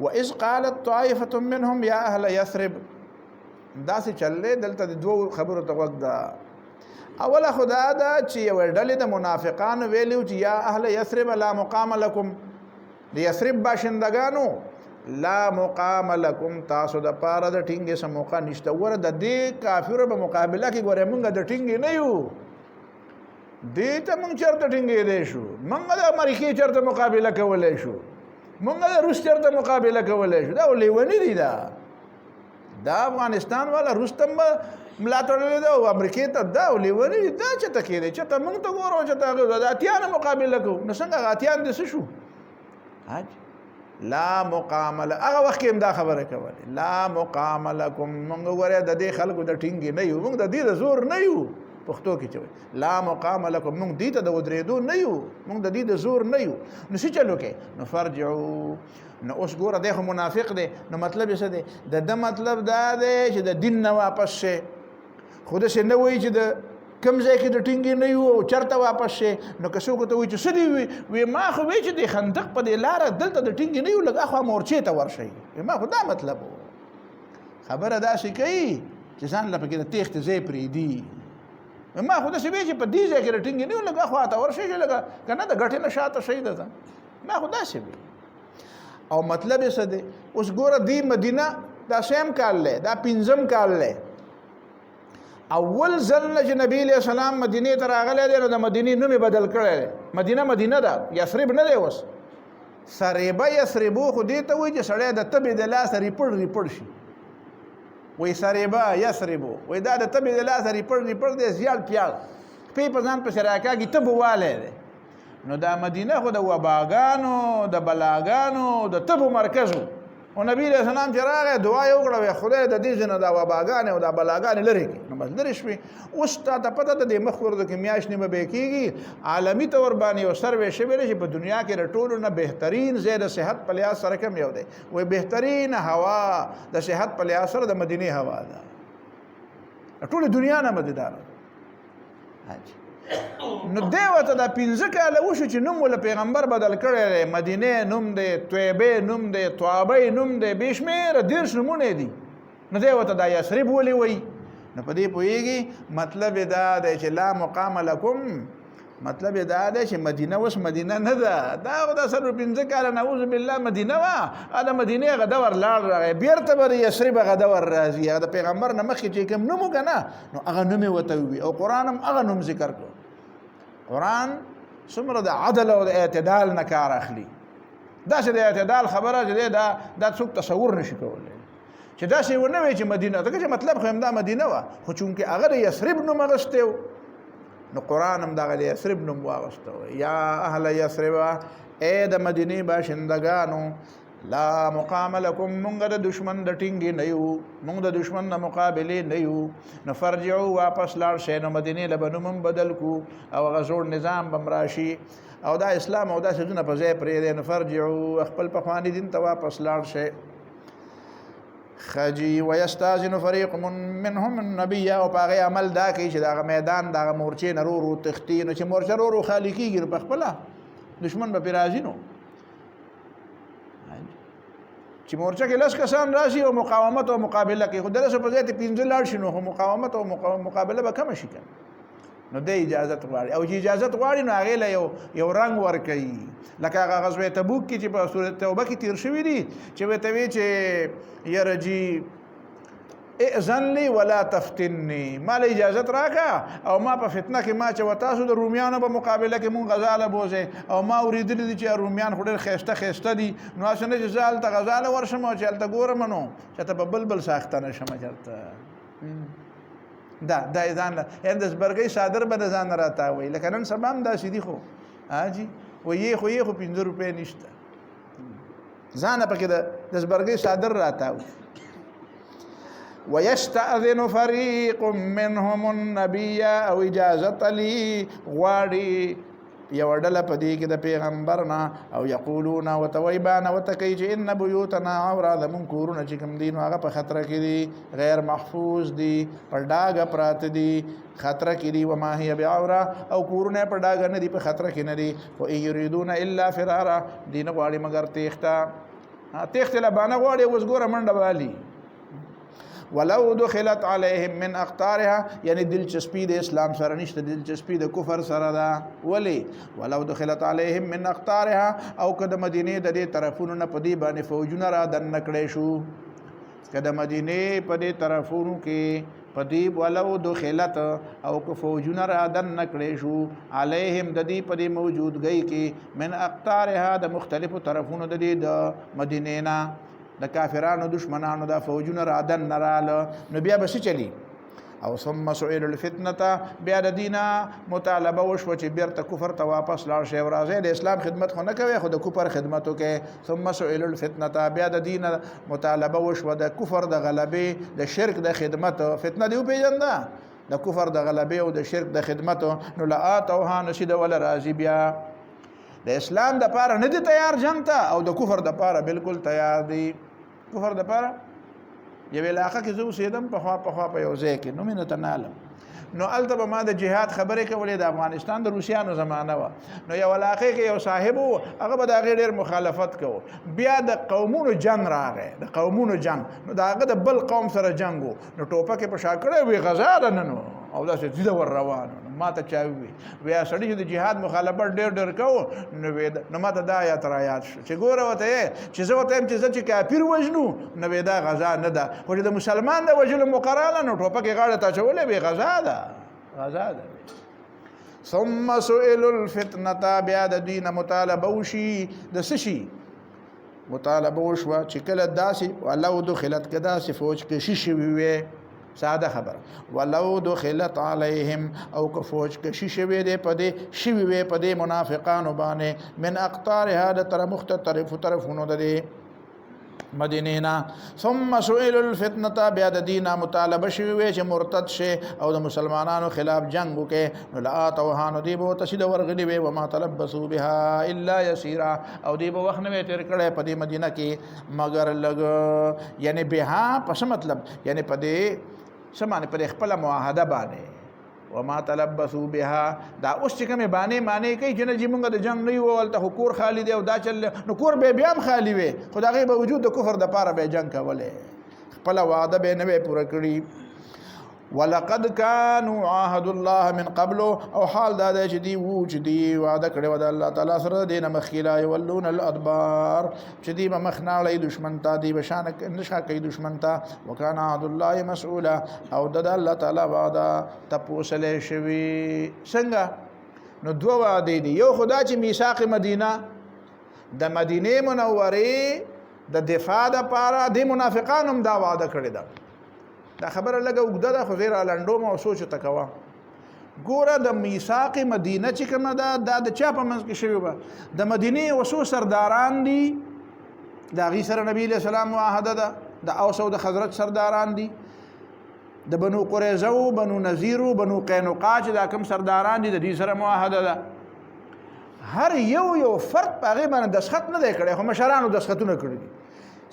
واذ قالت طائفه منهم يا اهل يثرب دا سې چلې دلته د دوه خبرو ته وخت ده اوله خدا دا چې یو ډلې د منافقانو ویلو چې یا اهل یثرب لا مقام لكم د یثرب باشندگانو لا مقام لكم تاسو د پاره د ټینګې سم موقع نشته ور د دې کافرو په مقابله کې ګوره مونږ د ټینګې نه یو دې ته مونږ چرته ټینګې دی شو مونږ د امریکای چرته مقابله کولای شو مونږ د روس چرته مقابله کولای شو دا لیونی دی دا افغانستان والا روس ته ملا تړلې ده او امریکې ته دا لیونی دی دا چېرته کېدی چې ته موږ ته ګورو چې ته د اتیانو مقابله کوو نو څنګه اتیان دې څه شو لا مقام هغه وخت کې هم دا خبره کوله لا مقام لکم موږ ګوره د دې خلکو د ټینګې نه یو موږ د دې د زور نه یو پښتو کې چوي لا مقام لکم موږ دې ته د ودرېدو نه یو موږ د دې د زور نه یو نو څه چلو کې نو فرجعو نو اوس ګوره دی خو منافق دی نو مطلب یې څه دی د مطلب دا دی چې د دین نه واپس شي خو داسې نه وایي چې د کم ځای کې د ټینګې نه یو او چېرته واپس شي نو که څوک ته وایي چې څه دي وي ما خو وایي چې د خندق په دې لاره دلته د ټینګې نه یو لږ اخوا مورچې ته ورشئ ما خو دا مطلب و خبره داسې کوي چې ځان له پکې د تېښتې ځای پرېږدي ما خو داسې وایي چې په دې ځای کې د ټینګې نه یو لږ اخوا ته ورشئ چې لږه که نه د ګټې نه شاته شئ ده ما خو داسې وایي او مطلب یې څه دی اوس ګوره دی مدینه دا سیم کال دی دا پنځم کال دی اول ځل چې نبی علیہ السلام مدینې ته راغلی دی نو د مدینې نوم یې بدل کړی دی مدینه ده یثرب نه دی اوس سریبه یثربو خو دې ته وایي چې سړی د تبې د لاسه ریپړ شي وایي سریبه یثربو وایي دا د تبې د لاسه ریپړ دی زیړ پیاړ پې په ځان پسې راکاږي تبه والی دی نو دا مدینه خو د وباګانو د بلاګانو د تبو مرکز او نبی علیہ السلام چې راغی دعا یې وکړه خدای د دې ځنه دا وباګانې او دا بلاګانې لرې کړي نو بس لرې شوې اوس تا ته پته ده د مخ ورځو کې میاشت نیمه به کېږي عالمي طور باندې یو سروې شوی دی چې په دنیا کې د ټولو نه بهترین ځای د صحت په لحاظ سره کوم یو دی وایي بهترین هوا د صحت په لحاظ سره د مدینې هوا ده ټولې دنیا نه مدداره نو دی ورته دا 15 کاله وشو چې نوم ول پیغمبر بدل کړی دی مدینه نوم دی طیبه نوم دی طابه نوم دی بشمیره 10 نومونه دي نو دی ورته دا یثرب ولې وایي نو په دې پوهېږي مطلب دا دی چې لا مقام لکم مطلب دا دی چې مدینه اوس مدینه نه ده دا خو د 15 کاله نعوذ بالله مدینه وه د مدینې هغه دور لاړ راغی بیرته به د یثرب هغه دور راځي هغه د پیغمبر نه مخکې چې کوم نوم و که نه نو هغه نوم یې ورته ووي او قرآن هم هغه نوم ذکر کړو قرآن څومره د عدل او د اعتدال نه کار اخلي داسې د اعتدال خبره چې دی دا څوک تصور نشي کولی چې داسې ونه وایي چې مدینه ځکه چې مطلب خو همدا مدینه وه خو چونکې هغه د یثرب نوم اخیستی و نو قرآن هم دغه د یثرب نوم واخیسته و یا اهل یثرب ای د مدینې باشندګانو لا مقام لکم مونږ د دشمن د ټینګې نه یو مونږ د دشمن د مقابلې نه یو نو فرجعو واپس لاړ شئ نو مدینې له به نوم هم بدل کو او هغه زوړ نظام به هم راشي او دا اسلام او دا څیزونه په ځای پرېږدی نو فرجعو خپل پخواني دین ته واپس لاړ شئ خجی ویستاذن فریق منهم النبی او په هغې عمل دا کوي چې دغه میدان دغه مورچې نه رو تښتي نو چې مورچه رو خالي کېږي نو په خپله دشمن به پرې راځي نو چې مورچه کې 10 کسان راشي او مقاومت او مقابله کوي خو د 10 په ځای ته 15 لاړ شي نو مقاومت او مقابله به کمه شي نو د اجازت غواړي او چې اجازت غواړي نو هغې له یو رنګ ورکوي لکه هغه غزوه تبوک کې چې په سورة توبه کې تیر شوي دي چې ورته وایي چې یاره جي ائذن لي ولا تفتني ما له اجازت راکړه او ما په فتنه کې ما چې تاسو د رومیانو په مقابله کې مونږ غزاله بوځئ او ما اورېدلي دي چې رومیان خو ډېر ښایسته دي نو هسې نه چې زه هلته غزاله ورشم او چې هلته ګورم نو چې ته په بل ساخته نه شم چېرته دا ځان له د زبرګۍ صادر به د ځان نه راتاوئ لکه نن سبا هم داسې دي خو جي وایي خو 15 روپۍ نشته ځانه پکې د زبرګۍ صادر راتاوي ويستأذن فريق منهم النبي او اجازه لي غواړي یو ډله په دې کې د پیغمبر نه او یقولون وتویبان وتکي چې ان بیوتنا عوره زمون کورونه چې کوم دي نو هغه په خطر کې دي غیر محفوظ دي په ډاګه پراته دي خطر کې دي وما هي بعوره او کورونه په ډاګه نه دي په خطر کې نه دي او یریدون الا فرارا دین غواړي مگر تېښته لبانه غواړي اوس ګوره منډه والي ولو دخلت عليهم من اقطارها یعنی دلچسپی د اسلام سره نشته دلچسپی د کفر سره ده ولی ولو دخلت عليهم من اقطارها او کده مدینه د دې طرفونو نه پدی باندې فوجونه را دن نکړې شو کده مدینه په دې طرفونو کې پدی ولو دخلت او که فوجونه را دن نکړې شو علیهم د دې پدی موجودګۍ کې من اقطارها د مختلفو طرفونو د دې د مدینې نه د کافرانو دشمنانو د فوجونه را دن نراله نو بیا به چلی او ثم سئل الفتنه بیا د دینه مطالبه وشو چې بیرته کفر ته واپس لاړ شي ورازه د اسلام خدمت خو نه کوي خو د کفر خدمتو کې ثم سئل الفتنه بیا د دینه مطالبه وشو د کفر د غلبې د شرک د خدمت فتنه دی پیژنده د کفر د غلبې او د شرک د خدمت نو لاتوها نشد ولا راضی بیا د اسلام د پاره نه دي تیار جنگ ته او د کفر د پاره بالکل تیار دي کفر د پاره یو علاقه کې زو سیدم په خوا په یو ځای کې نو مینه تنالم نو الته ما د جهاد خبرې کولې د افغانستان د روسیانو زمانه و نو یو علاقه کې یو صاحب هغه به د ډېر مخالفت کوو بیا د قومونو جنگ راغی د قومونو جنگ نو دا هغه د بل قوم سره جنگ نو ټوپک په شا کړی وی غزا ده نو او دا څه ور روان ما ته چا وی سړی چې د جهاد مخالفت ډېر کوو نو ما ته دا آیات را یاد شو چې ګوره وته چې زه وته چې کافر وژنو نو دا غزا نه ده خو د مسلمان د وجلو مقرره نو ټوپک غاړه ته چولې وی غزا ده ثم سئل الفتنه بیا د دین مطالبه وشي د سشي مطالبه وشو چې کله داسې ولو دخلت کدا سي فوج کې شي وي ساده خبر ولو دخلت عليهم او که فوج کې شي وي د پدې شي وي پدې منافقانو باندې من اقطارها د تر مختلف طرفونو د مدینینا ثم سئل الفتنه بیا د دینه مطالبه شوی چې مرتد شي او د مسلمانانو خلاف جنگ وکړي نو لا توهانو دی بو تشد ورغلی وي وما تلبسوا بها الا يسيرا او دی بو وخت نه تیر کړي په دې مدینه کې مگر لګ یعنی بها پس مطلب یعنی په دې سمانه پر خپل معاهده باندې وما تلبسوا بها دا اوس چې کومه باندې معنی کوي چې نه چې موږ د جنگ نه یو ولته حکور خالی دی او دا چل نو کور به بیا هم خالی وي خدای به وجود د کفر د پاره به جنگ کوله خپل وعده به نه پوره کړی ولقد كانوا عهد الله من قبل او حال دا چې دی وو چې دی وعده کړی و د الله تعالی سره دینه مخیلا یولون الادبار چې دی مخناړي دشمن ته دی بشان نشه کوي دشمن ته وکانا عهد الله مسؤولا او د الله تعالی وعده تپوسلې شوی څنګه نو دوه وعده دي یو خدا چې میثاق مدینه د مدینه منوره د دفاع د پاره د منافقانو دا وعده کړی دا دا خبره لګه وګدا د خو غیر لنډو او سوچ تکوا ګوره د میثاق مدینه چې کومه دا د چا په منځ کې شوی و د مدینه وسو سرداران دي دا غي سره نبی له سلام معاهده ده د اوس او د خزرج سرداران دي د بنو قریظه او بنو نذیر او بنو قینقاع دا کوم سرداران دي د دې سره معاهده ده هر یو فرد په غیبه دسخط نه دی کړی خو مشرانو دسخطونه کړی دي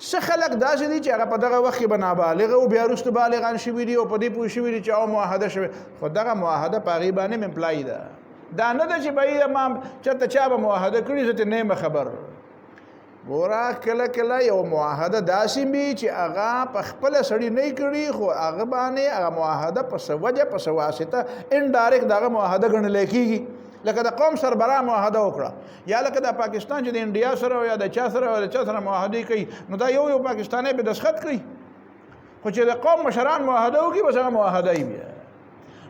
څه خلک داسې دي چې هغه په دغه وخت کې بنابالغ او بیا وروسته بالغان شوي دي او په دې پوه شوي دي چې او معاهده شوی خو دغه معاهده په هغې باندې امپلای ده دا نه ده چې به ما چېرته چا به معاهده کړي زه ته نه یم خبر ګوره کله یو معاهده داسې وي چې هغه په خپله سړي نه کړي خو هغه باندې هغه معاهده په څه وجه په څه واسطه انډایرکټ دغه معاهده ګڼلی کېږي لکه د قوم سربراه معاهده وکړه یا لکه د پاکستان چې د انډیا سره یا د چا سره معاهده کوي نو دا یو پاکستانی به دسخط کوي خو چې د قوم مشران معاهده وکړي بس هغه معاهده یې بیا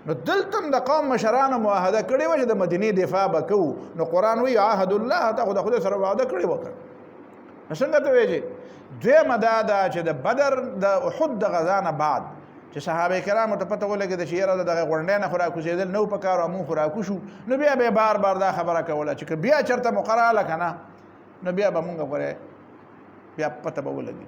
نو دلته د قوم مشرانو معاهده کړې وه چې د مدینې دفاع به کوو نو قرآن وایي عهد الله ته خو د خدای سره وعده کړې وکړه نو څنګه ته وایي دویمه دا ده چې د بدر د احد د غزا نه بعد چې صحابه کرامو ته پته ولګېده چې یاره دغه غونډۍ نه خو راکوزېدل نو په کار او مونږ خو راکوشو نو بیا به بار دا خبره کوله چې بیا چېرته مقرره هله که نه نو بیا به مونږ پرې بیا پته به ولګي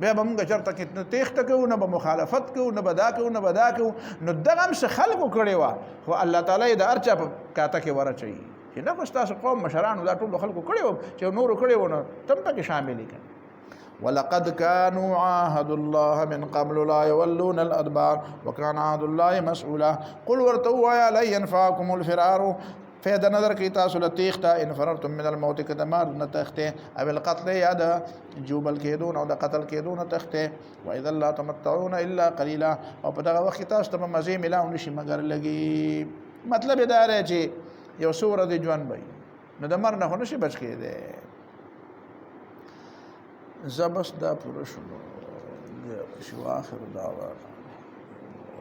بیا به مونږ چېرته کې نه تېښته کوو نه به مخالفت کوو نه به دا کوو نه به دا کوو نو دغه هم څه خلکو کړې وه خو الله تعالی یې د هر چا په کاته کې ورچوي چې نه خو ستاسو قوم مشرانو دا ټولو خلکو کړې وو چې نورو کړې وو نو ته هم پکې شامل یې کړه ولقد كانوا عاهدوا الله من قبل لا يولون الادبار وكان عهد الله مسؤولا قل ورتوا يا لن ينفعكم الفرار فإذا نظر کی تاسو لتیختا ان فررتم من الموت کدمار نتخته او القتل یا د جوبل کېدون او د قتل کېدون تخته واذا لا تمتعون الا قليلا او په دغه وخت تاسو ته مزه ملاو نشي مگر لګي مطلب دا دی چې یو سوره د ژوند وي نو د مرګ نه نشي بچ کېده زبس دا پوره شو آخر دعوانا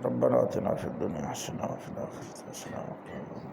ربنا آتنا في الدنيا حسنة وفي الآخرة حسنة وقنا